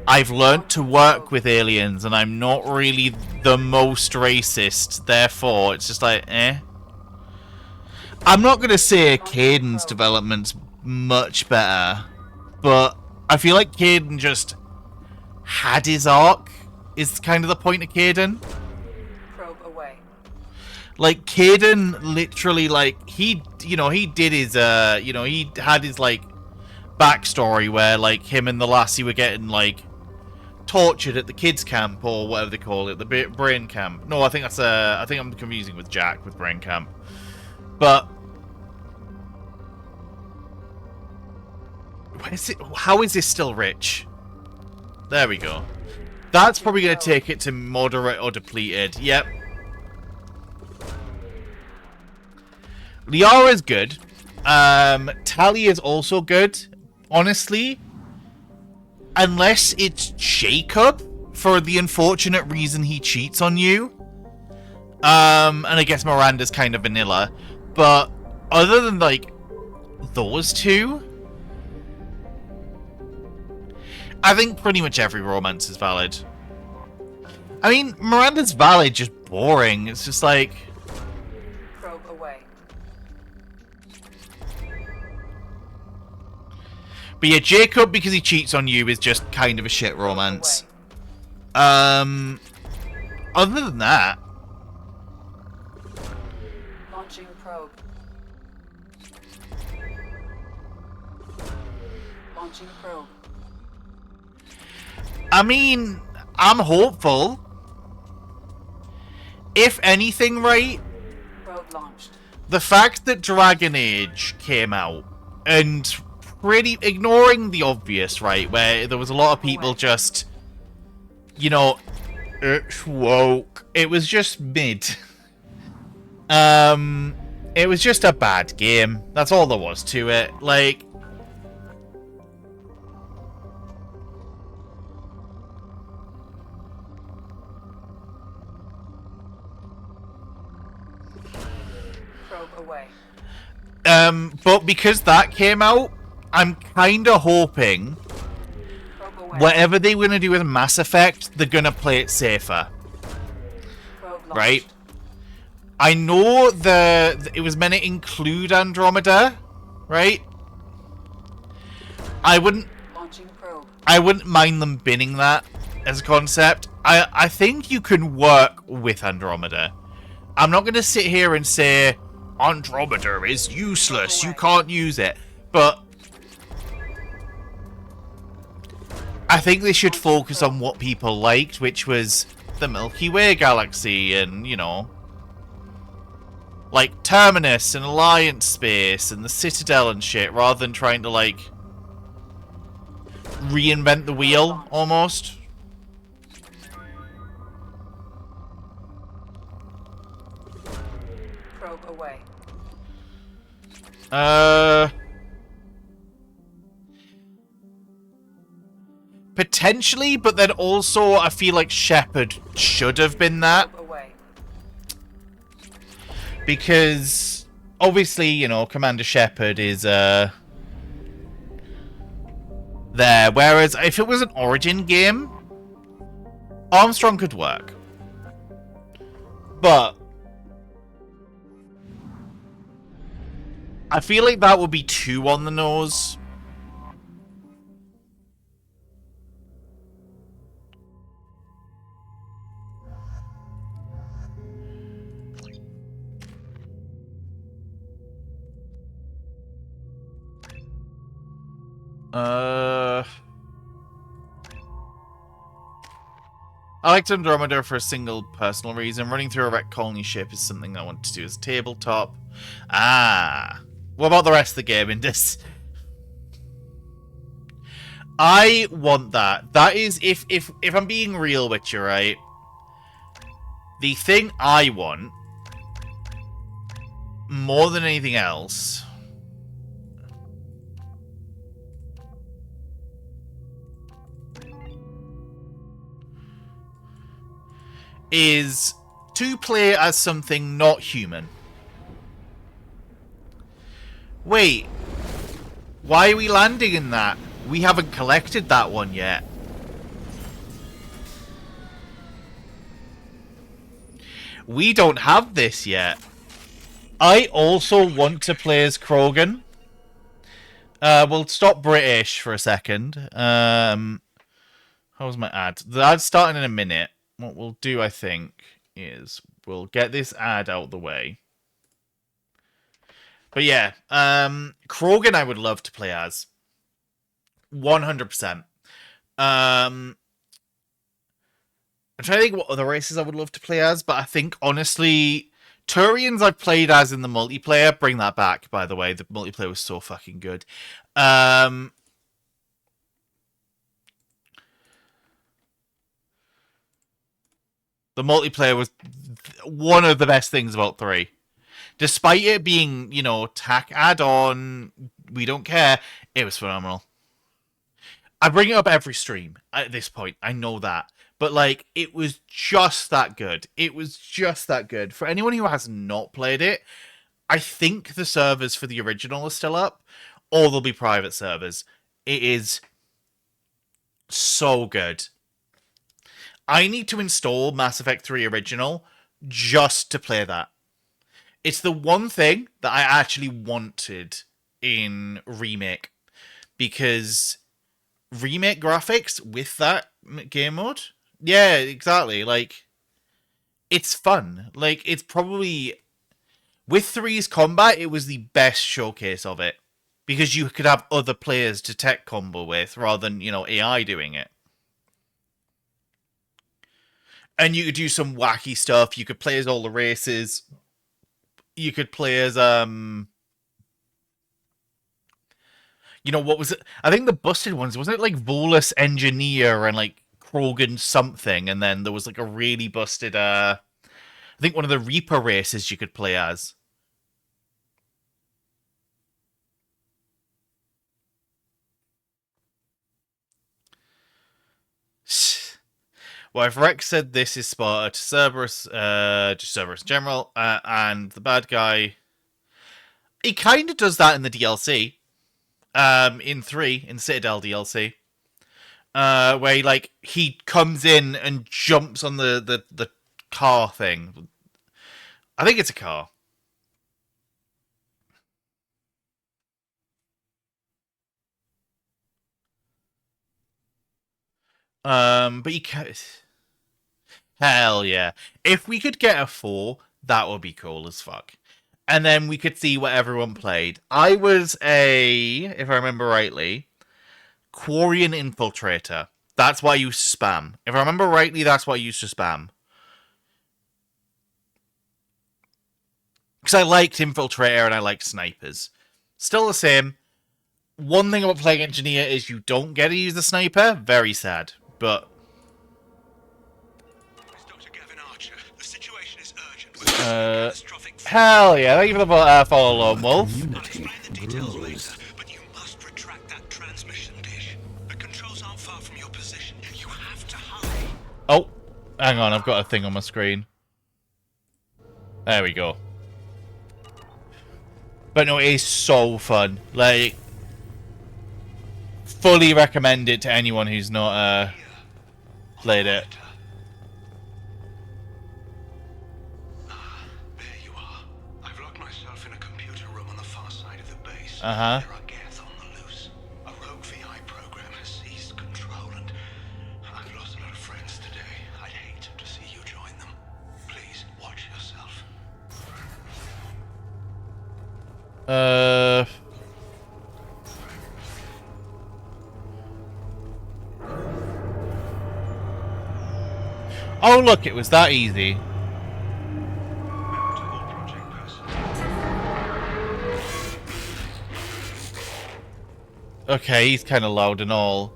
I've learnt to work with aliens and I'm not really the most racist, therefore it's just like, eh. I'm not going to say Caden's development's much better, but I feel like Caden just had his arc, is kind of the point of Caden. Probe away. Like, Caden literally, like, he did his, he had his, like, backstory where, like, him and the lassie were getting, like, tortured at the kids camp, or whatever they call it, the brain camp. No, I think that's, I think I'm confusing with Jack with brain camp. But... how is this still rich? There we go. That's probably going to take it to moderate or depleted. Yep. Liara's good. Tali is also good. Honestly. Unless it's Jacob, for the unfortunate reason he cheats on you. And I guess Miranda's kind of vanilla. But other than, like, those two... I think pretty much every romance is valid. I mean, Miranda's valid, just boring. It's just like... Probe away. But yeah, Jacob, because he cheats on you, is just kind of a shit romance. Other than that... Launching probe. Launching probe. I mean, I'm hopeful. If anything, right? Probe launched. The fact that Dragon Age came out, and pretty ignoring the obvious, right, where there was a lot of people just, you know, it's woke. It was just mid. It was just a bad game. That's all there was to it. Like... But because that came out, I'm kind of hoping whatever they were going to do with Mass Effect, they're going to play it safer. Right? I know it was meant to include Andromeda, right? I wouldn't mind them binning that as a concept. I think you can work with Andromeda. I'm not going to sit here and say Andromeda is useless, you can't use it. But I think they should focus on what people liked, which was the Milky Way galaxy and, you know, like Terminus and Alliance Space and the Citadel and shit, rather than trying to, like, reinvent the wheel, almost. Probe away. Potentially, but then also I feel like Shepard should have been that. Because, obviously, you know, Commander Shepard is, there. Whereas, if it was an Origin game, Armstrong could work. But I feel like that would be too on the nose. I liked Andromeda for a single personal reason. Running through a wrecked colony ship is something I want to do as a tabletop. Ah. What about the rest of the game in this? I want that. That is, if I'm being real with you, right? The thing I want, more than anything else, is to play as something not human. Wait. Why are we landing in that? We haven't collected that one yet. We don't have this yet. I also want to play as Krogan. We'll stop British for a second. How's my ad? The ad's starting in a minute. What we'll do, I think, is we'll get this ad out the way. But yeah, Krogan I would love to play as. 100%. I'm trying to think what other races I would love to play as, but I think, honestly, Turians I've played as in the multiplayer. Bring that back, by the way. The multiplayer was so fucking good. The multiplayer was one of the best things about 3. Despite it being, you know, tack add-on, we don't care, it was phenomenal. I bring it up every stream at this point. I know that. But, like, it was just that good. It was just that good. For anyone who has not played it, I think the servers for the original are still up, or there'll be private servers. It is so good. I need to install Mass Effect 3 Original just to play that. It's the one thing that I actually wanted in Remake. Because Remake graphics with that game mode? Yeah, exactly. Like, it's fun. Like, it's probably... With 3's combat, it was the best showcase of it. Because you could have other players to tech combo with, rather than, you know, AI doing it. And you could do some wacky stuff. You could play as all the races. You could play as, you know, what was it? I think the busted ones, wasn't it like Volus Engineer and like Krogan something? And then there was like a really busted, I think one of the Reaper races you could play as. Well, if Rex said this is Sparta to Cerberus, just Cerberus in general, and the bad guy, He kind of does that in the DLC. In 3, in Citadel DLC. Where he comes in and jumps on the car thing. I think it's a car. But you can't... Hell yeah. If we could get a 4, that would be cool as fuck. And then we could see what everyone played. I was if I remember rightly, Quarian Infiltrator. That's what I used to spam. If I remember rightly, that's what I used to spam. Because I liked Infiltrator and I liked Snipers. Still the same. One thing about playing Engineer is you don't get to use the Sniper. Very sad. But... hell yeah, thank you for the follow, Lone Wolf. Oh, hang on, I've got a thing on my screen. There we go. But no, it is so fun. Like, fully recommend it to anyone who's not played it. Uh-huh. There are Geth on the loose. A rogue VI program has seized control, and I've lost a lot of friends today. I'd hate to see you join them. Please, watch yourself. Oh, look, it was that easy. Okay, he's kind of loud and all.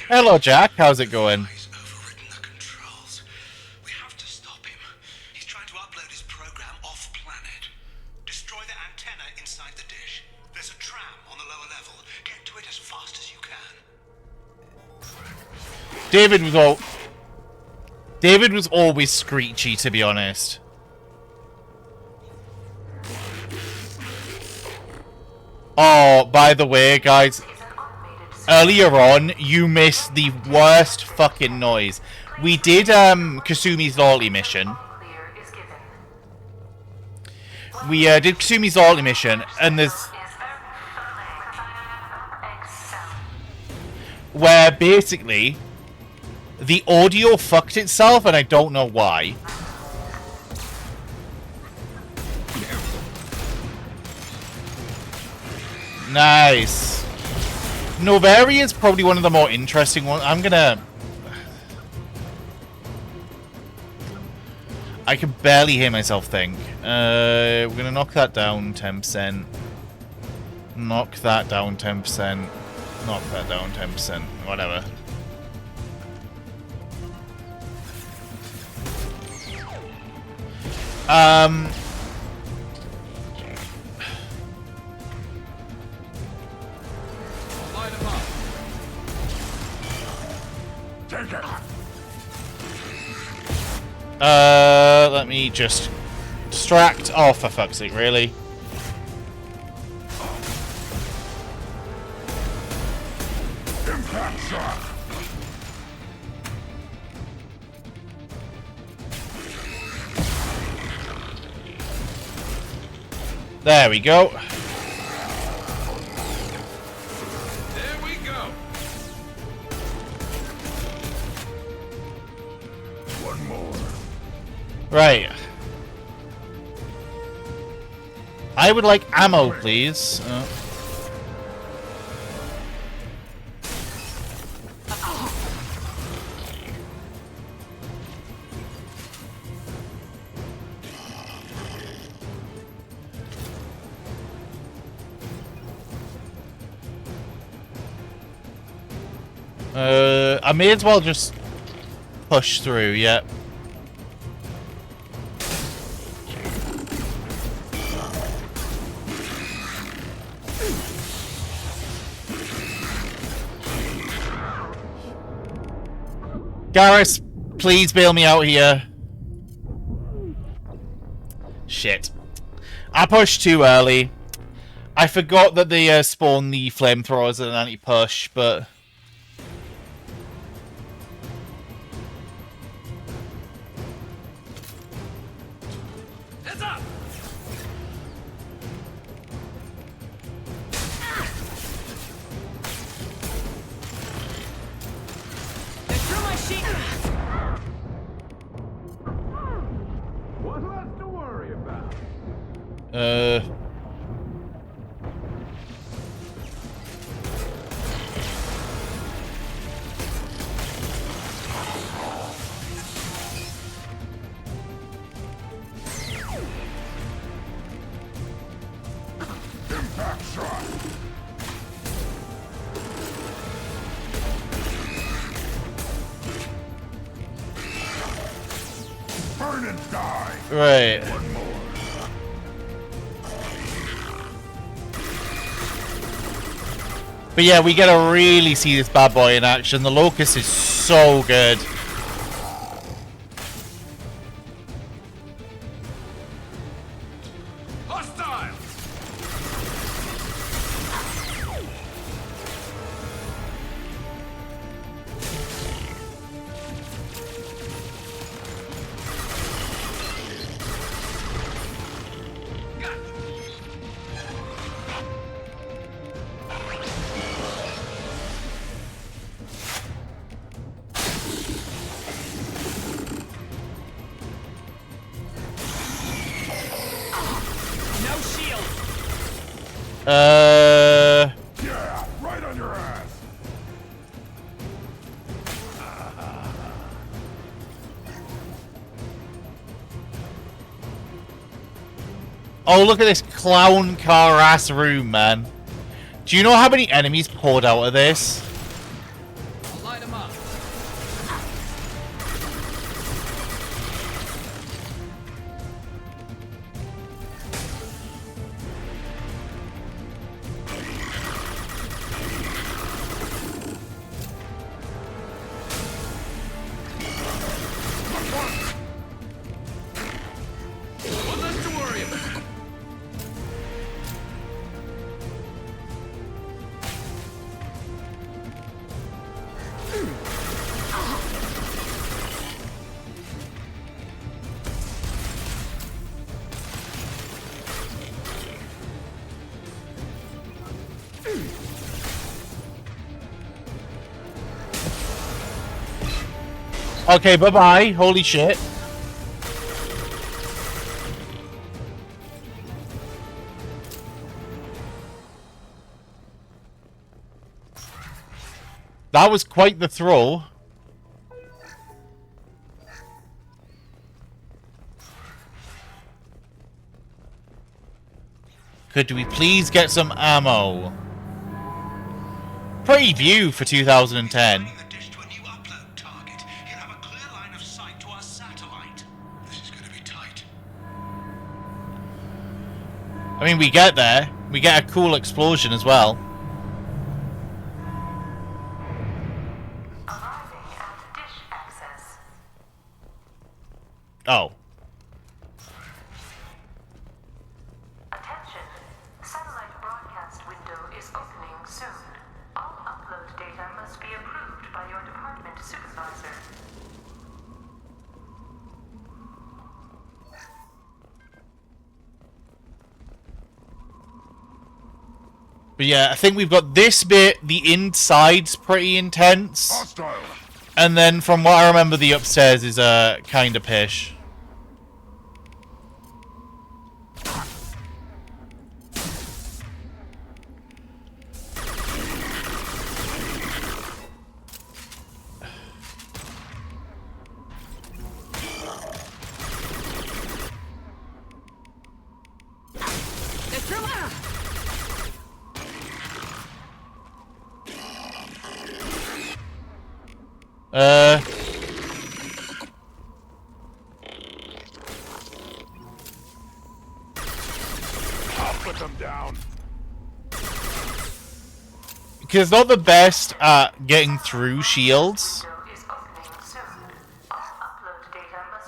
Hello, Jack. How's it going? We have to stop him. He's trying to upload his program off-planet. Destroy the antenna inside the dish. There's a tram on the lower level. Get to it as fast as you can. David was always screechy, to be honest. Oh, by the way, guys, earlier on, you missed the worst fucking noise. We did Kasumi's loyalty mission. We did Kasumi's loyalty mission, and there's... where basically the audio fucked itself, and I don't know why. Nice. Novari is probably one of the more interesting ones. I can barely hear myself think. We're gonna knock that down 10%. Knock that down 10%. Knock that down 10%. Whatever. Let me just distract. Oh, for fuck's sake, really? Impact shot. There we go. There we go. One more. Right. I would like ammo, please. I may as well just push through, yeah. Garrus, please bail me out here. Shit. I pushed too early. I forgot that they spawn the flamethrowers at an anti-push, but... Heads up! They threw my sheet! What's left to worry about? Impact shot. Burn and die. Right. One more. But yeah, we get to really see this bad boy in action. The Locust is so good. Hostile! No shield! Yeah, right on your ass. Oh, look at this clown car ass room, man. Do you know how many enemies poured out of this? I'll light him up. One less to worry about. Okay, bye-bye. Holy shit. That was quite the throw. Could we please get some ammo? Pretty view for 2010. I mean, we get there. We get a cool explosion as well. Oh. Attention. Satellite broadcast window is opening soon. All upload data must be approved by your department supervisor. But yeah, I think we've got this bit. The inside's pretty intense. Hostile. And then from what I remember, the upstairs is kind of pish. I'll put them down. Because it's not the best at getting through shields.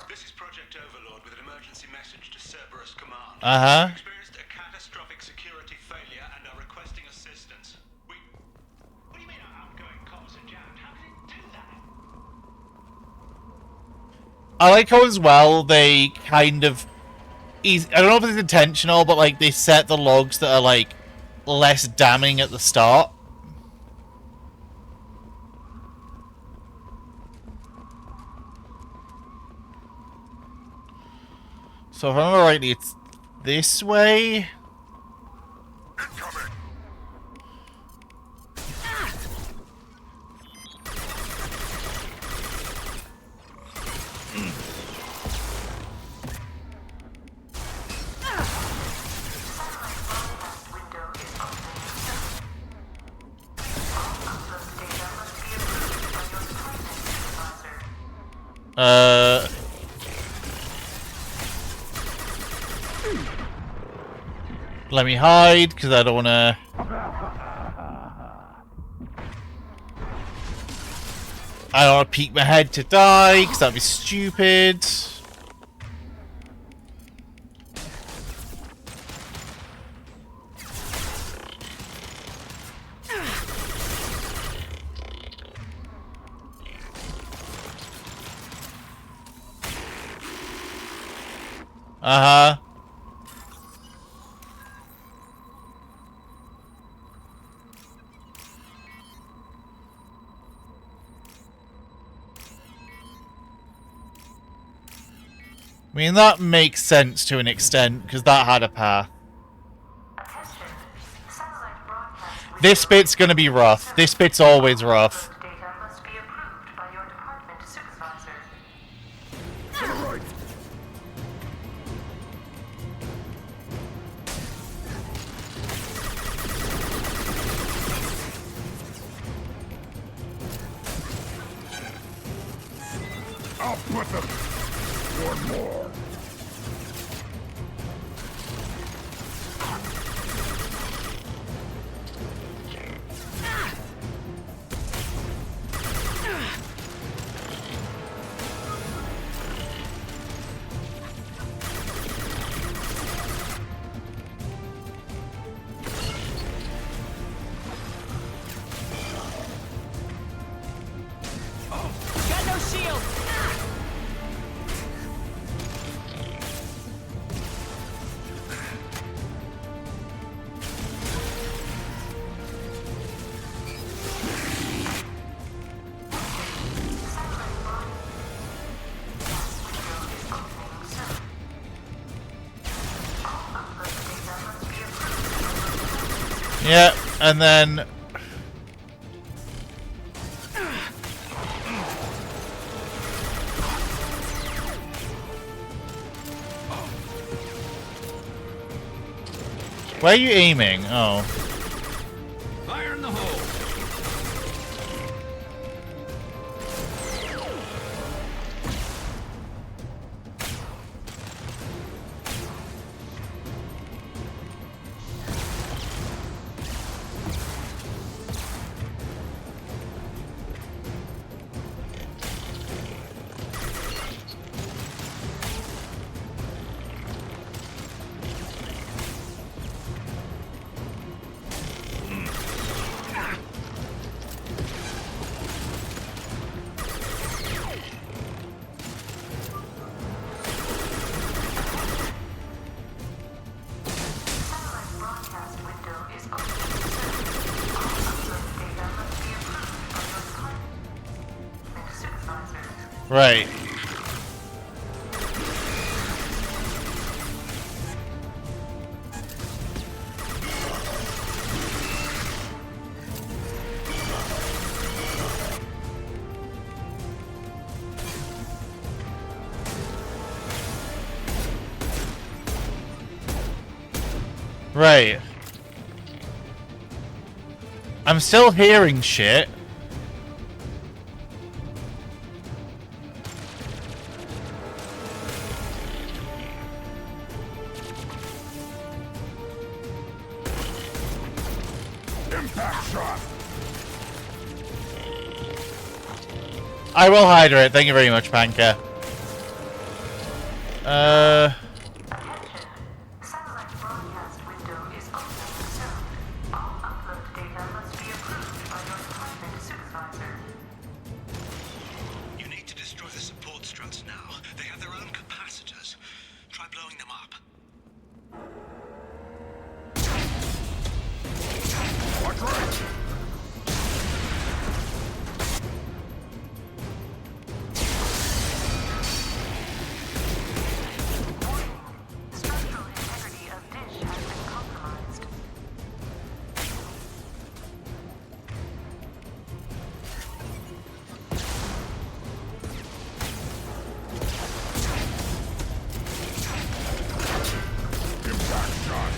This is Project Overlord with an emergency message to Cerberus Command. Uh-huh. Experienced a catastrophic security failure I like how as well they kind of... I don't know if it's intentional, but like they set the logs that are like less damning at the start. So if I remember rightly, it's this way. Let me hide, because I don't want to... I don't want to peek my head to die, because that'd be stupid. Uh-huh. I mean, that makes sense to an extent, because that had a path. This bit's gonna be rough. This bit's always rough. I'll put them. One more. Got no shield. Yeah, and then... Where are you aiming? Oh. Fire in the hole. Right. Right. I'm still hearing shit. Impact shot. I will hydrate. Thank you very much, Panka. You need to destroy the support struts now. him up. Watch right! Structural integrity of dish has been compromised. Impact shot.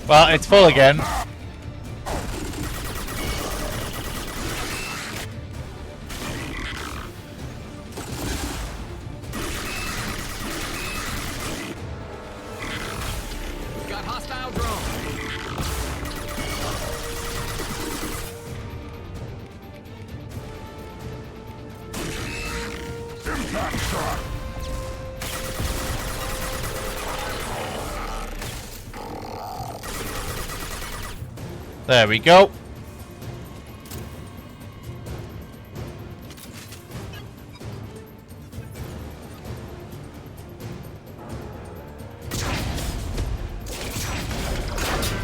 Well, it's full again. We've got hostile drone. Impact shot. There we go.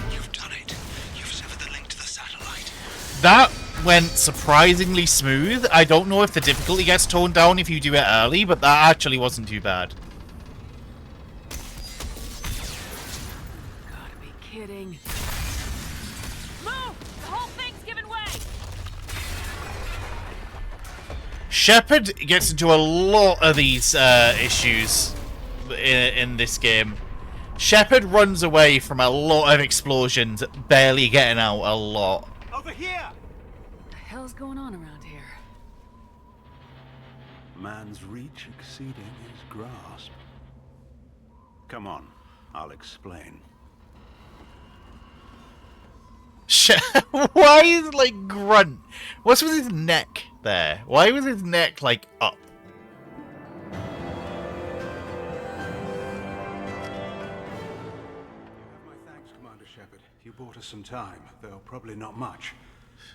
You've done it. You've severed the link to the satellite. That went surprisingly smooth. I don't know if the difficulty gets toned down if you do it early, but that actually wasn't too bad. Gotta be kidding. Move! The whole thing's giving way! Shepard gets into a lot of these issues in this game. Shepard runs away from a lot of explosions, barely getting out a lot. Over here! What the hell's going on around here? Man's reach exceeding his grasp. Come on, I'll explain. Why is like grunt? What's with his neck there? Why was his neck like up? My thanks, Commander Shepard. You bought us some time, though probably not much.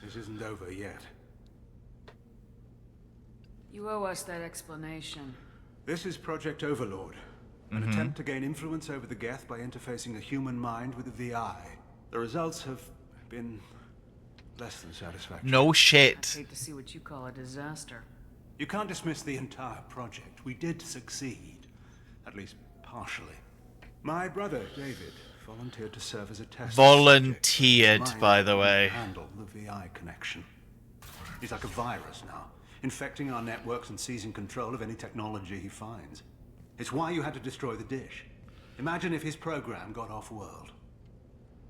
This isn't over yet. You owe us that explanation. This is Project Overlord. An attempt to gain influence over the Geth by interfacing the human mind with the VI. The results have been less than satisfactory. No shit. I hate to see what you call a disaster. You can't dismiss the entire project. We did succeed. At least partially. My brother, David, volunteered to serve as a test. Volunteered, by the way. Handle the VI connection. He's like a virus now, infecting our networks and seizing control of any technology he finds. It's why you had to destroy the dish. Imagine if his program got off-world.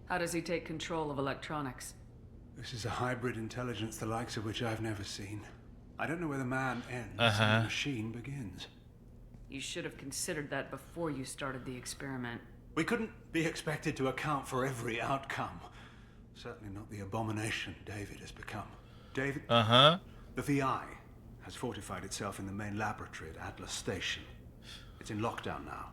How does he take control of electronics? This is a hybrid intelligence the likes of which I've never seen. I don't know where the man ends and the machine begins. You should have considered that before you started the experiment. We couldn't be expected to account for every outcome. Certainly not the abomination David has become. David? The VI has fortified itself in the main laboratory at Atlas Station. It's in lockdown now.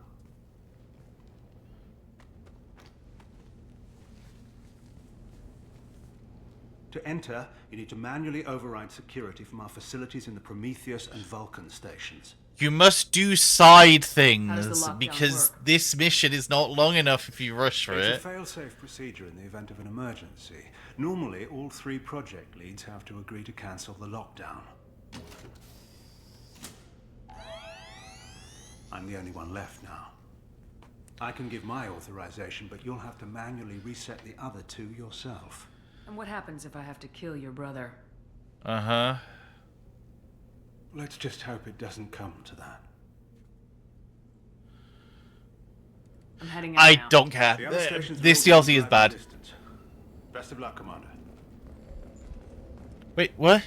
To enter, you need to manually override security from our facilities in the Prometheus and Vulcan stations. You must do side things, lockdown because work? this mission is not long enough if you rush for It's it. a fail-safe procedure in the event of an emergency. Normally, all 3 project leads have to agree to cancel the lockdown. I'm the only one left now. I can give my authorization, but you'll have to manually reset the other 2 yourself. And what happens if I have to kill your brother? Let's just hope it doesn't come to that. I'm heading out I now. don't care. The other stations This will DLC be is bad. distance. Best of luck, Commander. Wait, what?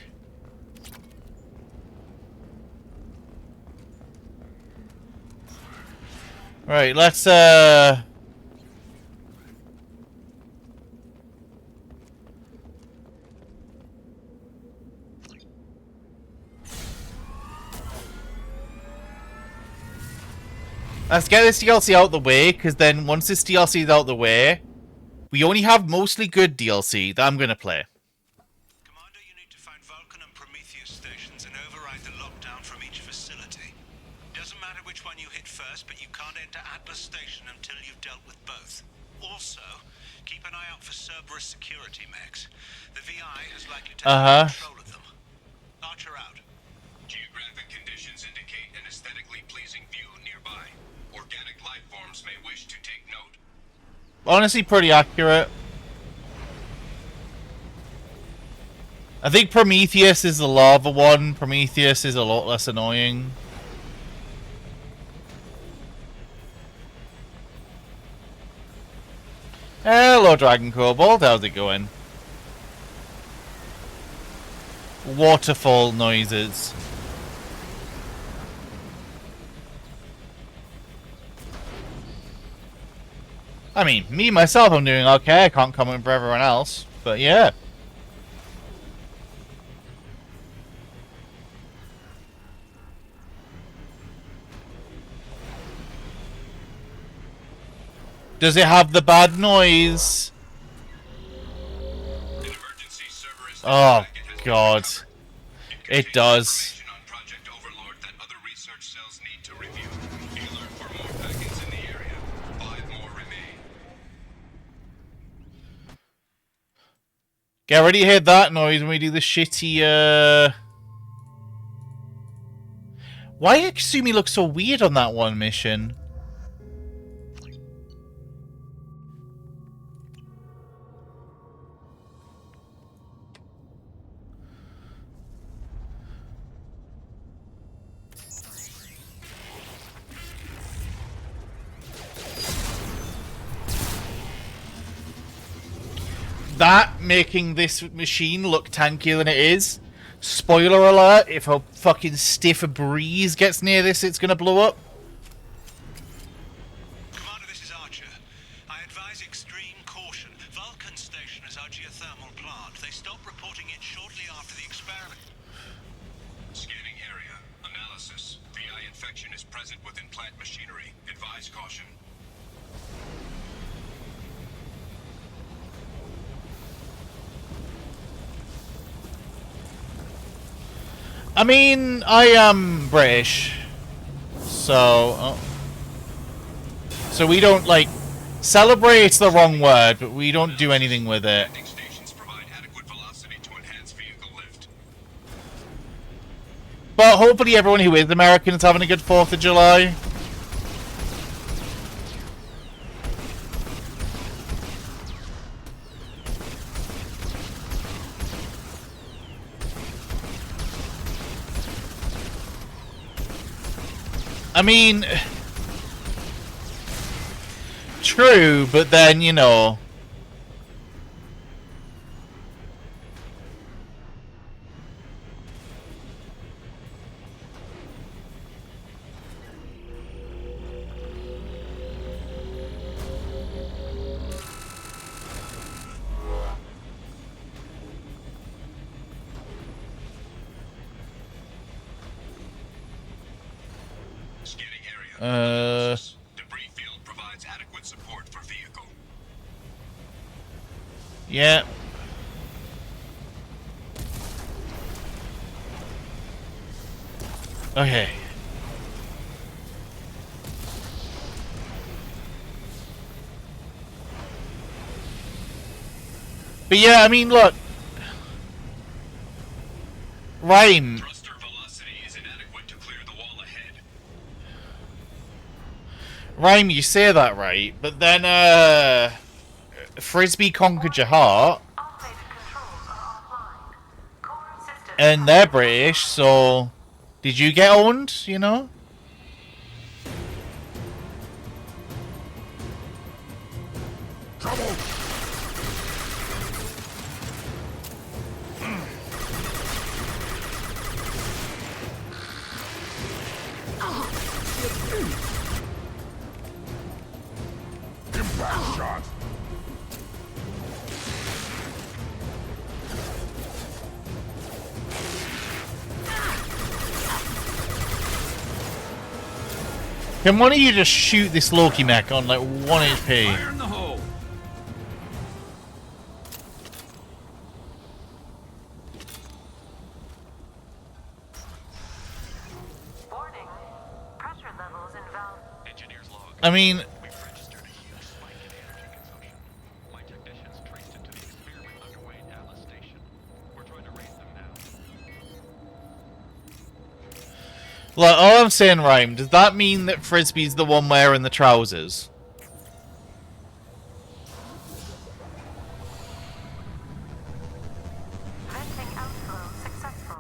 Right, let's get this DLC out the way, because then once this DLC is out the way, we only have mostly good DLC that I'm going to play. Commander, you need to find Vulcan and Prometheus stations and override the lockdown from each facility. Doesn't matter which one you hit first, but you can't enter Atlas Station until you've dealt with both. Also, keep an eye out for Cerberus security mechs. The VI is likely to have control of them. Archer out. Geographic conditions indicate an aesthetically pleasing view nearby. Organic life forms may wish to take note. Honestly, pretty accurate. I think Prometheus is the lava one. Prometheus is a lot less annoying. Hello, Dragon Kobold. How's it going? Waterfall noises. I mean, me, myself, I'm doing okay. I can't comment for everyone else. But yeah. Does it have the bad noise? Oh, God. It does. Get ready to hear that noise when we do the shitty, Why did Kasumi look so weird on that one mission? That making this machine look tankier than it is. Spoiler alert, if a fucking stiff breeze gets near this, it's gonna blow up. Commander, this is Archer. I advise extreme caution. Vulcan Station is our geothermal plant. They stopped reporting it shortly after the experiment. Scanning area. Analysis. VI infection is present within plant machinery. Advise caution. I mean, I am British, so we don't, like, celebrate's the wrong word, but we don't do anything with it. But hopefully everyone who is American is having a good 4th of July. I mean, true, but then, you know. Debris field provides adequate support for vehicle. Yeah. Okay. But yeah, I mean, look. Rhyme. Rhyme, you say that right, but then, Frisbee conquered your heart. And they're British, so did you get owned, you know? Trouble! Can one of you just shoot this Loki mech on like 1 HP? Fire in the hole. Warning. Pressure levels in valve. Engineer's log. I mean, We've registered a huge spike in energy consumption. My technicians traced it to the experiment underway at Atlas Station. We're trying to raise them now. look, all I'm saying, Rhyme, does that mean that Frisbee's the one wearing the trousers? Venting outflow successful.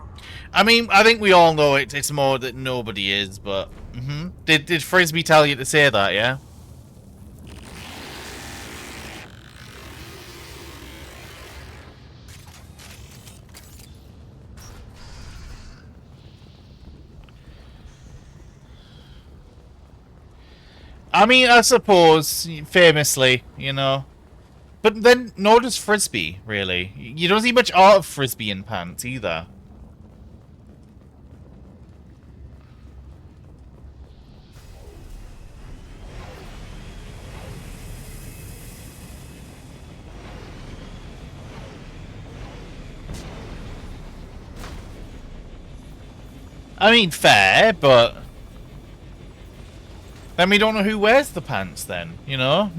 I mean, I think we all know it's more that nobody is, but... Did Frisbee tell you to say that, yeah? I mean, I suppose, famously, you know. But then, nor does Frisbee, really. You don't see much art of Frisbee in pants, either. I mean, fair, but... then we don't know who wears the pants, then, you know?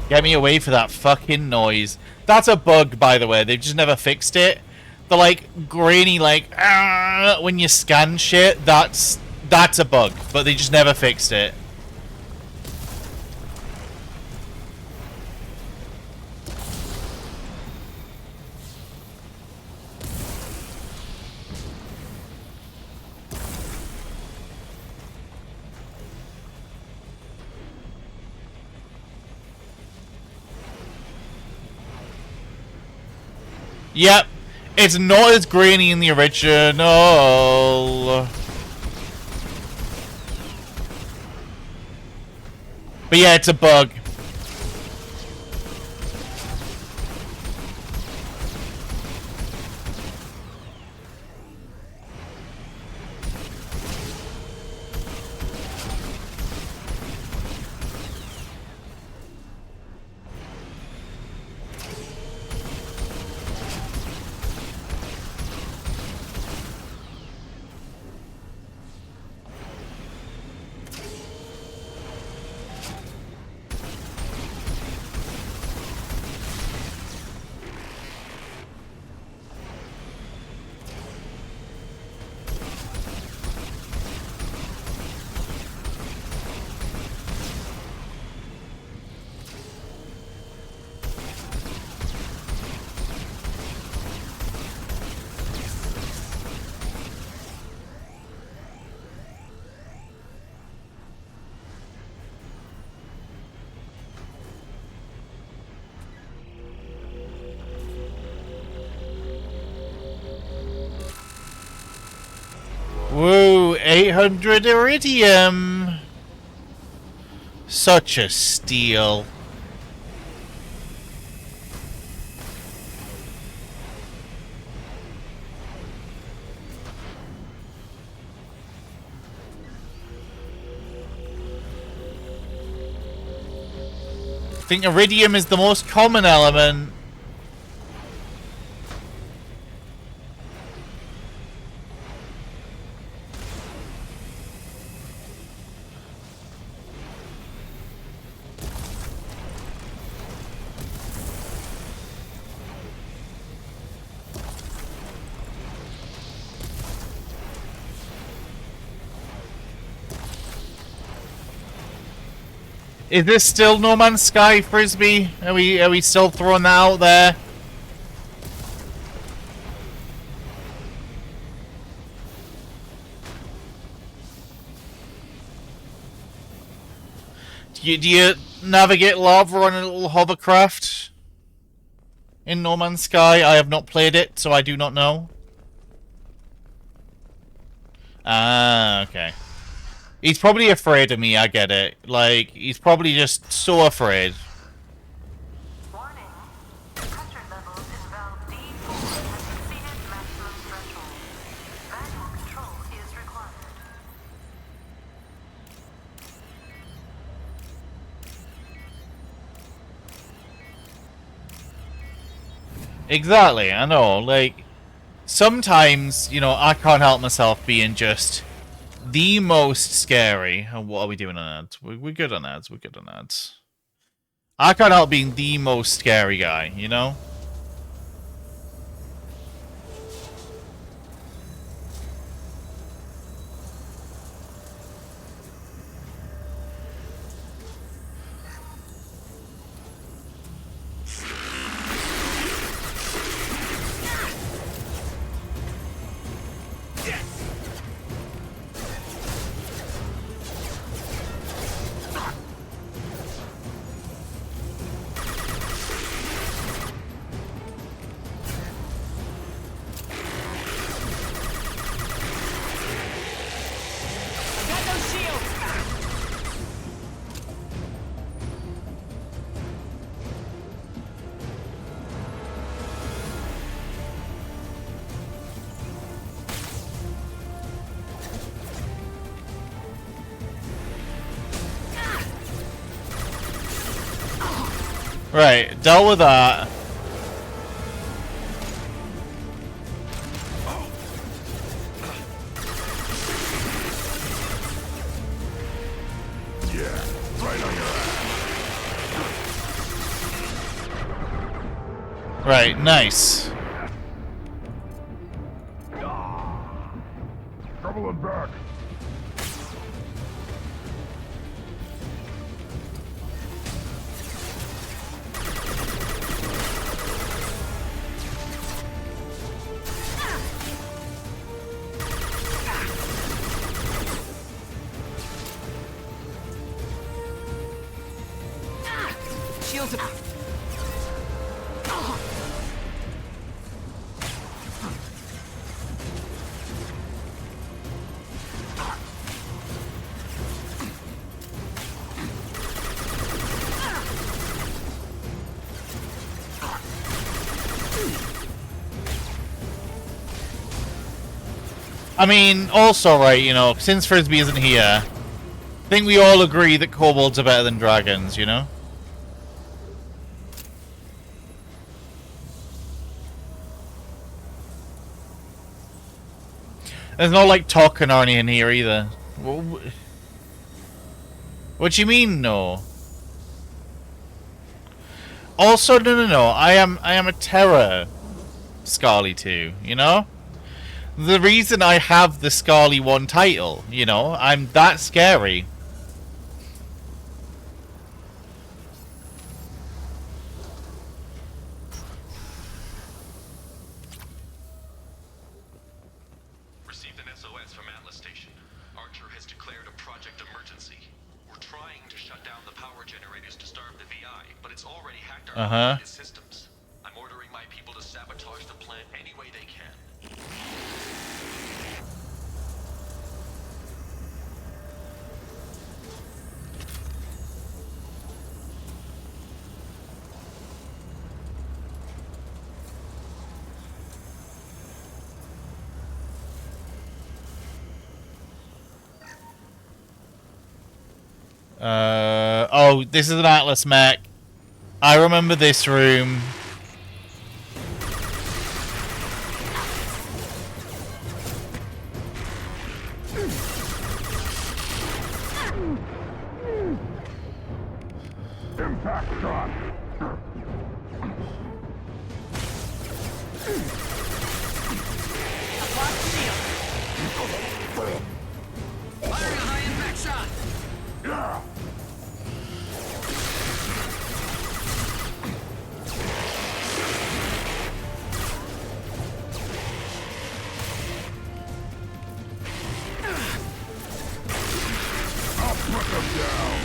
Get me away from that fucking noise. That's a bug, by the way. They've just never fixed it. The, like, grainy, like, when you scan shit, that's a bug. But they just never fixed it. Yep, it's not as grainy in the original. But yeah, it's a bug. Woo, 800 iridium. Such a steal. I think iridium is the most common element. Is this still No Man's Sky, Frisbee? Are we still throwing that out there? Do you navigate lava on a little hovercraft in No Man's Sky? I have not played it, so I do not know. Ah, okay. He's probably afraid of me, I get it. Like, he's probably just so afraid. Warning. Pressure levels in valve D4 have exceeded maximum threshold. Manual control is required. Exactly, I know. Like, sometimes, you know, I can't help myself being just the most scary. What are we doing on ads? We're good on ads. We're good on ads. I can't help being the most scary guy, you know? Right, dealt with that. Yeah, right on your ass. Right, nice. Trouble in back. Shields up. I mean, also, right, you know, since Frisbee isn't here, I think we all agree that kobolds are better than dragons, you know? There's no, like, talking or anything here either. What do you mean, no? Also, no. I am a terror Scarly 2, you know? The reason I have the Scarly 1 title, you know? I'm that scary. Received an SOS from Atlas Station. Archer has declared a project emergency. We're trying to shut down the power generators to starve the VI, but it's already hacked our systems. I'm ordering my people to sabotage the plant any way they can. Oh, this is an Atlas mech. I remember this room. Impact shot. Firing a high impact shot. Yeah. I'll put them down.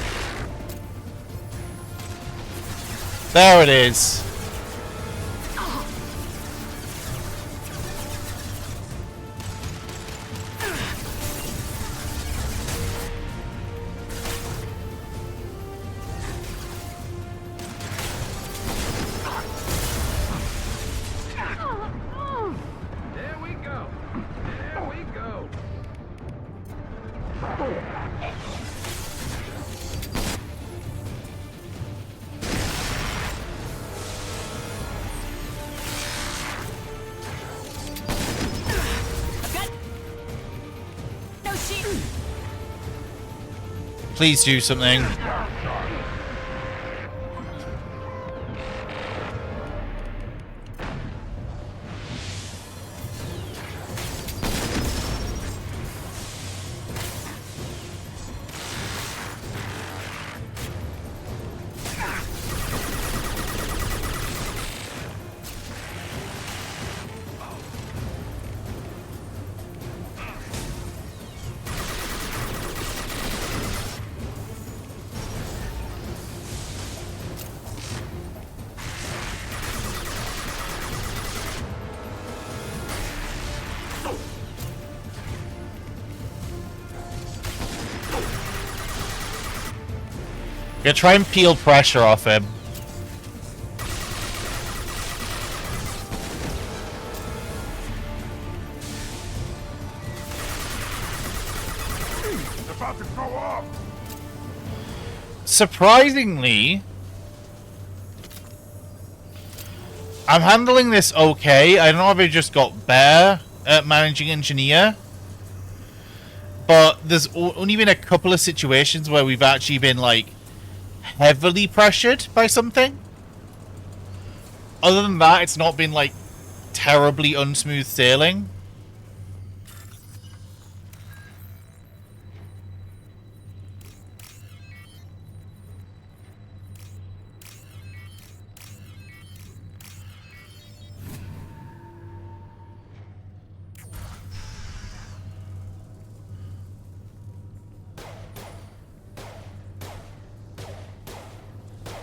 There it is. There we go. There we go. No shit. Please do something. Yeah, try and peel pressure off him. It's about to go off. Surprisingly, I'm handling this okay. I don't know if I just got better at managing engineer, but there's only been a couple of situations where we've actually been like heavily pressured by something. Other than that, it's not been like terribly unsmooth sailing.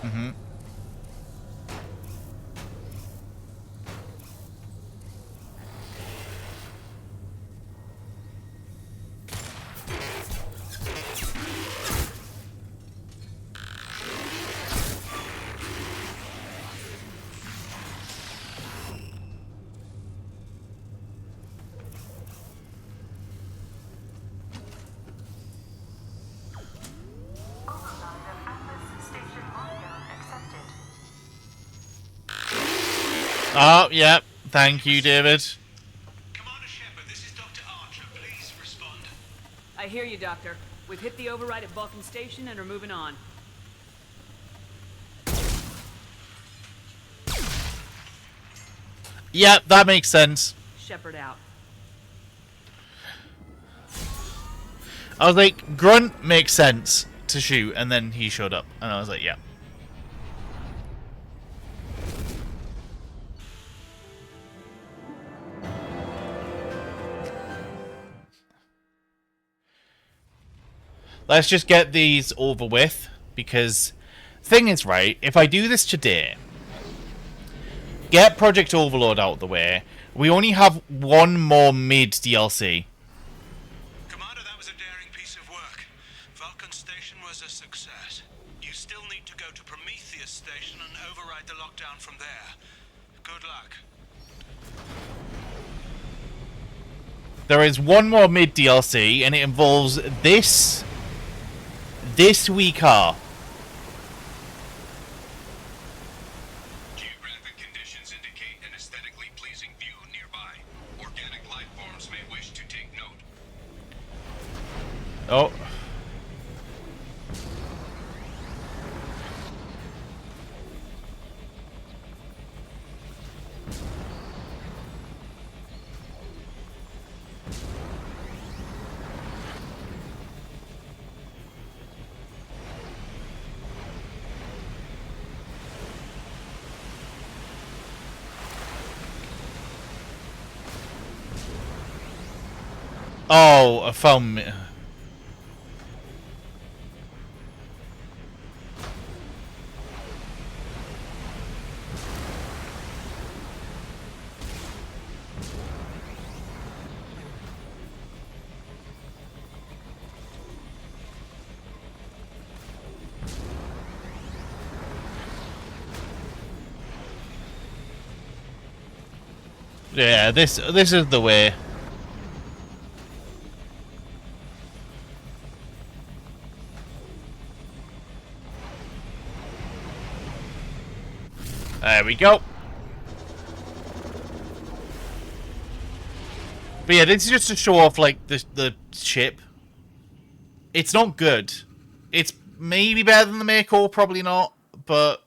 Mm-hmm. Oh, yep. Thank you, David. I hear you, Doctor. We've hit the override at Vulcan Station and are moving on. Yep, that makes sense. Shepard out. I was like, Grunt makes sense to shoot, and then he showed up, and I was like, yeah. Let's just get these over with, because thing is, right, if I do this today, get Project Overload out of the way, we only have one more mid DLC. Commander, that was a daring piece of work. Vulcan Station was a success. You still need to go to Prometheus Station and override the lockdown from there. Good luck. There is one more mid DLC, and it involves this wee car. Geographic conditions indicate an aesthetically pleasing view nearby. Organic life forms may wish to take note. Oh. Oh, I found me. Yeah, this is the way. There we go. But yeah, this is just to show off like the ship. It's not good. It's maybe better than the Mako, probably not, but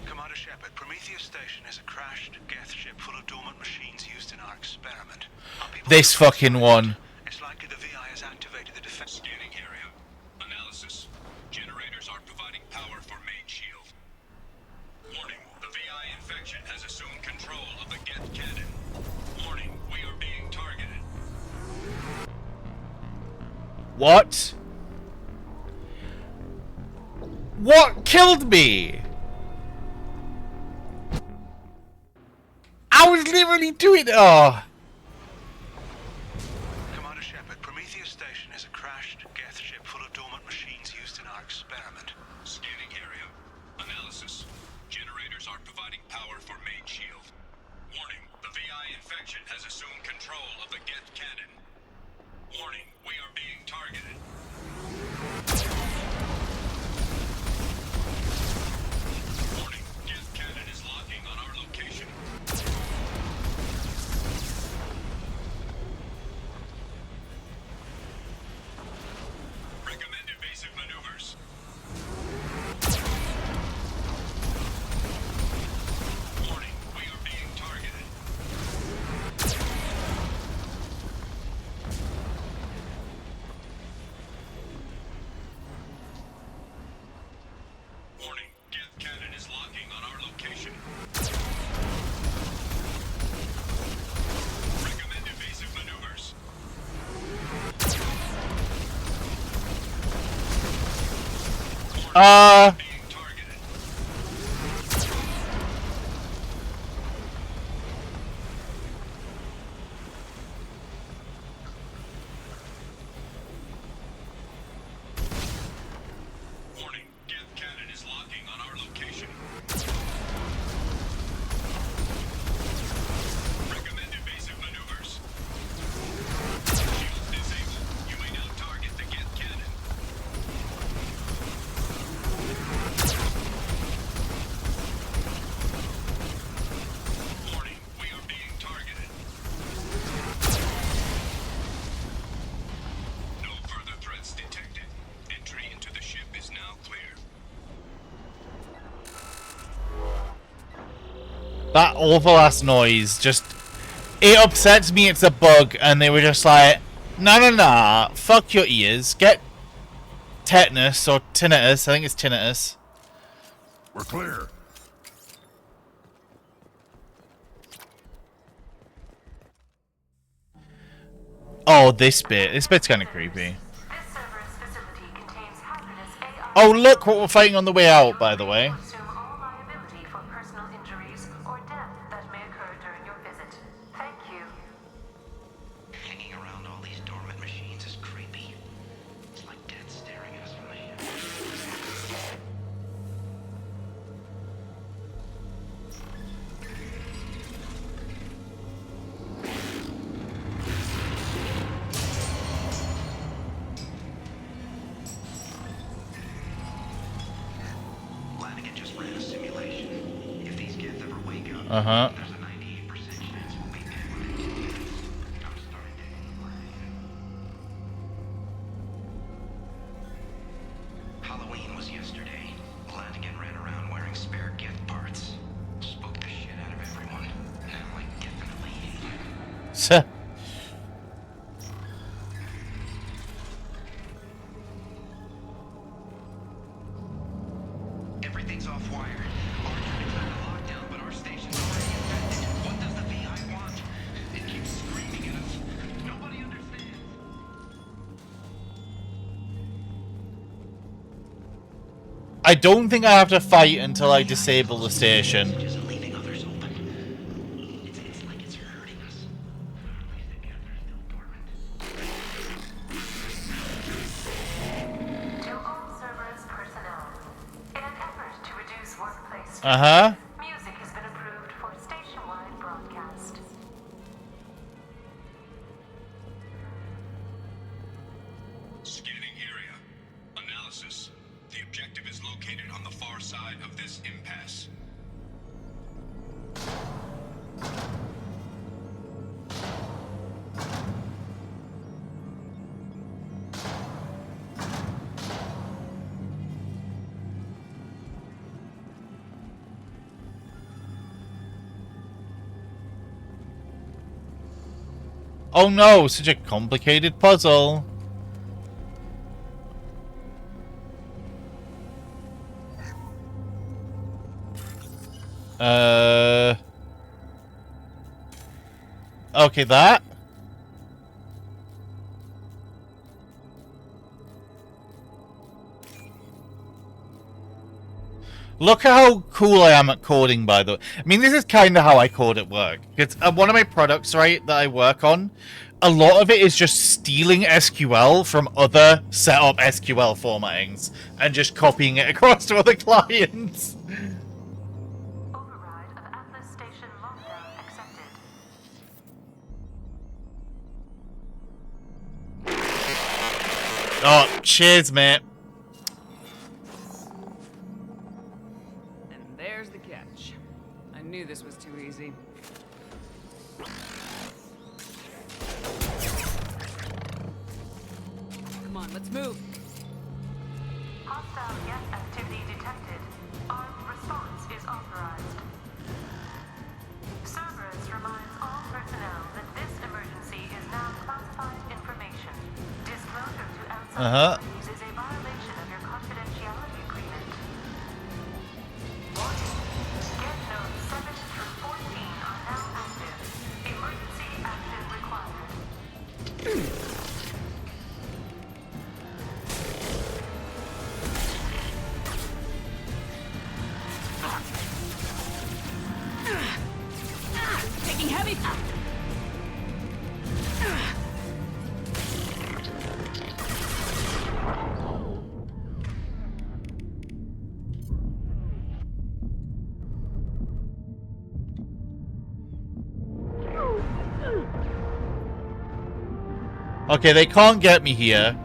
Commander Shepard, Prometheus Station is a crashed Geth ship full of dormant machines used in our experiment. this fucking one. It's likely the VI has activated the defense scanning area. Analysis. Generators are providing power for main shield. Warning, the VI infection has assumed control of the Geth cannon. Warning, we are being targeted. What? What killed me? I was literally doing it. Oh. Commander Shepard, Prometheus Station is a crashed Geth ship full of dormant machines used in our experiment. Scanning area. Analysis. Generators are providing power for main shield. Warning, the VI infection has assumed control of the Geth cannon. Warning, we are being targeted. Warning, Geth cannon is locking on our location. Recommend evasive maneuvers. Warning, we are being targeted. Warning, Geth cannon is locking on our location. Recommend evasive maneuvers. Warning, Geth cannon is locking on our location. Recommend evasive maneuvers. Shields disabled. You may now target the Geth cannon. Warning, we are being targeted. No further threats detected. Entry into the ship is now clear. That awful ass noise just, it upsets me. It's a bug, and they were just like, no, fuck your ears, get tetanus or tinnitus. I think it's tinnitus. We're clear. Oh, this bit's kind of creepy. Oh, look what we're fighting on the way out, by the way. Assume all liability for personal injuries or death that may occur during your visit. Thank you. Hanging around all these dormant machines is creepy. It's like death staring at us from the ship. Flanagan just ran a simulation. If these Geth ever wake up, Uh-huh. there's a 98% chance we'll be dead when they do. I'm starting to hate Flanagan. Halloween was yesterday. Flanagan ran around wearing spare Geth parts. Spooked the shit out of everyone. Now I definitely hate him. Everything's off wire. Archer declared a lockdown, but our station's already infected. What does the VI want? It keeps screaming at us. Nobody understands. I don't think I have to fight until I disable the station. Uh-huh. Music has been approved for station-wide broadcast. Scanning area. Analysis. The objective is located on the far side of this impasse. Oh no, such a complicated puzzle. Okay, that. Look at how cool I am at coding, by the way. I mean, this is kind of how I code at work. It's one of my products, right, that I work on. A lot of it is just stealing SQL from other setup SQL formattings and just copying it across to other clients. Override of Atlas Station lockdown accepted. Oh, cheers, mate. And there's the catch. I knew this was too easy. Come on, let's move. Hostile gas activity detected. Armed response is authorized. Cerberus reminds all personnel that this emergency is now classified information. Disclosure to outside parties is a violation of your confidentiality agreement. Warning. Get notes 7 through 14 are now active. Emergency action required. Taking heavy. Okay, they can't get me here.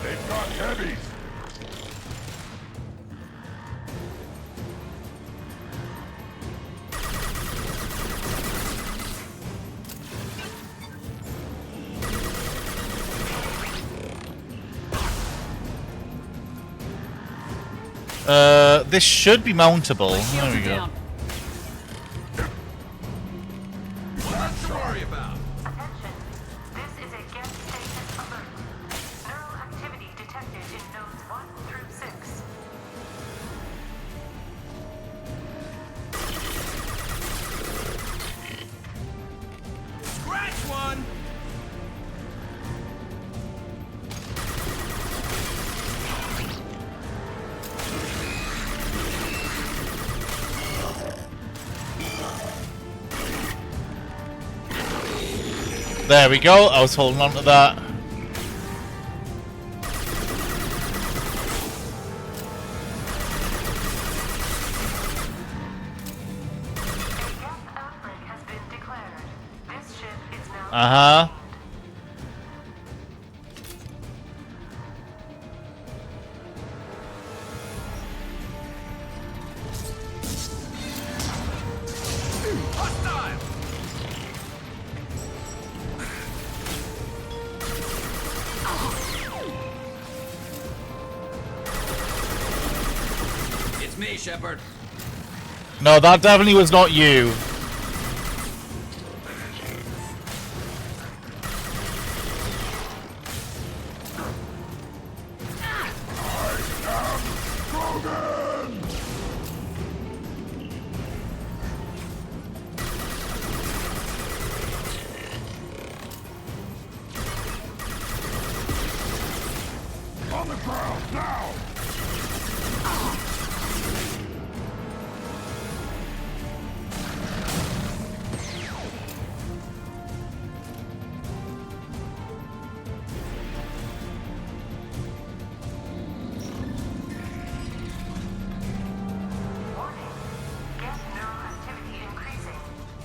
They've got heavies. This should be mountable. There we go. Nothing to worry about. Attention. This is a gas station alert. Neural activity detected in nodes 1 through 6. Scratch one! There we go. I was holding on to that. Uh-huh. Hostile! Shepard. No, that definitely was not you. On the ground, now!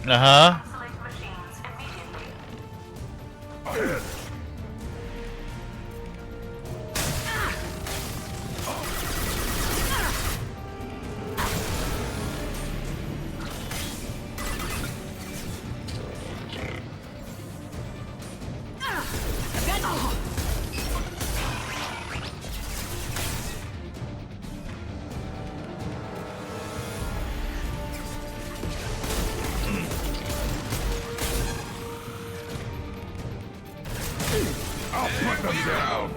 Uh-huh. Isolate machines immediately. I'll put them down!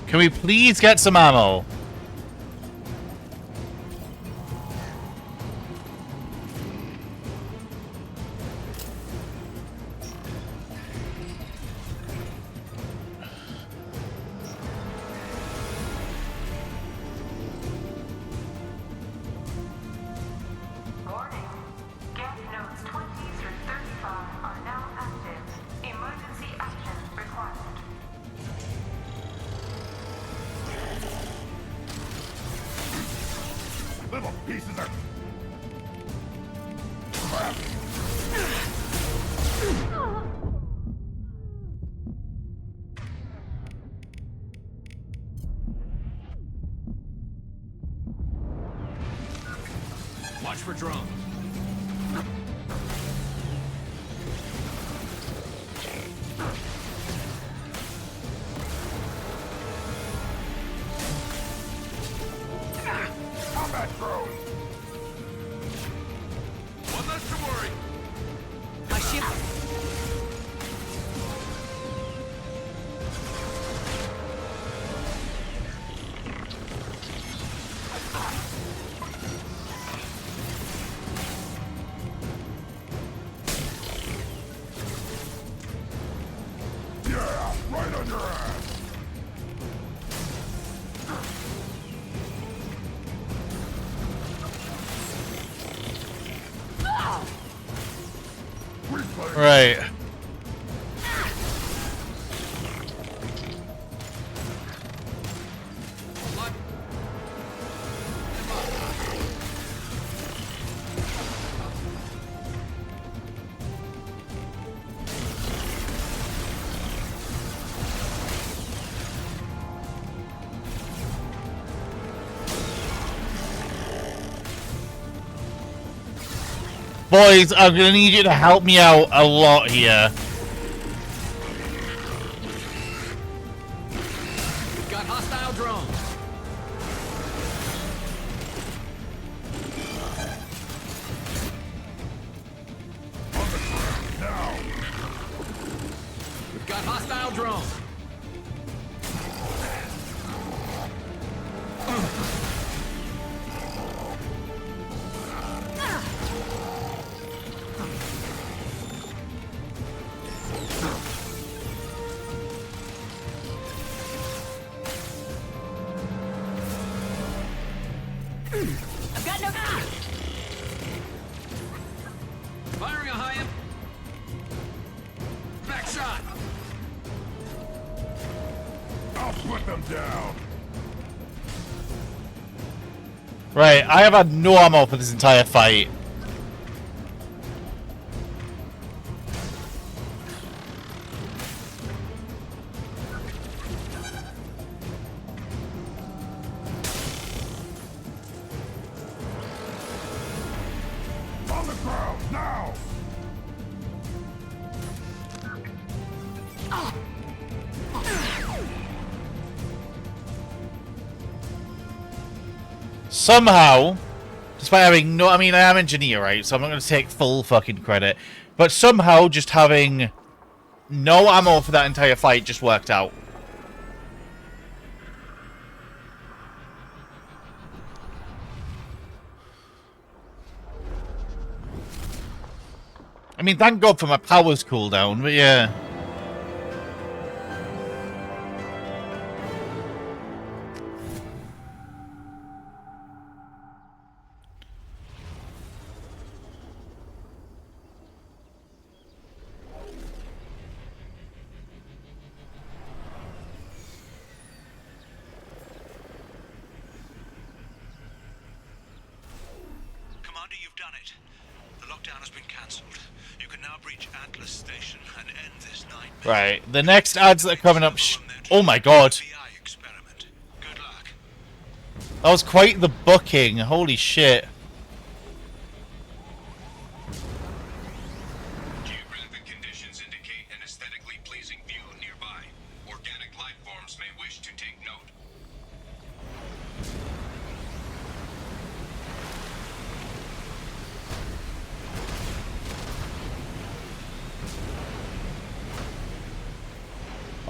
Can we please get some ammo? Warning. Gap nodes 20 through 35 are now active. Emergency action required. Little pieces of crap! Watch for drones. Combat drone! One less to worry. My ship. Yeah, right on your ass! Right. Boys, I'm gonna need you to help me out a lot here. We've got hostile drones. Now! We've got hostile drones. I've got no. Firing a high end. Back shot. I'll put them down! Right, I have had no ammo for this entire fight. Now! Somehow, despite having no... I mean, I am engineer, right? So I'm not going to take full fucking credit. But somehow, just having no ammo for that entire fight just worked out. I mean, thank God for my powers cooldown, but yeah. Commander, you've done it. The lockdown has been cancelled. You can now breach Atlas Station and end this nightmare. Right, the next ads that are coming up... Oh my God. That was quite the booking. Holy shit. Geographic conditions indicate an aesthetically pleasing view nearby. Organic life forms may wish to take note.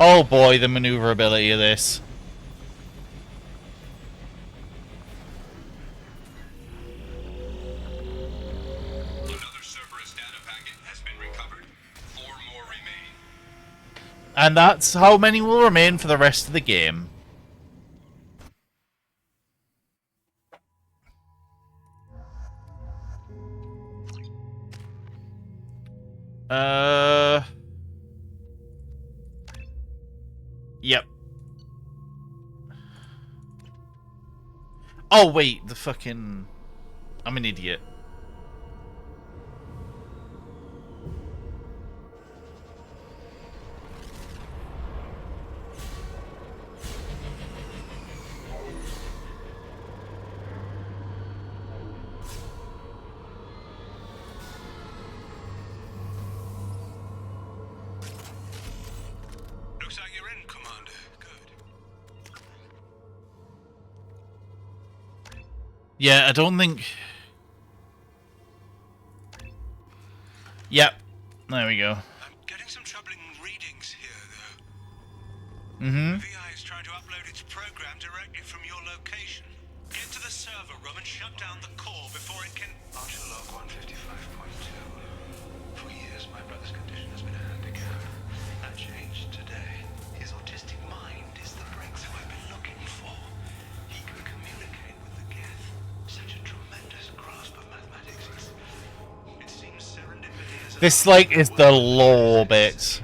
Oh boy, the maneuverability of this. And that's how many will remain for the rest of the game. Yep. Oh wait, the fucking... I'm an idiot. Looks like you're in, Commander. Good. Yeah, I don't think... Yep. There we go. I'm getting some troubling readings here, though. Mm-hmm. The VI is trying to upload its program directly from your location. Get to the server room and shut down the core before it can... Archer log 155.2. For years, my brother's condition has been a handicap. That changed today. His autistic mind is the breakthrough I've been looking for. He can communicate with the Geth. Such a tremendous grasp of mathematics. It seems serendipity is... This, like, is the lore bit.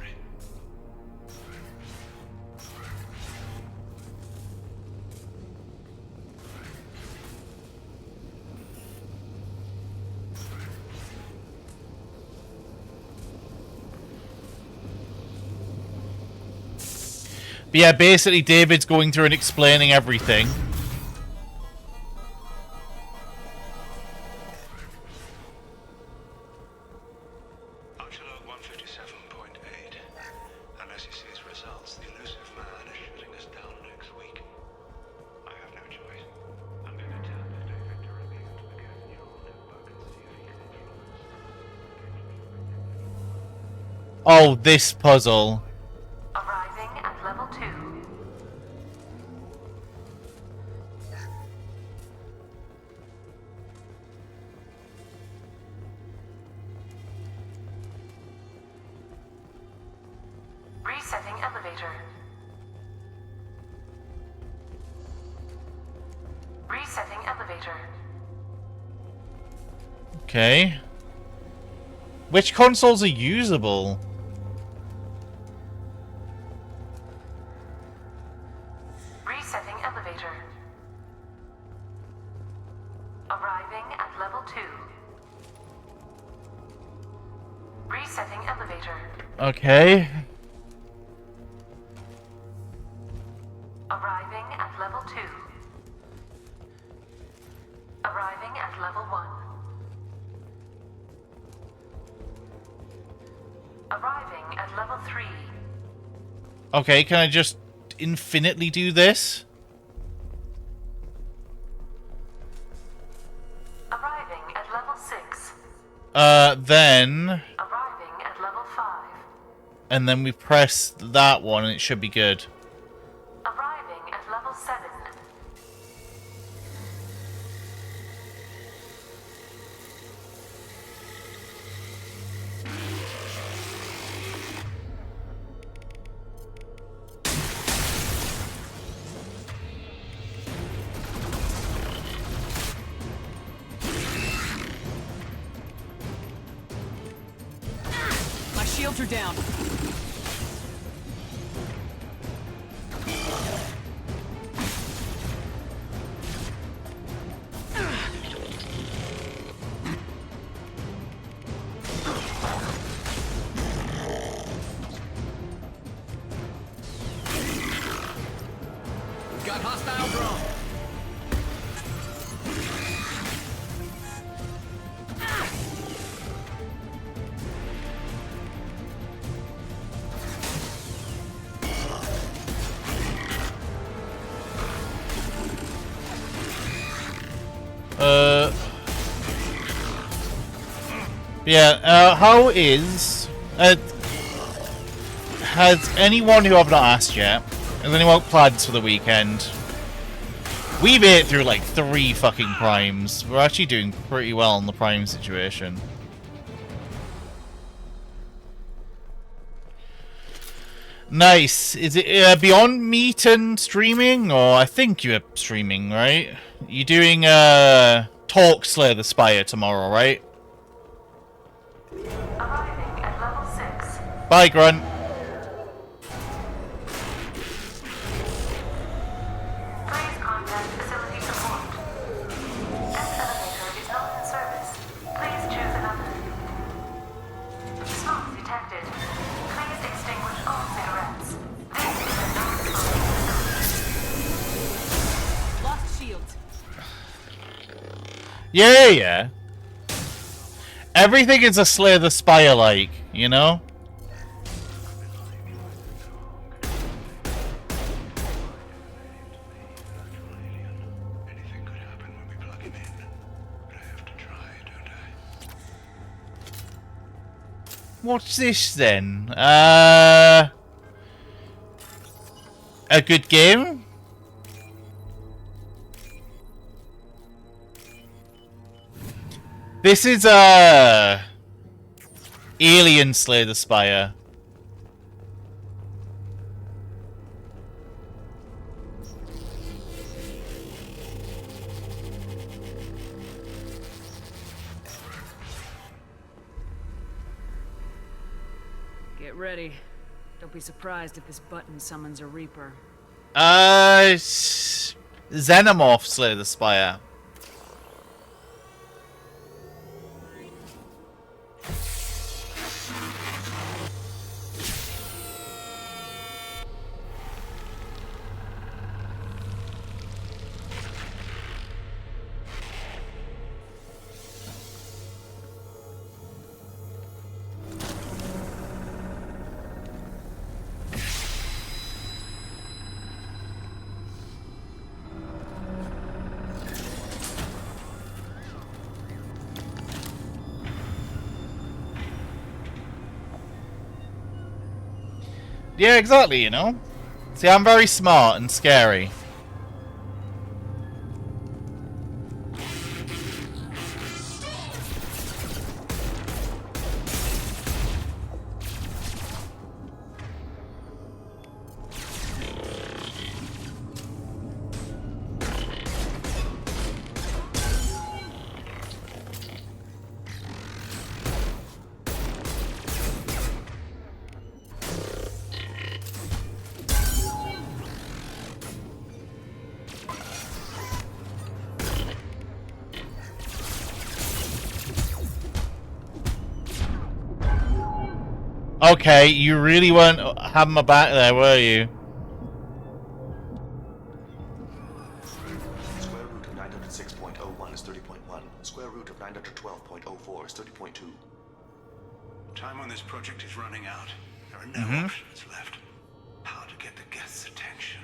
But yeah, basically David's going through and explaining everything. Archer log 157.8. Unless he sees results, the elusive man is shooting us down next week. I have no choice. I'm going to tell David to review the Geth neural network and see if he can influence. Oh, this puzzle. Arriving at level 2. Resetting elevator. Resetting elevator. Okay. Which consoles are usable? Resetting elevator. Arriving at level 2. Resetting elevator. Okay. Arriving at level 2. Arriving at level 1. Arriving at level 3. Okay, can I just infinitely do this? Arriving at level 6. Then... Arriving at level 5. And then we press that one and it should be good. Arriving at level 7. My shields are down. Got hostile drone. Yeah, how is... has anyone who I've not asked yet, has anyone got plans for the weekend? We've made it through like 3 fucking primes. We're actually doing pretty well in the prime situation. Nice. Is it beyond meat and streaming? Or I think you're streaming, right? You're doing Talk Slay the Spire tomorrow, right? Arriving at level 6. Bye, Grunt. Please contact facility support. This elevator is not in service. Please choose another. Smoke detected. Please extinguish all cigarettes. This is a non-smoking facility. Lost shields. Yeah. Everything is a Slay the Spire like, you know? What's this then? A good game? This is Alien Slay the Spire. Get ready. Don't be surprised if this button summons a Reaper. Xenomorph Slay the Spire. Yeah, exactly, you know? See, I'm very smart and scary. Okay, you really weren't having my back there, were you? Square root of 906.01 is 30.1. Square root of 912.04 is 30.2. Time on this project is running out. There are no options left. How to get the Geth's attention.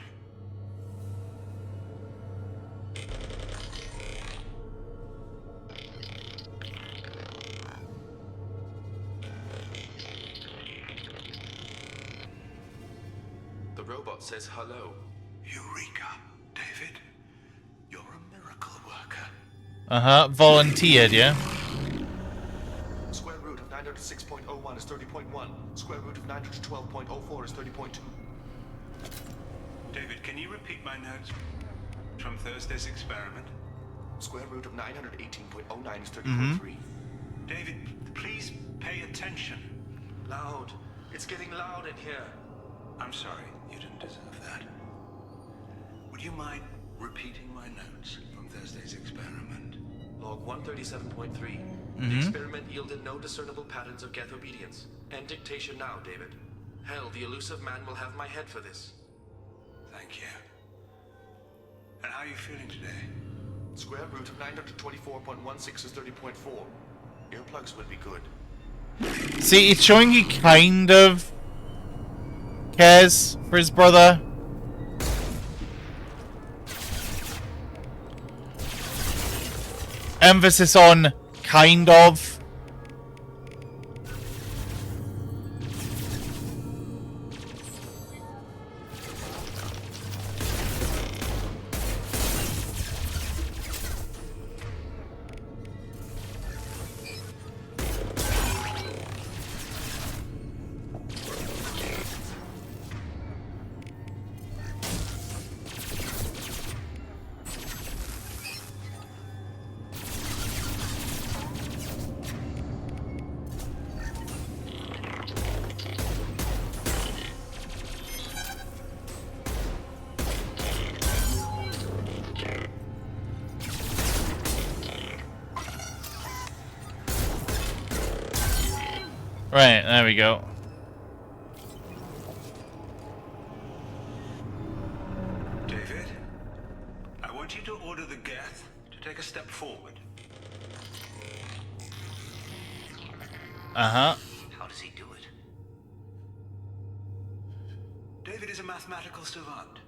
The robot says hello. Eureka, David. You're a miracle worker. Volunteered, yeah? Square root of 906.01 is 30.1. Square root of 912.04 is 30.2. David, can you repeat my notes from Thursday's experiment? Square root of 918.09 is 30.3. David, please pay attention. Loud. It's getting loud in here. I'm sorry, you didn't deserve that. Would you mind repeating my notes from Thursday's experiment? Log 137.3. The experiment yielded no discernible patterns of Geth obedience. End dictation now, David. Hell, the elusive man will have my head for this. Thank you. And how are you feeling today? Square root of 924.16 is 30.4. Earplugs would be good. See, it's showing he kind of cares for his brother. Emphasis on kind of. Right, there we go. David, I want you to order the Geth to take a step forward. Uh-huh. How does he do it? David is a mathematical savant.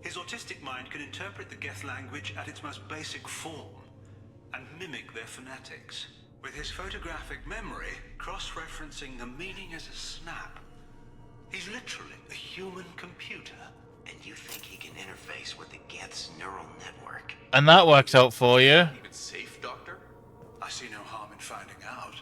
His autistic mind can interpret the Geth language at its most basic form and mimic their phonetics. With his photographic memory, cross-referencing the meaning as a snap. He's literally a human computer. And you think he can interface with the Geth's neural network? And that works out for you. Even safe, Doctor? I see no harm in finding out.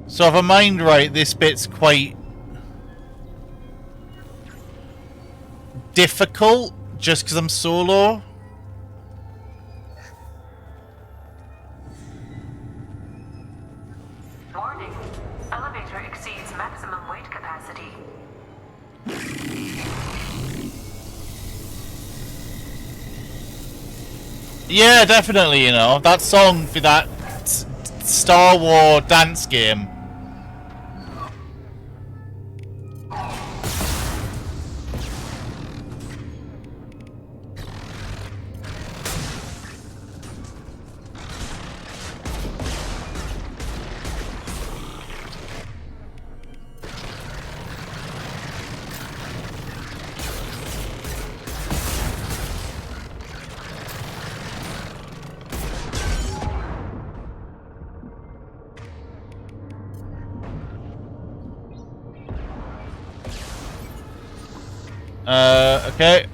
So if I mind right, this bit's quite difficult just because I'm solo. Warning. Elevator exceeds maximum weight capacity. Yeah, definitely, you know, that song for that Star Wars dance game. Okay.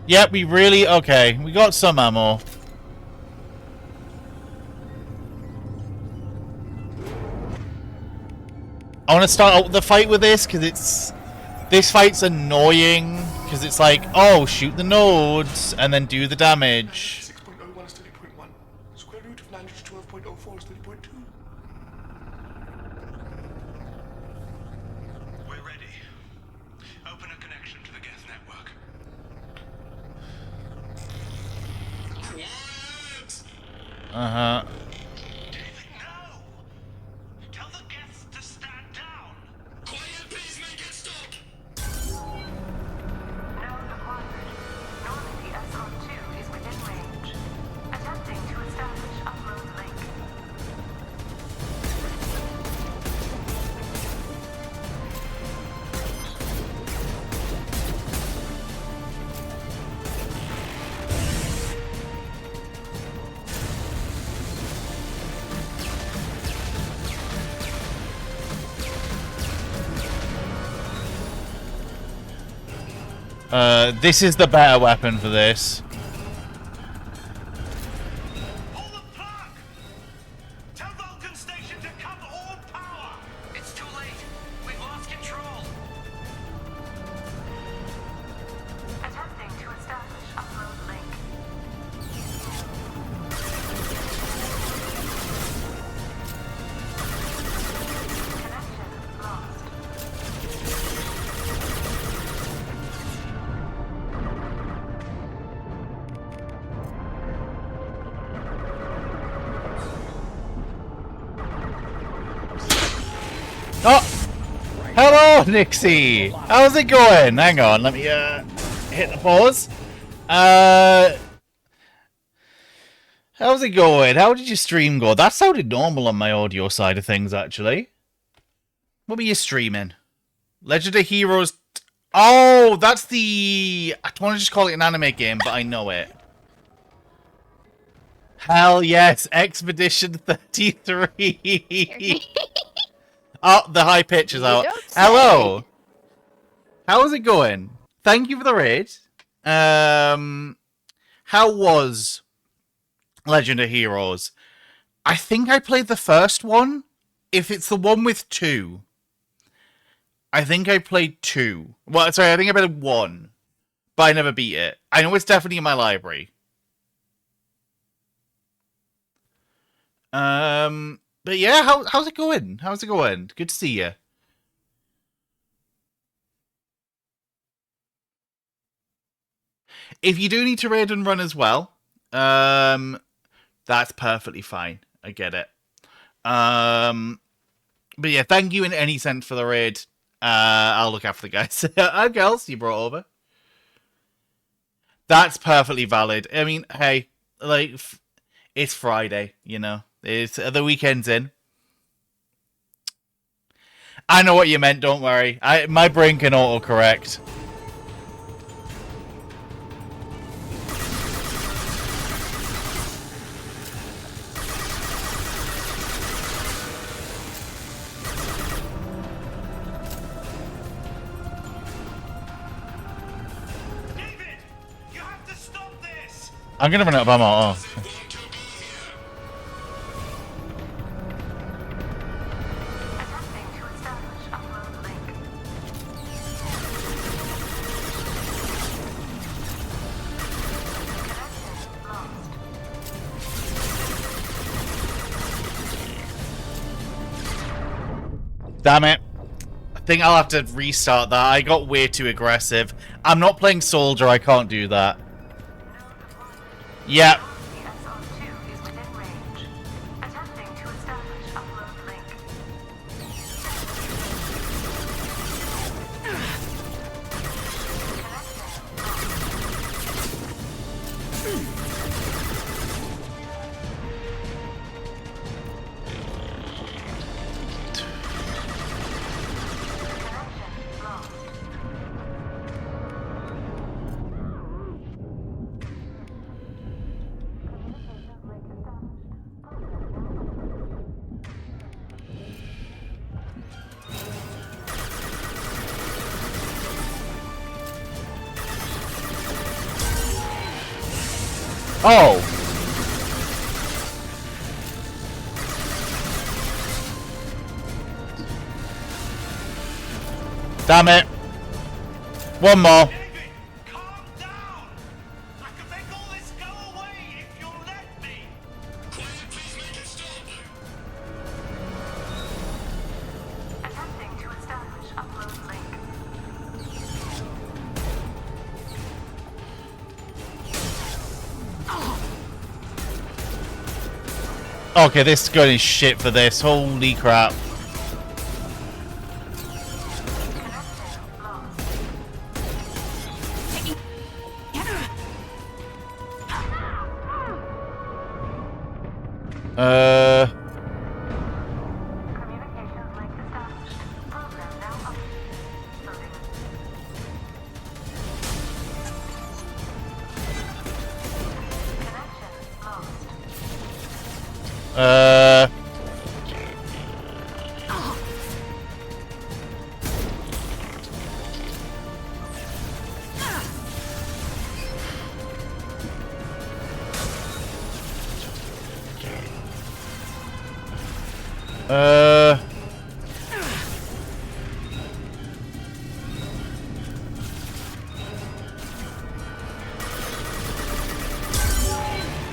Yep, we really... Okay, we got some ammo. I want to start out the fight with this, because it's... This fight's annoying, because it's like, oh, shoot the nodes, and then do the damage. 6.01 is 30.1. Square root of 912.04 is 30.2. We're ready. Open a connection to the Geth network. Quiet! Uh-huh. David, no! Tell the Geths to stand down! Quiet, please make it stop! Node acquired. Normandy SR2 is within range. Attempting to establish upload link. This is the better weapon for this. Pull the plug! Tell Vulcan Station to cut all power! It's too late. We've lost control. Attempting to establish upload link. Connection lost. Oh! Hello, Nixie! How's it going? Hang on, let me hit the pause. How's it going? How did your stream go? That sounded normal on my audio side of things, actually. What were you streaming? Legend of Heroes... Oh, that's the... I don't want to just call it an anime game, but I know it. Hell yes, Expedition 33. Oh, the high pitch is out. Hello. How's it going? Thank you for the raid. How was Legend of Heroes? I think I played the first one. If it's the one with 2. I think I played 2. Well, sorry, I think I played 1. But I never beat it. I know it's definitely in my library. But yeah, how's it going? How's it going? Good to see you. If you do need to raid and run as well, that's perfectly fine. I get it. But yeah, thank you in any sense for the raid. I'll look after the guys. And girls you brought over. That's perfectly valid. I mean, hey, like, it's Friday, you know. It's the weekend's in. I know what you meant, don't worry. My brain can autocorrect. David! You have to stop this! I'm gonna run out of ammo. Oh. Damn it. I think I'll have to restart that. I got way too aggressive. I'm not playing Soldier, I can't do that. Yep. Oh. Damn it. One more. Okay, this gun is shit for this. Holy crap.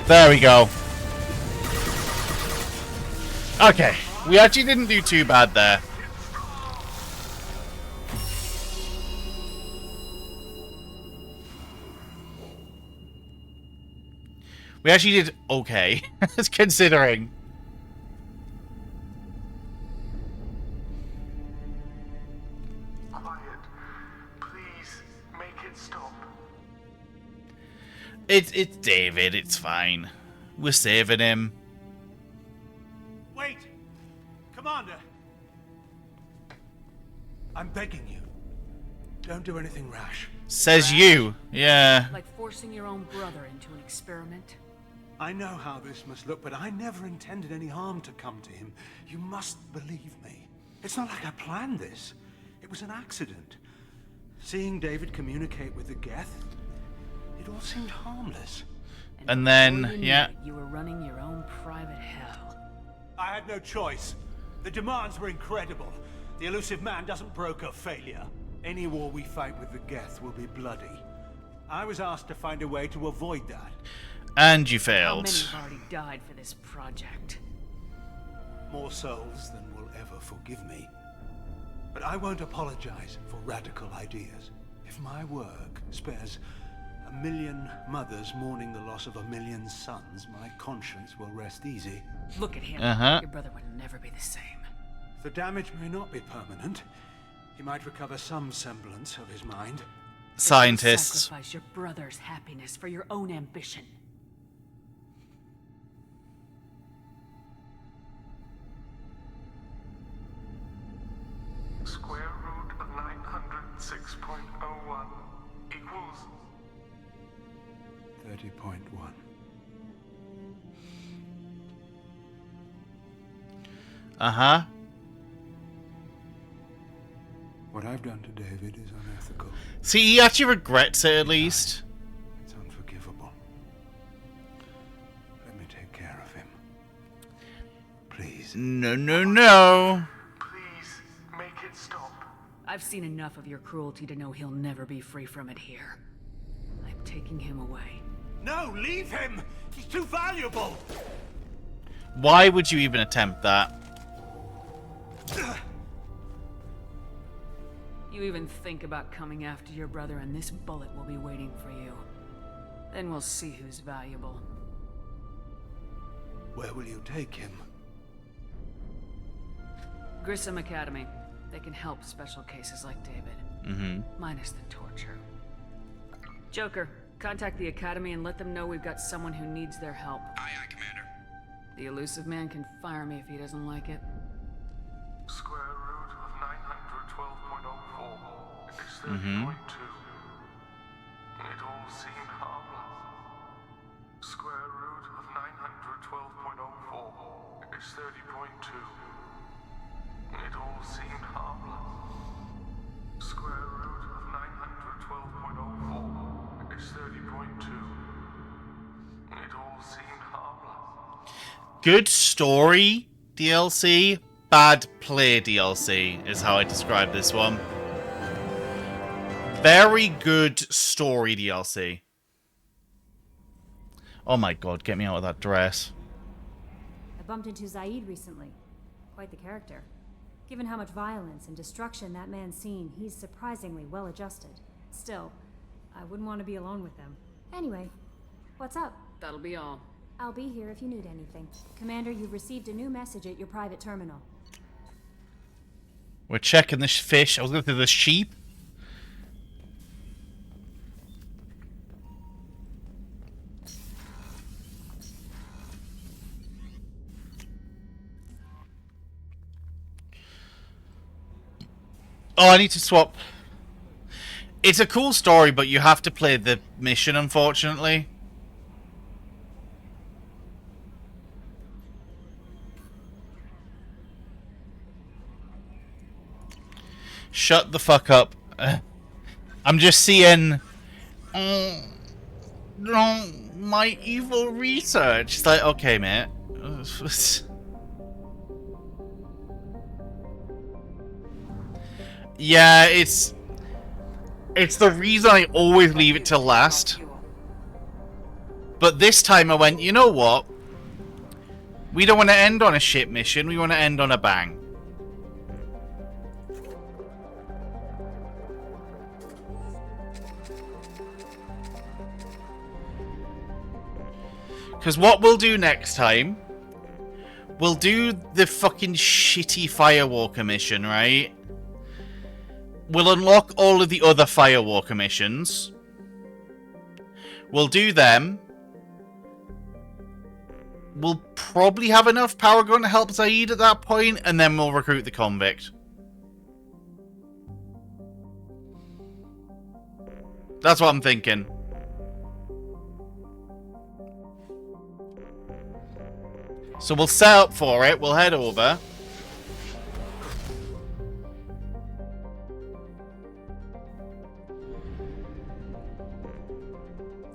There we go. Okay, we actually didn't do too bad there. We actually did okay, considering. Quiet. Please, make it stop. It's David, it's fine. We're saving him. Wait! Commander! I'm begging you. Don't do anything rash. Says you. Yeah. Like forcing your own brother into an experiment. I know how this must look, but I never intended any harm to come to him. You must believe me. It's not like I planned this. It was an accident. Seeing David communicate with the Geth, it all seemed harmless. And then, yeah. You were running your own private hell. I had no choice. The demands were incredible. The elusive man doesn't broker failure. Any war we fight with the Geth will be bloody. I was asked to find a way to avoid that. And you failed. How many have already died for this project? More souls than will ever forgive me. But I won't apologize for radical ideas. If my work spares 1 million mothers mourning the loss of 1 million sons, my conscience will rest easy. Look at him. Your brother would never be the same. The damage may not be permanent. He might recover some semblance of his mind. Scientists. Sacrifice your brother's happiness for your own ambition. Square root of 906.01 equals 30.1. Uh-huh. What I've done to David is unethical. See, he actually regrets it at least. It's unforgivable. Let me take care of him. Please. No, no, no. Please, make it stop. I've seen enough of your cruelty to know he'll never be free from it here. I'm taking him away. No, leave him! He's too valuable! Why would you even attempt that? You even think about coming after your brother and this bullet will be waiting for you. Then we'll see who's valuable. Where will you take him? Grissom Academy. They can help special cases like David. Minus the torture. Joker, contact the Academy and let them know we've got someone who needs their help. Aye, aye, Commander. The elusive man can fire me if he doesn't like it. Square root of 912.04 is 30.2. It all seemed harmless. Square root of 912.04 is 30.2. It all seemed harmless. Square root of 912.04 is 30.2. It Good story DLC, bad play DLC is how I describe this one. Very good story DLC. Oh my god, get me out of that dress. I bumped into Zaid recently. Quite the character. Given how much violence and destruction that man's seen, he's surprisingly well adjusted. Still, I wouldn't want to be alone with him. Anyway, what's up? That'll be all. I'll be here if you need anything. Commander, you've received a new message at your private terminal. We're checking the fish. I was going to say the sheep. Oh, I need to swap. It's a cool story, but you have to play the mission, unfortunately. Shut the fuck up. I'm just seeing... my evil research. It's like, okay, mate. Yeah, it's the reason I always leave it till last. But this time I went, you know what? We don't want to end on a shit mission, we want to end on a bang. Because what we'll do next time, we'll do the fucking shitty Firewalker mission, right? We'll unlock all of the other Firewalker missions. We'll do them. We'll probably have enough power gun to help Zaid at that point, and then we'll recruit the convict. That's what I'm thinking. So we'll set up for it, we'll head over.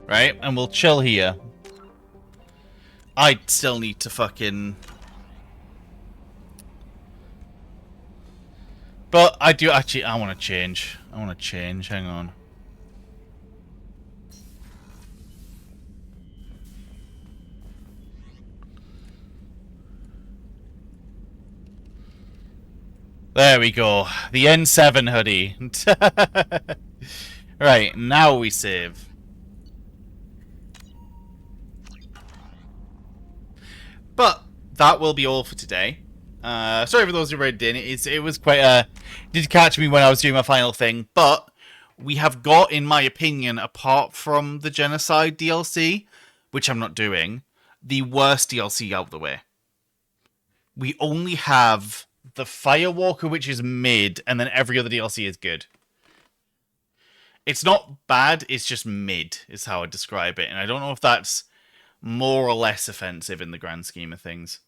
Right, and we'll chill here. I still need to fucking... But I do actually, I want to change. Hang on. There we go. The N7 hoodie. Right, now we save. But that will be all for today. Sorry for those who read in. It was quite a... Did catch me when I was doing my final thing. But we have got, in my opinion, apart from the Genocide DLC, which I'm not doing, the worst DLC out of the way. We only have the Firewalker, which is mid, and then every other DLC is good. It's not bad, it's just mid, is how I describe it. And I don't know if that's more or less offensive in the grand scheme of things.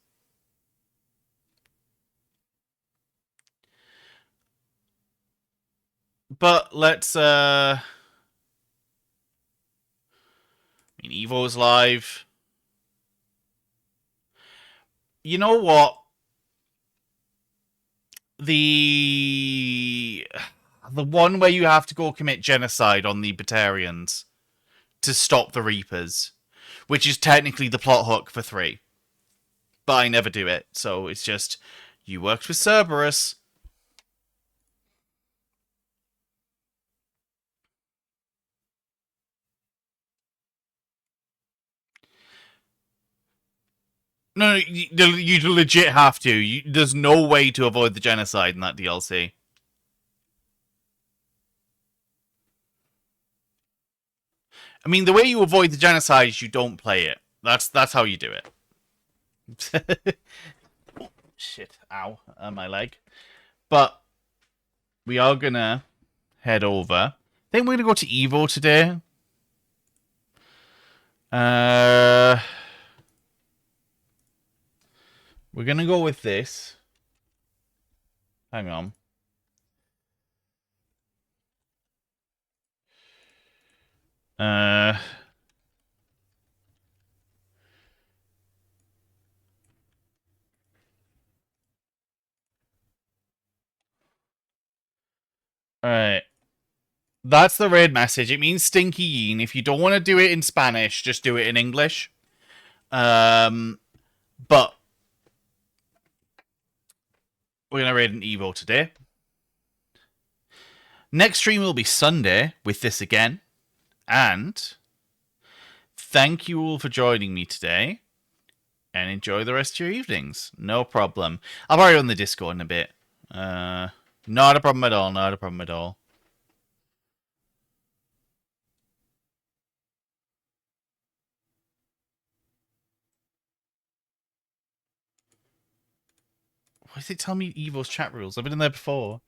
But let's, I mean, Evo's live. You know what? The one where you have to go commit genocide on the Batarians to stop the Reapers, which is technically the plot hook for 3. But I never do it, so it's just, you worked with Cerberus. No, you legit have to. There's no way to avoid the genocide in that DLC. I mean, the way you avoid the genocide is you don't play it. That's how you do it. Oh, shit. Ow. My leg. But we are gonna head over. I think we're gonna go to Evo today. We're gonna go with this. Hang on. Alright. That's the raid message. It means Stinky Yeen. If you don't want to do it in Spanish, just do it in English. But we're going to raid an Evo today. Next stream will be Sunday with this again. And thank you all for joining me today. And enjoy the rest of your evenings. No problem. I'll probably on the Discord in a bit. Not a problem at all. Not a problem at all. Why does it tell me Evo's chat rules? I've been in there before.